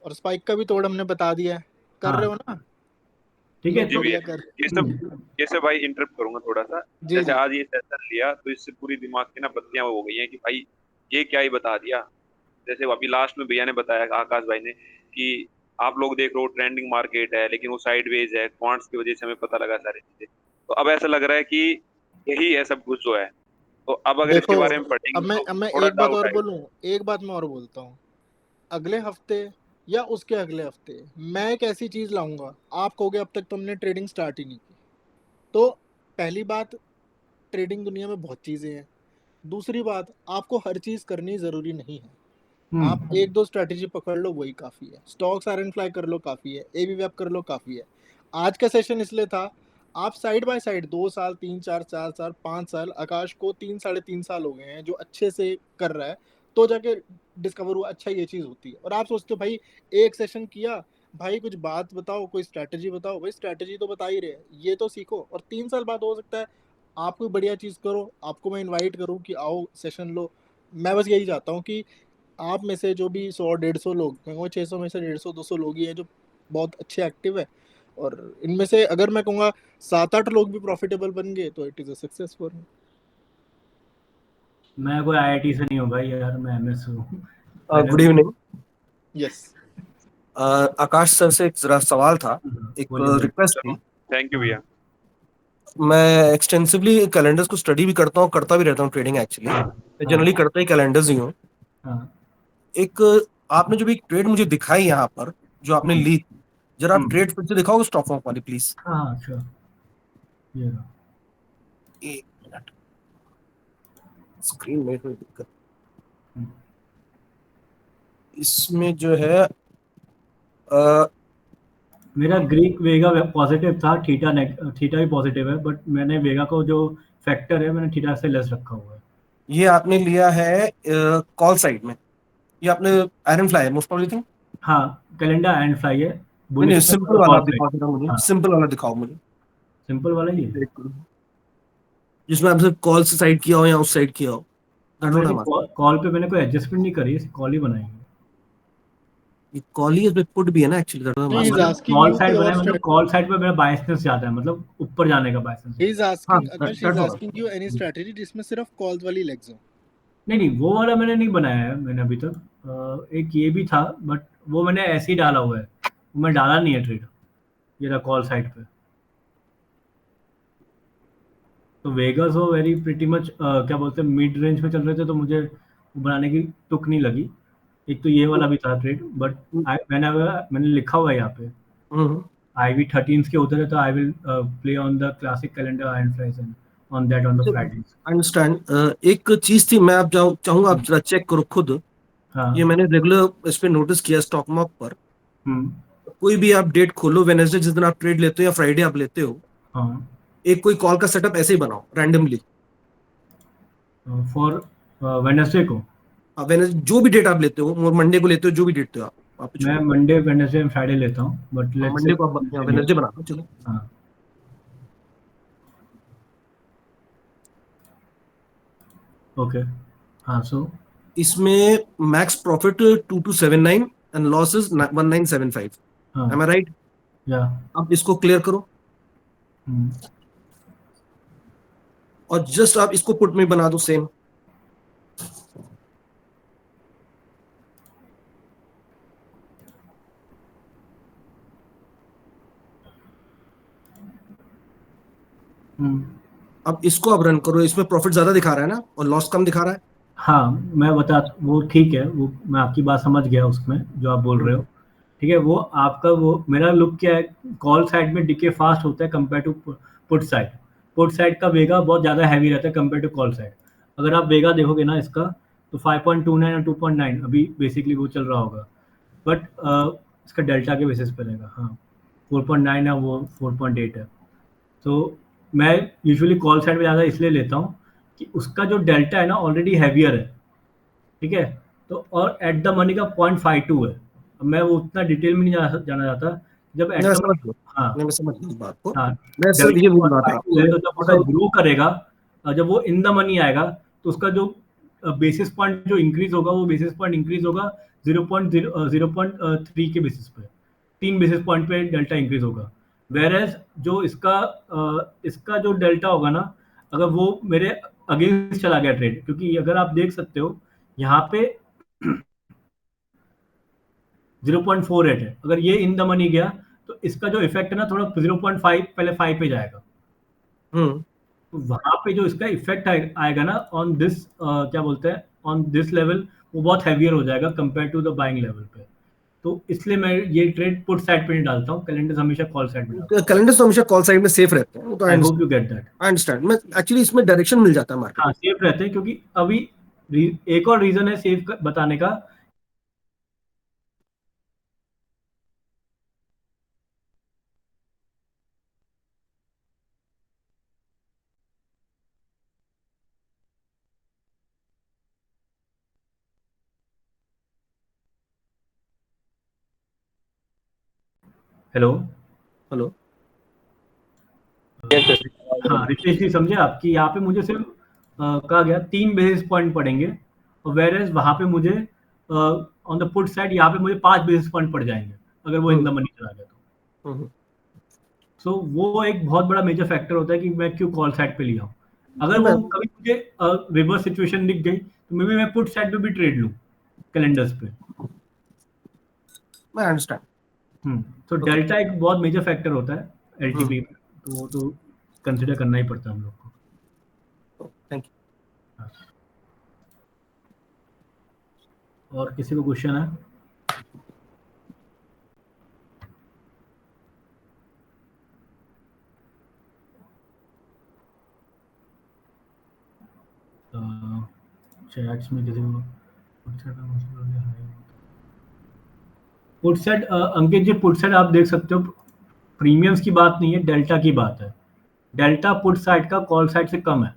और स्पाइक का भी तोड़ हमने बता दिया है, कर रहे हो ना, ठीक है। तो ये सब भाई इंटरप्ट करूंगा थोड़ा सा। जैसे आज ये सेशन लिया तो इससे पूरी दिमाग की ना बत्तियां हो गई हैं कि भाई ये क्या ही बता दिया। जैसे अभी लास्ट में भैया ने बताया, आकाश भाई ने, कि आप लोग देख रहे हो ट्रेंडिंग मार्केट है लेकिन वो साइडवेज है, क्वांट्स की वजह से हमें पता लगा सारी चीजें। तो अब ऐसा लग रहा है कि यही है सब कुछ जो है। तो अब अगर इसके बारे में पढ़ेंगे अब मैं एक बात और बोलूं, एक बात मैं और बोलता हूँ। अगले हफ्ते या उसके अगले हफ्ते मैं एक ऐसी चीज लाऊंगा, आप कहोगे अब तक तुमने ट्रेडिंग स्टार्ट ही नहीं की, तो पहली बात, ट्रेडिंग दुनिया में बहुत चीज़ें हैं। दूसरी बात, आपको हर चीज़ करनी ज़रूरी नहीं है। आप हम्म, 1-2 स्ट्रैटेजी पकड़ लो, वही काफ़ी है। स्टॉक्स आयरन फ्लाई कर लो, काफ़ी है। एबीवैप कर लो, काफ़ी है। आज का सेशन इसलिए था, आप साइड बाय साइड 2 साल, 3-4, 4 साल, 5 साल, आकाश को 3 साढ़े 3 साल हो गए हैं जो अच्छे से कर रहा है, तो जाके डिस्कवर हुआ अच्छा ये चीज़ होती है। और आप सोचते हो भाई एक सेशन किया, भाई कुछ बात बताओ, कोई स्ट्रैटेजी बताओ। भाई स्ट्रैटेजी तो बता ही रहे हैं, ये तो सीखो। और 3 साल बाद हो सकता है आप कोई बढ़िया चीज़ करो, आपको मैं इनवाइट करूँ कि आओ सेशन लो। मैं बस यही चाहता हूँ कि आप में से जो भी 100-150 लोग हैं, वो 600 में से 150-200 लोग ही हैं जो बहुत अच्छे एक्टिव है। और इनमें से अगर मैं कहूँगा 7-8 लोग भी प्रॉफिटेबल बन गए तो it is a success for me. मैं कोई आईआईटी से नहीं हूँ भाई यार, मैं एमएस हूँ। Good evening. यस। आकाश सर से एक जरा सवाल था, एक बोलिए भाई। रिक्वेस्ट थी। थैंक यू भैया। मैं एक्सटेंसिवली कैलेंडर्स को स्टडी भी करता हूँ, करता भी रहता हूँ ट्रेडिंग एक्चुअली। मैं जनरली करता ही कैलेंडर्स ही हूँ। हाँ एक आपने जो भी ट्रेड मुझे दिखाई यहाँ पर, जो आपने ली थी, जरा आप ट्रेड फिर से दिखाओगे स्टॉक ऑफ वाली प्लीज। हाँ श्योर। ये रहा। एक मिनट, स्क्रीन में कोई दिक्कत। इसमें जो है मेरा ग्रीक वेगा पॉजिटिव था, थीटा थीटा भी पॉजिटिव है, बट मैंने वेगा को जो फैक्टर है मैंने थीटा से लेस रखा हुआ है। ये आपने लिया है कॉल साइड में, ये आपने आयरन फ्लाई है मोस्ट प्रोबेबली थिंक। हाँ कैलेंडर एंड फ्लाई है, नहीं बुलिश सिंपल में वाला कॉल आप साइड। दिखाओ जरा मुझे, हाँ सिंपल वाला दिखाओ मुझे, सिंपल वाला ही है। जिसमें आपसे कॉल से साइड किया हो या उस साइड किया हो। That's what मैंने I'm asking. कॉल पे मैंने कोई एडजस्टमेंट नहीं करी, कॉल ही बनाई है। ये कॉल ही इसमें पुट भी है ना एक्चुअली, दैट नहीं, he's मतलब asking कॉल you साइड कि बनाया, और मतलब कॉल साइड पे मेरा बायसनेस ज्यादा है, मतलब ऊपर जाने का बायसनेस है। he's हाँ asking Akash, he's asking you any strategy जिसमें सिर्फ कॉल्स वाली लेग्स हो। नहीं वो वाला मैंने नहीं बनाया है मैंने अभी तक। एक ये भी था बट वो मैंने ऐसे ही डाला हुआ है, वो मैं डाला नहीं है ट्रेड। ये था कॉल साइड पे। तो वेगास वो वेरी प्रिटी मच क्या बोलते हैं मिड रेंज में चल रहे थे, तो मुझे वो बनाने की तुक नहीं लगी। एक तो ये वाला भी था ट्रेड, बट मैंने लिखा हुआ है यहाँ पे IV13 के उधर है, तो I will play on the classic calendar iron flies and on that on the Fridays. Understand. एक चीज थी, मैं आप चाहूंगा आप जरा चेक करो खुद। हाँ। ये मैंने रेगुलर इस पे नोटिस किया स्टॉक मार्क पर, हम्म। कोई भी आप डेट खोलो, वेनेसडे जिस दिन आप ट्रेड लेते हो या फ्राइडे आप लेते हो, हाँ एक कोई कॉल का सेटअप ऐसे ही बनाओ रैंडमली। फॉर वेडनेसडे को। वेनेसडे जो भी डेट आप लेते हो, मंडे को लेते हो, जो भी डेट हो आप मैं मंडे वेडनेसडे एंड फ्राइडे लेता हूँ, बट लेट्स से मंडे को आप वेनेसडे बना लो, चलो। हाँ ओके। हाँ सो इसमें मैक्स प्रॉफिट 2279 एंड लॉसेस 1975। हाँ एम आई राइट? या अब इसको क्लियर करो और जस्ट आप इसको पुट में बना दो सेम। अब इसको आप रन करो, इसमें प्रॉफिट ज्यादा दिखा रहा है ना और लॉस कम दिखा रहा है। हाँ मैं बता, वो ठीक है, वो मैं आपकी बात समझ गया उसमें जो आप बोल रहे हो। ठीक है, वो आपका वो मेरा लुक क्या है, कॉल साइड में डिके फास्ट होता है compare to put side. Put side का वेगा बहुत ज़्यादा हैवी रहता है कंपेयर टू कॉल साइड। अगर आप वेगा देखोगे ना इसका, तो 5.29 और 2.9 अभी बेसिकली वो चल रहा होगा, बट इसका डेल्टा के बेसिस पे रहेगा। हाँ 4.9 है, वो 4.8 है। तो मैं यूजुअली कॉल साइड में ज़्यादा इसलिए लेता हूँ कि उसका जो डेल्टा है ना ऑलरेडी हैवियर है। ठीक है, तो और एट द मनी का 0.52 है। अब मैं वो उतना डिटेल में नहीं जाना चाहता। जब एट मैं द समझ मनी, गया, हाँ मैं समझ गया इस बात को। हाँ मैं सर ये बोल रहा था 0.52 है, तो जब उसका ग्रो करेगा, जब वो इन द मनी आएगा, तो उसका जो बेसिस पॉइंट जो इंक्रीज होगा, वो बेसिस पॉइंट इंक्रीज होगा 0.3 के बेसिस पे, 3 बेसिस पॉइंट पे डेल्टा इंक्रीज होगा। वेरएज जो इसका जो डेल्टा होगा ना, अगर वो मेरे अगेंस्ट चला गया ट्रेड, क्योंकि अगर आप देख सकते हो यहाँ पे 0.48 है, अगर ये इन द मनी गया तो इसका जो इफेक्ट है ना थोड़ा 0.5 पहले 5 पे जाएगा। तो वहां पे जो इसका इफेक्ट आएगा ना ऑन दिस क्या बोलते हैं ऑन दिस लेवल, वो बहुत हैवियर हो जाएगा compare to the buying level पे। तो इसलिए मैं ये ट्रेड पुट साइड पे नहीं डालता हूँ, कैलेंडर्स हमेशा कॉल साइड में डालता कैलेंडर्स तो हमेशा कॉल साइड में सेफ रहते हैं, वो तो हूँ। आई hope you get that. I understand. मैं एक्चुअली इसमें डायरेक्शन मिल जाता है मार्केट। हाँ, सेफ रहते हैं, क्योंकि अभी एक और रीजन है सेफ बताने का। हेलो हेलो, हाँ रितेश जी, समझे आप कि यहाँ पे मुझे सिर्फ कहा गया 3 बेसिस पॉइंट पड़ेंगे, और वेर एज वहाँ पे मुझे ऑन द पुट साइड यहाँ पे मुझे 5 बेसिस पॉइंट पड़ जाएंगे अगर वो इन द मनी चला गया तो। सो वो एक बहुत बड़ा मेजर फैक्टर होता है कि मैं क्यों कॉल साइड पे लिया हूँ। अगर वो कभी मुझे रिवर्स सिचुएशन दिख गई तो मे बी मैं पुट साइड पे भी ट्रेड लूँ कैलेंडर्स पे। मैं अंडरस्टैंड। तो डेल्टा एक बहुत मेजर फैक्टर होता है एलटीपी में, तो वो तो कंसिडर करना ही पड़ता है हम लोग को। Thank you. और किसी को क्वेश्चन है? चैट्स में किसी को पुट साइड अंकित जी, पुट साइड आप देख सकते हो, प्रीमियम्स की बात नहीं है, डेल्टा की बात है। डेल्टा पुट साइड का कॉल साइड से कम है,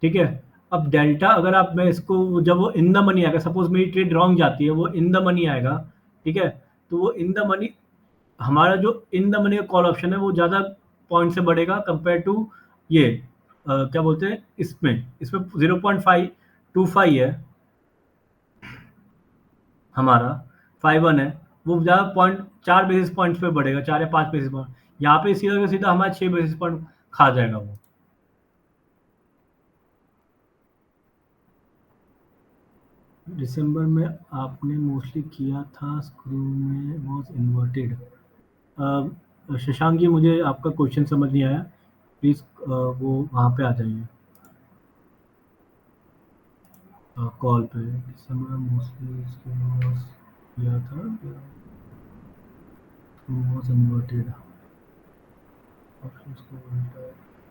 ठीक है। अब डेल्टा अगर आप, मैं इसको जब वो इन द मनी आएगा, सपोज मेरी ट्रेड रॉन्ग जाती है, वो इन द मनी आएगा, ठीक है, तो वो इन द मनी, हमारा जो इन द मनी का कॉल ऑप्शन है वो ज़्यादा पॉइंट से बढ़ेगा कंपेयर टू ये क्या बोलते हैं, इसमें 0.525 है हमारा, 51 है, वो ज़्यादा पॉइंट 4 बेसिस पॉइंट्स पे बढ़ेगा, 4 या 5 बेसिस पॉइंट। यहाँ पे सीधा का सीधा हमारा 6 बेसिस पॉइंट खा जाएगा वो। दिसंबर में आपने मोस्टली किया था, स्क्रू में वॉज इन्वर्टेड। शशांक जी, मुझे आपका क्वेश्चन समझ नहीं आया, प्लीज़ वो वहाँ पे आ जाइए कॉल पे। दिसंबर में मोस्टली किया था, वॉज इन्वर्टेड।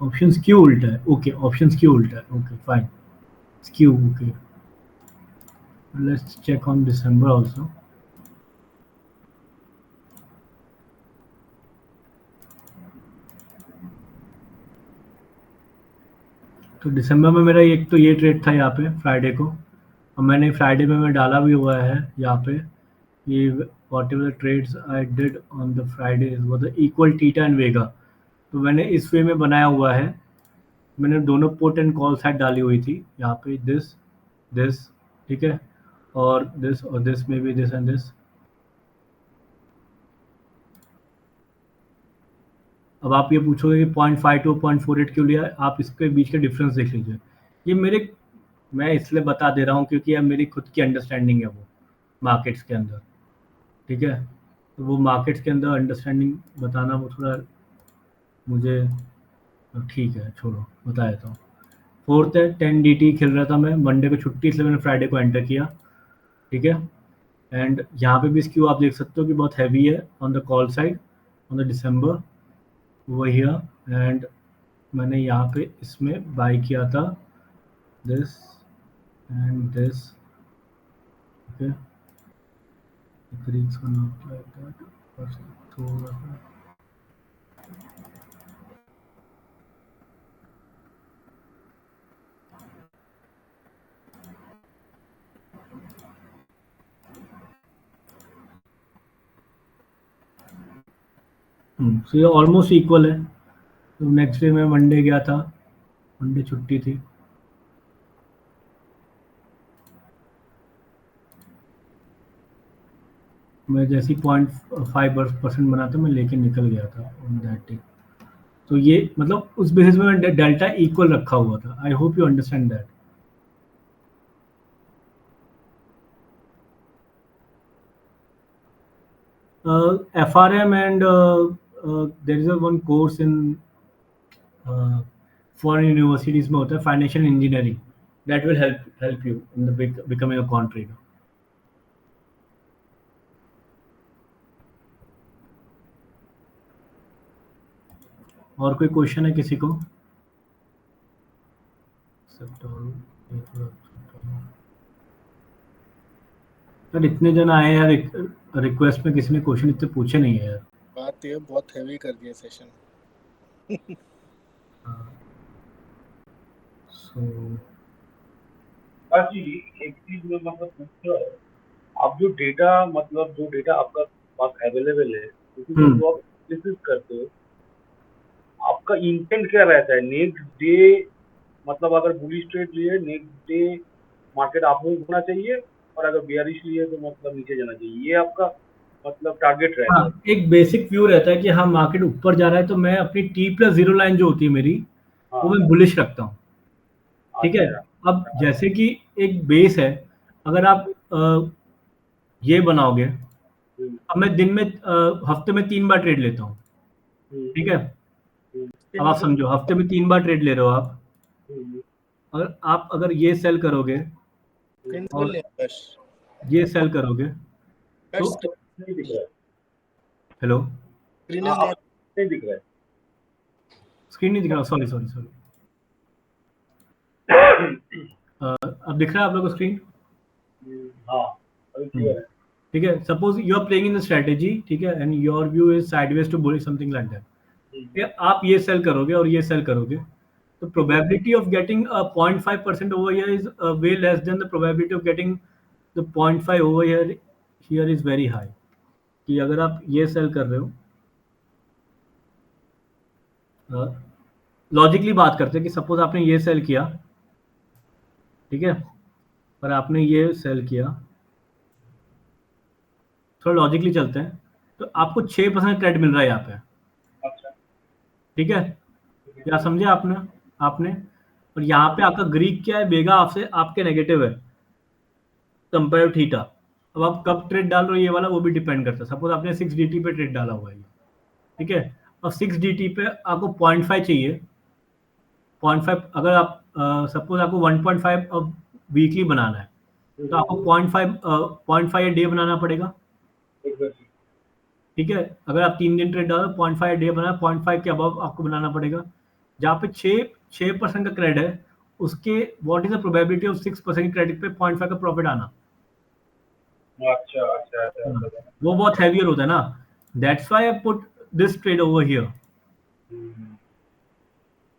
ऑप्शंस क्यों उल्टा है? ओके, ऑप्शंस क्यों उल्टा है? Okay fine, skew, okay. Let's check on December also. तो दिसंबर में मेरा एक तो ये ट्रेड था यहाँ पे फ्राइडे को, और मैंने फ्राइडे में मैं डाला भी हुआ है यहाँ पे, ये what ever the trades I did on the Friday वो the equal theta and vega. तो मैंने इस वे में बनाया हुआ है, मैंने दोनों पुट एंड कॉल साइड डाली हुई थी यहाँ पे, दिस ठीक है, और दिस में भी दिस एंड दिस। अब आप ये पूछोगे कि 0.52 0.48 क्यों लिया, आप इसके बीच के डिफरेंस देख लीजिए। ये मैं इसलिए बता दे रहा हूँ क्योंकि अब मेरी खुद की अंडरस्टैंडिंग है वो मार्केट्स के अंदर, ठीक है। तो वो मार्केट्स के अंदर अंडरस्टैंडिंग बताना वो थोड़ा मुझे ठीक है, छोड़ो, बता देता हूँ। 4th है 10 DT खेल रहा था मैं, मंडे को छुट्टी, इसलिए मैंने फ्राइडे को एंटर किया, ठीक है। एंड यहाँ पे भी स्क्यू आप देख सकते हो कि बहुत हैवी है on the call side on the दिसंबर वो हियर, एंड मैंने यहाँ पे इसमें बाय किया था दिस एंड दिस, ओके। तो ये ऑलमोस्ट इक्वल है। तो नेक्स्ट डे मैं मंडे गया था, मंडे छुट्टी थी, मैं जैसी 0.5% बना था मैं लेके निकल गया था ऑन दैट डे। तो ये मतलब उस बेसिस में मैं डेल्टा इक्वल रखा हुआ था। आई hope you understand that. FRM and there is one course in foreign universities में होता है financial engineering, that will help you in the becoming a quant trader. और कोई क्वेश्चन है किसी को? यार इतने जन आए यार, रिक्वेस्ट में किसी ने क्वेश्चन इतने पूछे नहीं है यार। बात ये बहुत हैवी कर दिया सेशन। सो जी एक चीज में मतलब पूछना है, आप जो डेटा मतलब जो डेटा आपका पास अवेलेबल है उसको जो आप एनालिसिस करते हो, आपका इंटेंट क्या रहता है? नेक्स्ट डे मतलब अगर बुलिश ट्रेड लिए next day market up move होना चाहिए, और अगर बेयरिश लिए तो मतलब नीचे जाना चाहिए, ये आपका मतलब टारगेट रहता है? हाँ, एक बेसिक व्यू रहता है कि हाँ मार्केट ऊपर जा रहा है तो मैं अपनी T+0 लाइन जो होती है मेरी, वो मैं बुलिश रखता हूँ। ठीक है, अब जैसे कि एक बेस है, अगर आप ये बनाओगे, अब मैं दिन में हफ्ते में 3 बार ट्रेड लेता हूँ। ठीक है, अब आप समझो हफ्ते में 3 बार ट्रेड ले रहे हो आप, अगर ये सेल करोगे और ये सेल करोगे तो नहीं दिख रहा है, हेलो स्क्रीन इज नॉट नहीं दिख रहा है। स्क्रीन नहीं दिख रहा, सॉरी अब दिख रहा है आप लोगों को स्क्रीन? हाँ अभी क्लियर है। ठीक है, suppose you are playing in the strategy, ठीक है, and your view is sideways to bullish something like that. ठीक है, आप ये सेल करोगे और ये सेल करोगे तो probability of getting 0.5% over here is way less than the probability of getting the 0.5 over here is very high. कि अगर आप ये सेल कर रहे हो, लॉजिकली बात करते हैं कि सपोज आपने ये सेल किया, ठीक है, और आपने ये सेल किया, थोड़ा लॉजिकली चलते हैं, तो आपको 6% क्रेडिट मिल रहा है यहाँ पे। अच्छा ठीक है, क्या समझे आपने और यहाँ पे आपका ग्रीक क्या है, वेगा आपसे आपके नेगेटिव है कंपेयर थीटा। अब आप कब ट्रेड डाल रहे हो ये वाला वो भी डिपेंड करता है। सपोज आपने 6 DT पे ट्रेड डाला हुआ है, ठीक है, अब 6 DT पे आपको 0.5 चाहिए, 0.5 अगर आप सपोज आपको 1.5 अब वीकली बनाना है तो आपको 0.5 डे बनाना पड़ेगा। ठीक है, अगर आप 3 दिन ट्रेड डालो 0.5 डे बनाना, 0.5 के अबव आपको बनाना पड़ेगा। जहाँ पे 6% का क्रेडिट है उसके what is the probability of 6% credit पे 0.5 का प्रॉफिट आना? अच्छा वो बहुत हैवियर होता है ना, that's why I put this trade over here.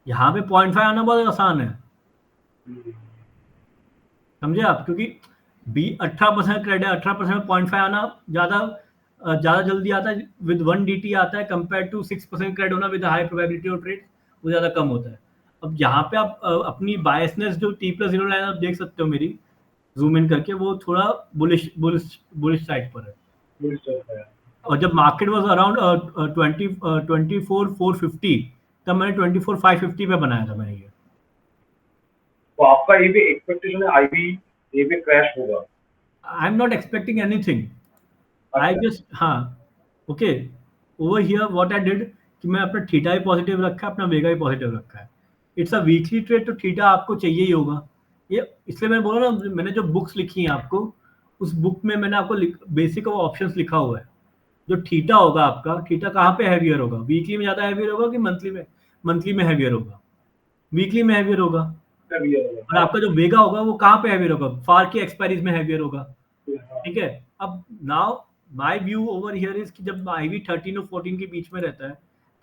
यहाँ पे 0.5 आना बहुत आसान है, समझे आप, क्योंकि 18% क्रेडिट है, 18% में 0.5 आना ज़्यादा जल्दी आता है, विद 1 DT आता है कंपेयर टू 6% क्रेडिट होना with high probability of trade, वो ज़्यादा कम होता है। अब यहाँ पे आप अपनी बायसनेस जो T+0 लाइन आप देख सकते हो मेरी जूम इन करके, वो थोड़ा बुलिश साइड पर है। और जब मार्केट वाज अराउंड 24,450 तब मैंने 24,550 पे बनाया था मैंने ये। तो आपका ये भी एक्सपेक्टेशन है आईवी ये भी क्रैश होगा? I am not expecting anything, I just हाँ okay over here what I did कि मैं अपना थीटा भी पॉजिटिव रखा है, अपना वेगा भी पॉजिटिव रखा है। इट्स अ वीकली ट्रेड तो थीटा आपको चाहिए ही होगा, ये इसलिए मैंने बोला ना, मैंने जो बुक्स लिखी हैं आपको, उस बुक में मैंने आपको बेसिक ऑप्शंस लिखा हुआ है। जो थीटा होगा आपका, थीटा कहाँ पे हैवियर होगा, वीकली में ज़्यादा हैवियर होगा कि मंथली में हैवियर होगा? वीकली में हैवियर होगा। और आपका जो वेगा होगा वो कहाँ पे हैवियर होगा? फार की एक्सपायरीज में हैवियर होगा। ठीक है, अब now my view over here is कि जब आईवी 13 और 14 के बीच में रहता है,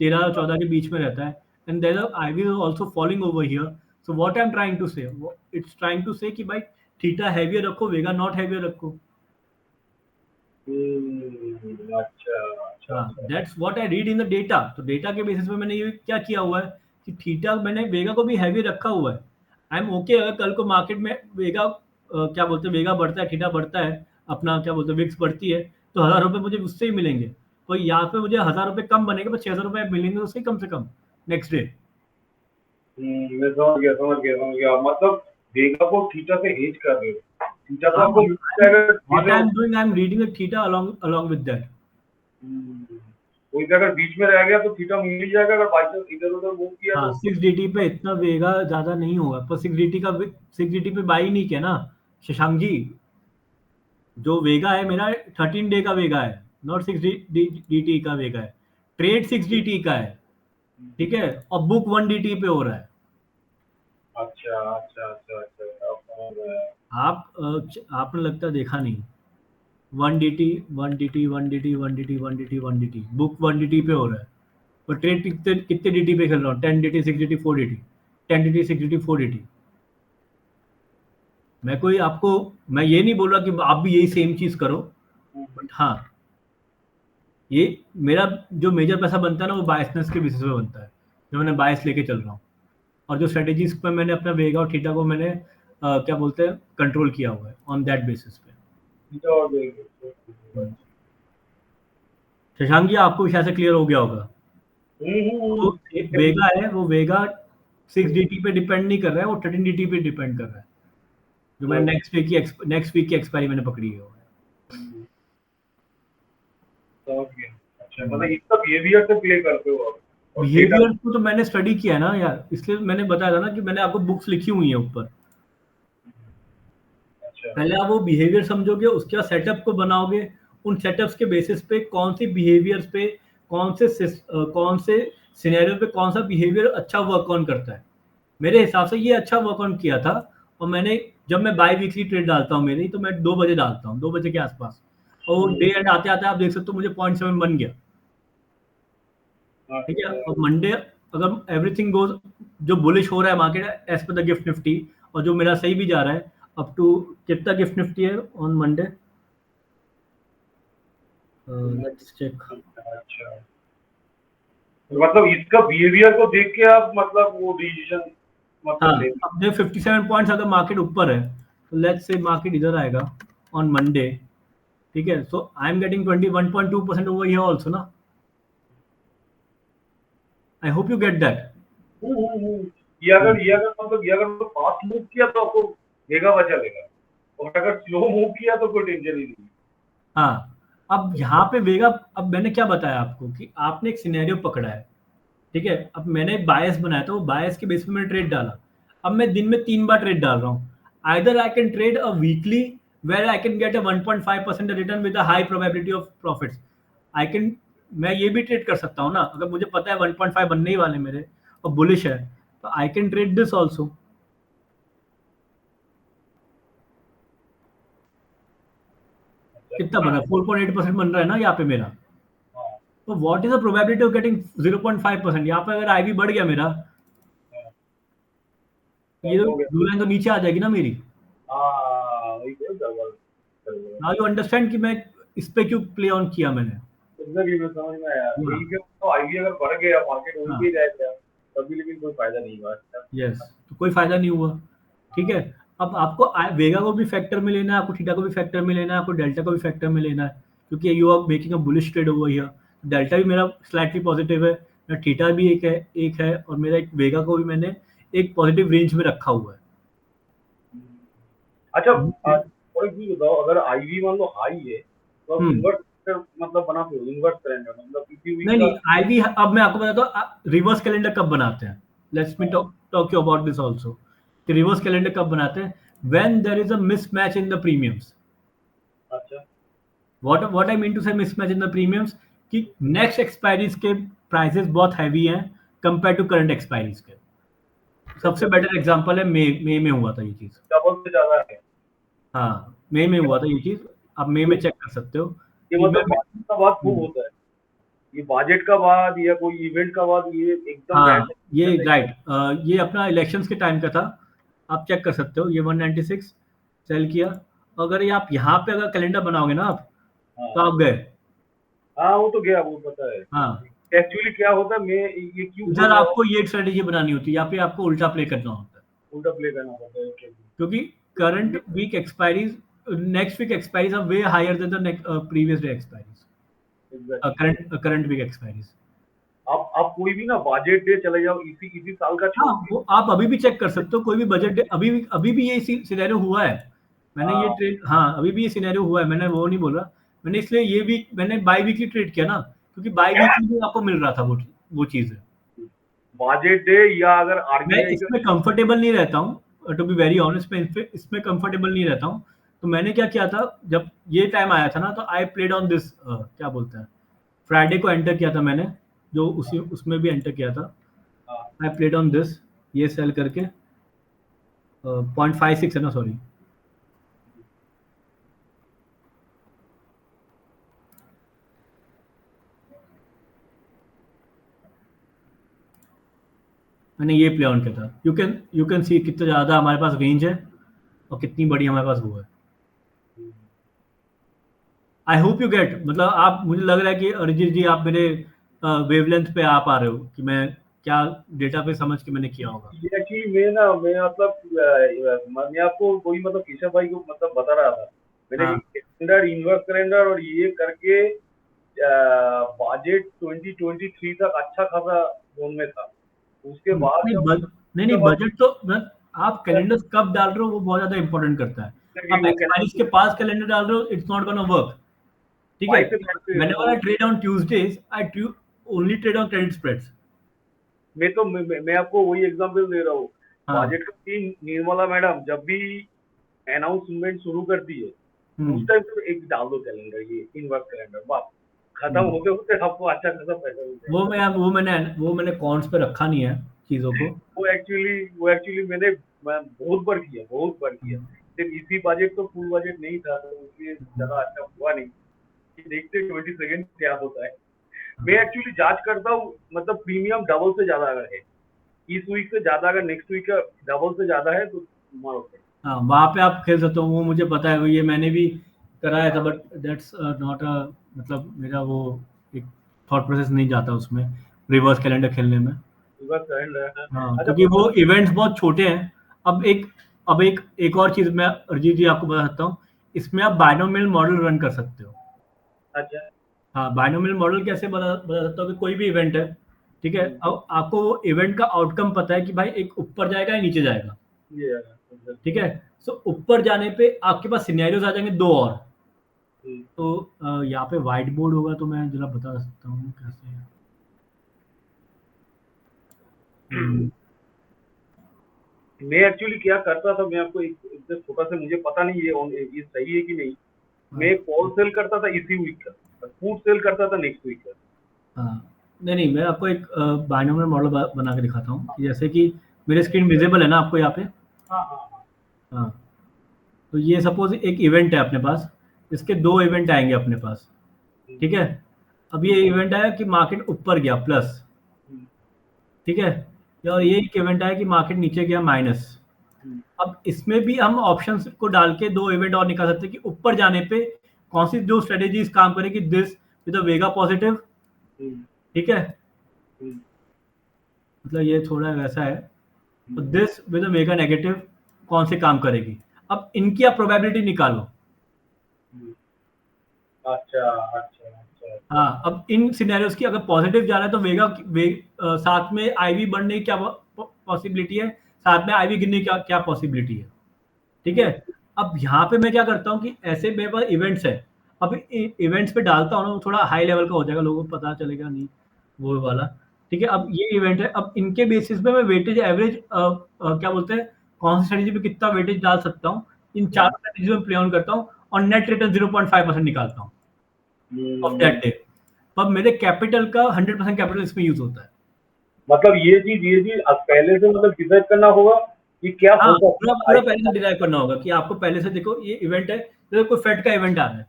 13 और 14 के बीच में रहता है, and there IV is also falling over here, so what I am trying to say, it's trying to say कि भाई थीटा हैवियर रखो, वेगा नॉट हैवियर रखो। अच्छा that's what I read in the data. तो डेटा के basis पे मैंने ये क्या किया हुआ है कि थीटा मैंने वेगा को भी हैवी रखा हुआ है। आई एम ओके अगर कल को मार्केट में वेगा क्या बोलते हैं, वेगा बढ़ता है, थीटा बढ़ता है, अपना क्या बोलते हैं विक्स बढ़ती है, तो 1,000 रुपये मुझे उससे ही मिलेंगे। तो यहाँ पे मुझे 1,000 रुपये कम बनेंगे, पर 600 रुपये मिलेंगे उससे कम से कम नेक्स्ट डे। मैं समझ गया मतलब वेगा को थीटा से हेज कर रहे हो, थीटा को आपको what I am doing, I am reading the theta along with that. कोई अगर बीच में रह गया तो थीटा मिल जाएगा, अगर बाई चांस इधर उधर मूव किया हाँ, तो 6 DT पे इतना वेगा ज्यादा नहीं होगा, पर 6 DT पे बाई नहीं किया ना शशांक जी। जो वेगा है मेरा 13 डे का वेगा है, नॉट 6 DT का वेगा है, ट्रेड 6 DT का है। ठीक है, और बुक 1DT पे हो रहा है। अच्छा अच्छा अच्छा अच्छा, अब समझ गया। आपने लगता है देखा नहीं। 1DT 1DT 1DT 1DT 1DT 1DT book 1DT पे हो रहा है, और ट्रेड कितने कितने DT पे खेल रहा हूँ? 10DT 6DT 4DT 10DT 6DT 4DT। मैं ये नहीं बोल रहा कि आप भी यही सेम चीज करो, बट हाँ, ये मेरा जो मेजर पैसा बनता है ना, वो बायसनेस के बेसिस पे बनता है, जो मैंने बायस लेके चल रहा हूँ, और जो स्ट्रेटेजीज पे मैंने अपना वेगा और थीटा को मैंने क्या बोलते हैं, कंट्रोल किया हुआ है ऑन दैट बेसिस पे। शशांक जी, आपको भी शायद से क्लियर हो गया होगा। तो वेगा है, वो वेगा 6DT पे डिपेंड नहीं कर रहा है, वो 13DT पे डिपेंड कर रहा है, जो मैंने नेक्स्ट वीक की एक्सपायरी मैंने पकड़ी है। अच्छा, मतलब इसका बिहेवियर से प्ले करते हो आप? बिहेवियर को तो मैंने स्टडी किया है ना यार, इसलिए मैंने बताया था ना कि मैंने आपको बुक्स लिखी हुई है ऊपर। पहले आप वो बिहेवियर समझोगे, उसके बाद सेटअप को बनाओगे, उन सेटअप्स के बेसिस पे कौन सी बिहेवियर्स पे, कौन से सिनेरियो पे कौन सा बिहेवियर अच्छा वर्क ऑन करता है। मेरे हिसाब से ये अच्छा वर्क ऑन किया था, और जब मैं बाई वीकली ट्रेड डालता हूँ मेरी, तो मैं 2 बजे डालता हूँ, 2 बजे के आसपास, और डे एंड आते आते आप देख सकते हो मुझे 0.7 बन गया। ठीक है, और मंडे अगर एवरीथिंग गोज, जो बुलिश हो रहा है market as per the Gift Nifty, और जो मेरा सही भी जा रहा है अप टू, कितना गिफ्ट निफ्टी है ऑन मंडे, लेट्स चेक। अच्छा, मतलब इसका बिहेवियर को देख के आप मतलब वो डिसीजन मतलब ले। अब 57 पॉइंट्स अगर मार्केट ऊपर है, तो लेट्स से मार्केट इधर आएगा ऑन मंडे, ठीक है, so I am getting 21.2% over here also ना। I hope you get that. ये अगर तो फास्ट मूव किया तो आपको वेगा बचा लेगा, और अगर स्लो मूव किया तो कोई टेंशन ही नहीं। हाँ, अब यहाँ पे वेगा, अब मैंने क्या बताया आपको कि आपने एक सिनेरियो पकड़ा है, ठीक है, अब मैंने बायस बनाया था, वो बायस के बेस पे मैंने ट्रेड डाला। अब मैं दिन में 3 बार ट्रेड डाल रहा हूँ। Either I can trade a weekly where I can get a 1.5% return with a high probability of profits. मैं ये भी ट्रेड कर सकता हूँ ना, अगर मुझे पता है 1.5 बनने ही वाले मेरे और बुलिश है, तो आई कैन ट्रेड दिस ऑल्सो। कितना बना? 4.8% बन रहा है ना यहाँ पे मेरा। तो what is the probability of getting 0.5%? यहाँ पे अगर आईवी बढ़ गया मेरा, ये ब्लू लाइन तो नीचे आ जाएगी ना मेरी। नाउ यू अंडरस्टैंड कि मैं इस पे क्यों प्ले ऑन किया मैंने। एग्जैक्टली, मैं समझ में आया। यही पे तो आईवी अगर बढ़ गया मार्केट वहीं पे जाएगा तभी, लेकिन कोई फायदा नहीं हुआ। यस, तो कोई फायदा नहीं हुआ। ठीक है, अब आपको वेगा को भी फैक्टर में लेना है, आपको थीटा को भी फैक्टर में लेना है, आपको डेल्टा को भी फैक्टर में लेना है, क्योंकि you are making a bullish trade over here. Delta भी मेरा स्लाइटली पॉजिटिव है, थीटा भी एक है, और मेरा एक वेगा को भी मैंने एक पॉजिटिव रेंज में रखा हुआ है। अच्छा, और एक चीज बताओ, अगर आईवी मान लो हाई है तो आप इन्वर्ट मतलब बनाते हो? इन्वर्ट कैलेंडर मतलब नहीं, आईवी अब मैं आपको बताता हूँ रिवर्स कैलेंडर कब बनाते हैं। Let's me talk you about this also. कि रिवर्स कैलेंडर कब बनाते हैं? When there is a mismatch in the premiums. अच्छा, what I mean to say mismatch in the premiums, कि नेक्स्ट एक्सपायरीज के प्राइसेस बहुत हैवी हैं कंपेयर टू करंट एक्सपायरीज के। सबसे बेटर एग्जांपल है मई में हुआ था ये चीज। डबल से ज्यादा है। हाँ, मई में हुआ था ये चीज, आप मई में चेक कर सकते हो। ये मतलब बजट का बाद खूब होता है, ये बजट का बाद या कोई इवेंट का बाद ये एकदम। हाँ, ये राइट, ये अपना इलेक्शंस के टाइम का था, आप चेक कर सकते हो। ये 196 सेल किया, अगर ये आप यहाँ पे अगर कैलेंडर बनाओगे ना आप, तो आप गए। हाँ, वो तो गया, वो पता है। हाँ, एक्चुअली क्या होता है, मैं ये क्यों इधर आपको ये स्ट्रेटेजी बनानी होती है, यहाँ पे आपको उल्टा प्ले करना होता है। उल्टा प्ले करना होता है क्योंकि current week expiries, next week expiries are way higher than the previous day expiries, current week expiries. आप कोई भी ना बजट डे चले जाओ, इसी साल का। हाँ, वो आप अभी भी चेक कर सकते हो, कोई भी बजट डे, अभी भी ये सिनेरियो हुआ है। मैंने ये ट्रेड, हाँ, अभी भी ये सिनेरियो हुआ है, मैंने वो नहीं बोल रहा। मैंने इसलिए ये वीक मैंने बाई वीकली ट्रेड किया ना, क्योंकि बाई वीकली भी आपको मिल रहा था वो चीज है। बजट डे या अगर मैं इसमें कंफर्टेबल नहीं रहता हूँ, टू बी वेरी ऑनेस्ट, मैं इसमें कंफर्टेबल नहीं रहता हूँ। तो मैंने क्या किया था, जब ये टाइम आया था ना, तो आई प्लेड ऑन दिस, क्या बोलते हैं, फ्राइडे को एंटर किया था मैंने, जो उसी उसमें भी एंटर किया था. हाँ. आई प्लेड ऑन दिस, ये सेल करके 0.56 है ना, सॉरी. मैंने ये प्ले ऑन किया था. यू कैन सी कितना ज़्यादा हमारे पास रेंज है और कितनी बड़ी हमारे पास वो है. आई होप यू गेट, मतलब आप, मुझे लग रहा है कि अरिजीत जी आप मेरे वेवलेंथ पे आ पा रहे हो कि मैं क्या डेटा पे समझ के मैंने किया होगा. ये कि मैं मतलब मैं आपको वही मतलब केशव भाई को मतलब बता रहा था. मैंने हाँ. कैलेंडर, इन्वर्स कैलेंडर और ये करके बजट 2023 तक अच्छा खासा जोन में था. उसके बाद नहीं बजट तो आप कैलेंडर कब डाल रहे हो वो बहुत ज्यादा इंपॉर्टेंट करता है. आप एक्सपायरीज के पास कैलेंडर डाल रहे हो, इट्स नॉट गोना वर्क. ठीक है. Whenever I trade on Tuesdays, I only trade on credit spreads. मैं आपको वही एग्जांपल दे रहा हूँ. हाँ. बजट का दिन निर्मला मैडम जब भी अनाउंसमेंट शुरू करती है उस टाइम तो एक डाल दो कैलेंडर, ये इन्वर्स कैलेंडर, बस खत्म होते होते आपको अच्छा खासा पैसा मिलता है. वो मैंने कॉन्स पे रखा नहीं है चीजों को. वो एक्चुअली मैं बहुत बार किया. सिर्फ इसी बजट तो फुल बजट नहीं था तो इसलिए ज्यादा अच्छा हुआ नहीं. देखते 22 क्या होता है. मैं एक्चुअली जांच करता हूँ, मतलब प्रीमियम डबल से ज्यादा अगर है इस वीक से ज्यादा, अगर नेक्स्ट वीक का डबल से ज्यादा है तो मारो. हाँ, वहाँ पे आप खेल सकते हो, वो मुझे पता है, ये मैंने भी कराया था. बट दैट्स नॉट अ, मतलब मेरा वो एक थॉट प्रोसेस नहीं जाता उसमें रिवर्स कैलेंडर खेलने में. हाँ, क्योंकि वो इवेंट्स बहुत छोटे हैं. अब एक और चीज मैं अरिजीत जी आपको बता सकता हूँ, इसमें आप बाइनोमियल मॉडल रन कर सकते हो. अच्छा. हाँ, बाइनोमियल मॉडल कैसे बता सकता हूँ कि कोई भी इवेंट है, ठीक है, अब आपको वो इवेंट का आउटकम पता है कि भाई एक ऊपर जाएगा या नीचे जाएगा. ठीक है. सो ऊपर जाने पे आपके पास सिनेरियोज आ जाएंगे 2 और. तो यहाँ पे व्हाइट बोर्ड होगा तो मैं जरा बता सकता हूँ कैसे. मैं एक्चुअली क्या करता था, मैं आपको एक छोटा सा, मुझे पता नहीं ये सही है कि नहीं. मैं कॉल सेल करता था इसी वीक का, फूड सेल करता था नेक्स्ट वीक का. हाँ, नहीं मैं आपको एक बाइनोमियल मॉडल बना के दिखाता हूँ. जैसे कि मेरे स्क्रीन विजिबल है ना आपको यहाँ पे. हाँ, तो ये सपोज एक इवेंट है अपने पास, इसके 2 इवेंट आएंगे अपने पास. ठीक है. अब ये इवेंट आया कि मार्केट ऊपर गया प्लस. ठीक है. और ये एक इवेंट आया कि मार्केट नीचे गया माइनस. अब इसमें भी हम ऑप्शंस को डाल के 2 इवेंट और निकाल सकते हैं कि ऊपर जाने पे कौन सी 2 स्ट्रेटेजीज काम करेगी. This with a Vega positive. ठीक है, मतलब ये थोड़ा वैसा है. तो this with a Vega negative कौन से काम करेगी. अब इनकी आप प्रोबेबिलिटी निकालो. अच्छा. हाँ, अब इन सिनेरियोस की अगर पॉजिटिव जा रहा है तो साथ में आईवी बढ़ने की क्या पॉसिबिलिटी है, साथ में आईवी गिरने की क्या पॉसिबिलिटी है. ठीक है. अब यहाँ पे मैं क्या करता हूँ कि ऐसे मेरे पास इवेंट्स है, अब इवेंट्स पे डालता हूँ ना, थोड़ा हाई लेवल का हो जाएगा, लोगों को पता चलेगा नहीं वो वाला. ठीक है. अब ये इवेंट है, अब इनके बेसिस पे मैं वेटेज एवरेज क्या बोलते हैं, कौन सी स्ट्रेटेजी पे कितना वेटेज डाल सकता हूँ, इन 4 स्ट्रेटेजी में प्ले ऑन करता हूँ और नेट रिटर्न 0.5% निकालता हूँ ऑफ दैट डे. अब मेरे कैपिटल का 100% कैपिटल इसमें यूज होता है. मतलब ये चीज अब पहले से मतलब डिसाइड करना होगा कि क्या होगा. पूरा पहले से डिसाइड करना होगा कि आपको पहले से, देखो ये इवेंट है, जैसे कोई फेड का इवेंट आ रहा है.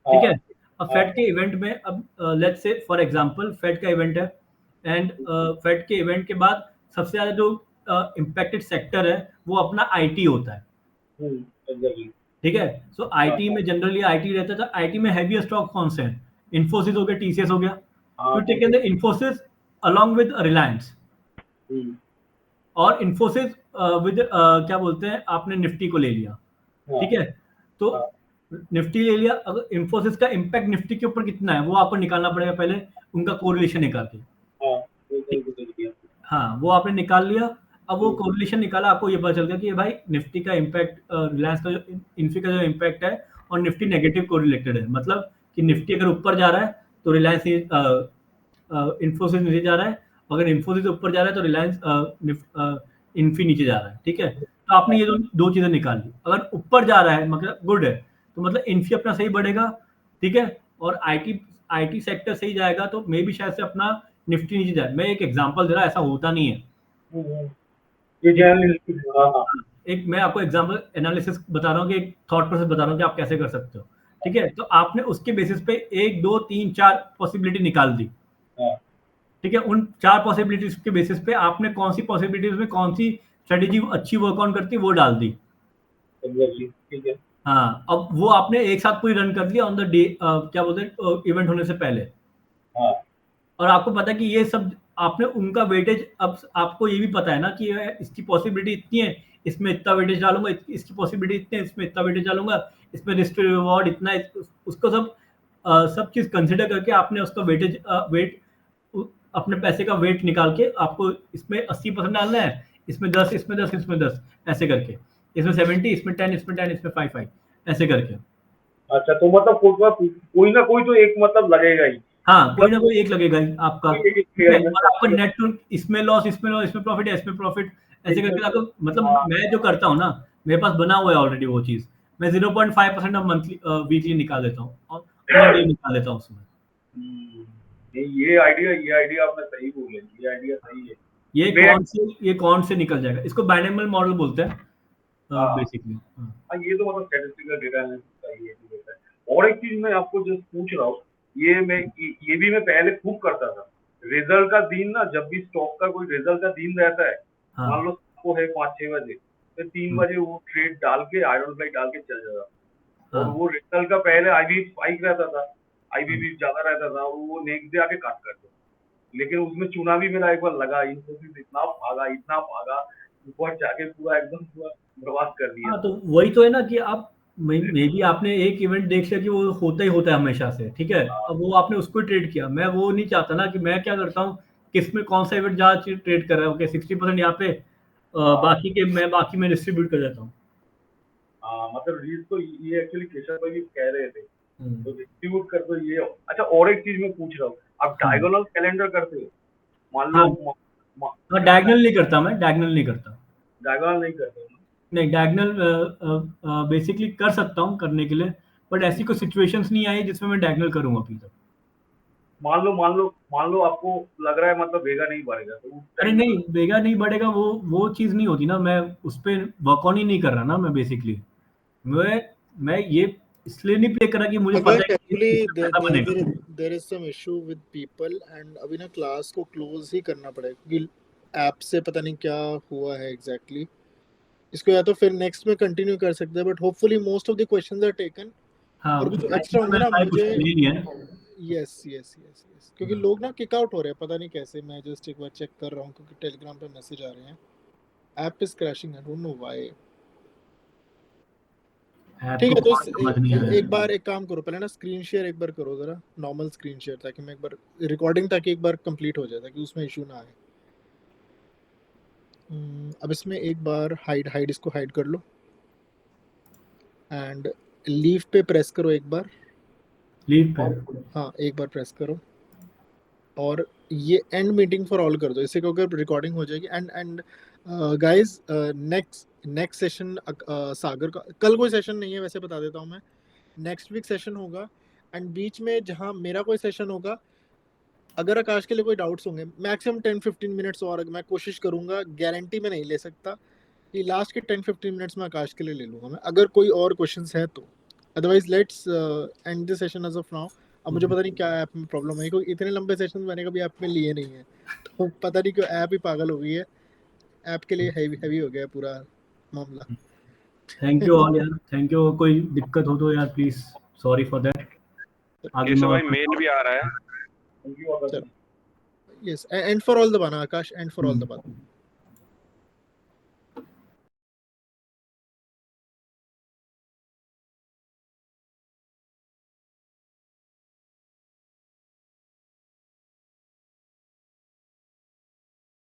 ठीक है. अब फेड के इवेंट में, अब let's say for example Fed का इवेंट है एंड फेड के इवेंट के बाद सबसे ज्यादा जो इम्पैक्टेड सेक्टर है वो अपना आईटी होता है. ठीक है. सो आईटी में जनरली आईटी रहता है. तो आईटी में हैवी स्टॉक कौन से हैं, इन्फोसिस हो गया, टीसीएस हो गया. You taken the Infosys along with Reliance, और इन्फोसिस विद क्या बोलते हैं, आपने निफ्टी को ले लिया. ठीक है. तो निफ्टी ले लिया, अगर इन्फोसिस का इम्पैक्ट निफ्टी के ऊपर कितना है वो आपको निकालना पड़ेगा पहले, उनका कोरिलेशन निकाल के. हाँ, वो आपने निकाल लिया. अब वो कोरिलेशन निकाला, आपको ये पता चल गया कि भाई निफ्टी का इम्पैक्ट, रिलायंस का जो इन्फी का जो इम्पैक्ट है और निफ्टी नेगेटिव कोरिलेटेड है. मतलब कि निफ्टी अगर ऊपर जा रहा है तो रिलायंस इन्फोसिस नीचे जा रहा है, अगर इन्फोसिस ऊपर जा रहा है तो रिलायंस इन्फी नीचे जा रहा है. ठीक है. तो आपने ये 2 चीजें निकाल ली. अगर ऊपर जा रहा है मतलब गुड है, तो मतलब इन्फी अपना सही बढ़ेगा. ठीक है. और आईटी सेक्टर सही जाएगा तो मे भी शायद से अपना निफ्टी नीचे जाए। मैं एक एग्जांपल दे रहा, ऐसा होता नहीं है। ये जनरल, हाँ एक मैं आपको एग्जांपल एनालिसिस बता रहा हूँ कि एक थॉट प्रोसेस बता रहा हूँ कि आप कैसे कर सकते हो, ठीक है। तो आपने उसके बेसिस पे 1 2 3 4 पॉसिबिलिटी निकाल दी, हाँ ठीक है। उन 4 पॉसिबिलिटीज के बेसिस पे आपने कौन सी पॉसिबिलिटीज में कौन सी स्ट्रेटेजी अच्छी वर्क ऑन करती है वो डाल दी। एग्जैक्टली, ठीक है। हाँ, अब वो आपने एक साथ पूरी रन कर दिया ऑन द डे, क्या बोलते हैं, इवेंट होने से पहले। हाँ और आपको पता है कि ये सब आपने उनका वेटेज, अब आपको ये भी पता है ना कि इसकी पॉसिबिलिटी इतनी है, इसमें इतना वेटेज डालूंगा, इसकी पॉसिबिलिटी इतनी है, इसमें इतना वेटेज डालूंगा, इसमें रिस्क रिवॉर्ड इतना है, उसको सब चीज कंसिडर करके आपने उसका वेटेज वेट अपने पैसे का वेट निकाल के आपको इसमें 80% डालना है, इसमें 10, इसमें 10, इसमें 10, ऐसे करके, इसमें 70, इसमें 10, इसमें 10, इसमें 5 ऐसे करके। अच्छा, तो मतलब कोई ना कोई तो एक मतलब लगेगा ही। हाँ, कोई ना कोई एक लगेगा ही आपका, कोई एक ठीक है। लगेगा ही। और आपका नेट टू इसमें लॉस, इसमें लॉस, इसमें प्रॉफिट है, इसमें प्रॉफिट, ऐसे करके आपको मतलब हाँ। मैं जो करता हूँ ना, मेरे पास बना हुआ है ऑलरेडी वो चीज, मैं 0.5% ऑफ मंथली वीकली निकाल देता हूँ और डे निकाल देता हूँ उसमें। नहीं, ये आइडिया आपने सही बोले, ये आइडिया सही है। ये कौन से निकल जाएगा, इसको बाइनोमियल मॉडल बोलते हैं हाँ। बेसिकली। हाँ, ये तो मतलब स्टैटिस्टिकल डेटा एनालिसिस का ही एक होता है। और एक चीज मैं आपको जस्ट पूछ रहा हूँ, ये भी मैं पहले खूब करता था। रिजल्ट का दिन ना, जब भी स्टॉक का कोई रिजल्ट का दिन रहता है, हाँ। मान लो वो है 5-6 बजे, तो 3 बजे वो ट्रेड डाल के आइडेंटिफाई डाल के चल जाता। और वो रिजल्ट का पहले आईवी स्पाइक रहता था, आईवी भी ज्यादा रहता था, और वो नेक्स्ट डे आके काट करते। लेकिन उसमें चुना भी मेरा एक बार लगा, इन्फोसिस इतना भागा, ऊपर जाके पूरा एकदम पूरा बर्बाद कर दिया। हाँ, तो वही तो है ना कि आप मे बी आपने एक इवेंट देख लिया कि वो होता ही होता है हमेशा से, ठीक है। अब वो आपने उसको ट्रेड किया, मैं वो नहीं चाहता ना कि मैं क्या करता हूँ, किस में कौन सा इवेंट ज्यादा ट्रेड कर रहा है, ओके 60% यहाँ पे, बाकी में डिस्ट्रीब्यूट कर देता हूँ। मतलब रील तो ये एक्चुअली केशव भाई भी कह रहे थे, तो डिस्ट्रीब्यूट कर दो ये। अच्छा, और एक चीज मैं पूछ रहा हूँ, आप डायगोनल कैलेंडर करते हो? मान लो डायगोनल नहीं करता, मैं डायगोनल नहीं करता। डायगोनल नहीं करते हो? नहीं, डायगोनल बेसिकली कर सकता हूँ करने के लिए, बट ऐसी कोई सिचुएशंस नहीं आई जिसमें मैं डायगोनल करूँ अभी तक। मान लो आपको लग रहा है मतलब वेगा नहीं बढ़ेगा, तो अरे नहीं, वेगा नहीं बढ़ेगा, वो चीज नहीं होती ना, मैं उस पर वर्क ऑन ही नहीं कर रहा ना। मैं बेसिकली मैं ये इसलिए नहीं प्ले कर रहा कि मुझे पता है कि इसमें पैसा बनेगा। There is some issue with people and अभी ना क्लास को क्लोज ही करना पड़ेगा क्योंकि ऐप से पता नहीं क्या हुआ है एग्जैक्टली। इसको या तो फिर नेक्स्ट में कंटिन्यू कर सकते हैं, but hopefully most of the questions are taken. हाँ, और कुछ एक्स्ट्रा होंगे ना मुझे। नहीं है। यस क्योंकि लोग ना किक आउट हो रहे हैं, पता नहीं कैसे। मैं जस्ट एक बार चेक कर रहा हूँ क्योंकि टेलीग्राम पे मैसेज आ रहे हैं, app is crashing, I don't know why. ठीक है, तो एक बार एक काम करो, पहले ना स्क्रीन शेयर एक बार करो जरा, नॉर्मल स्क्रीन शेयर, ताकि मैं एक बार रिकॉर्डिंग ताकि एक बार कंप्लीट हो जाए, ताकि उसमें इशू ना आए। अब इसमें एक बार हाइड इसको हाइड कर लो एंड लीव पे प्रेस करो एक बार। लीव पे? हाँ, एक बार प्रेस करो और ये एंड मीटिंग फॉर ऑल कर दो, इससे क्योंकि रिकॉर्डिंग हो जाएगी। एंड गाइस, नेक्स्ट सेशन सागर का कल कोई सेशन नहीं है, वैसे बता देता हूँ मैं। नेक्स्ट वीक सेशन होगा एंड बीच में जहाँ मेरा कोई सेशन होगा, अगर आकाश के लिए कोई डाउट्स होंगे, मैक्सिमम 10-15 मिनट्स और मैं कोशिश करूँगा, गारंटी में नहीं ले सकता कि लास्ट के 10-15 मिनट्स में आकाश के लिए ले लूँगा मैं, अगर कोई और क्वेश्चंस है तो। Otherwise let's end this session as of now. अब मुझे पता नहीं क्या ऐप में प्रॉब्लम है, क्योंकि इतने लंबे सेशन मैंने कभी ऐप में लिए नहीं है, तो पता नहीं क्यों ऐप ही पागल हो गई है, ऐप के लिए हैवी हो गया पूरा मामला। थैंक यू ऑल यार, थैंक यू। कोई दिक्कत हो तो यार please, sorry for that. Keshav भाई मेल भी आ रहा है। Yes, and for all the बाना आकाश, एंड फॉर ऑल द बाना।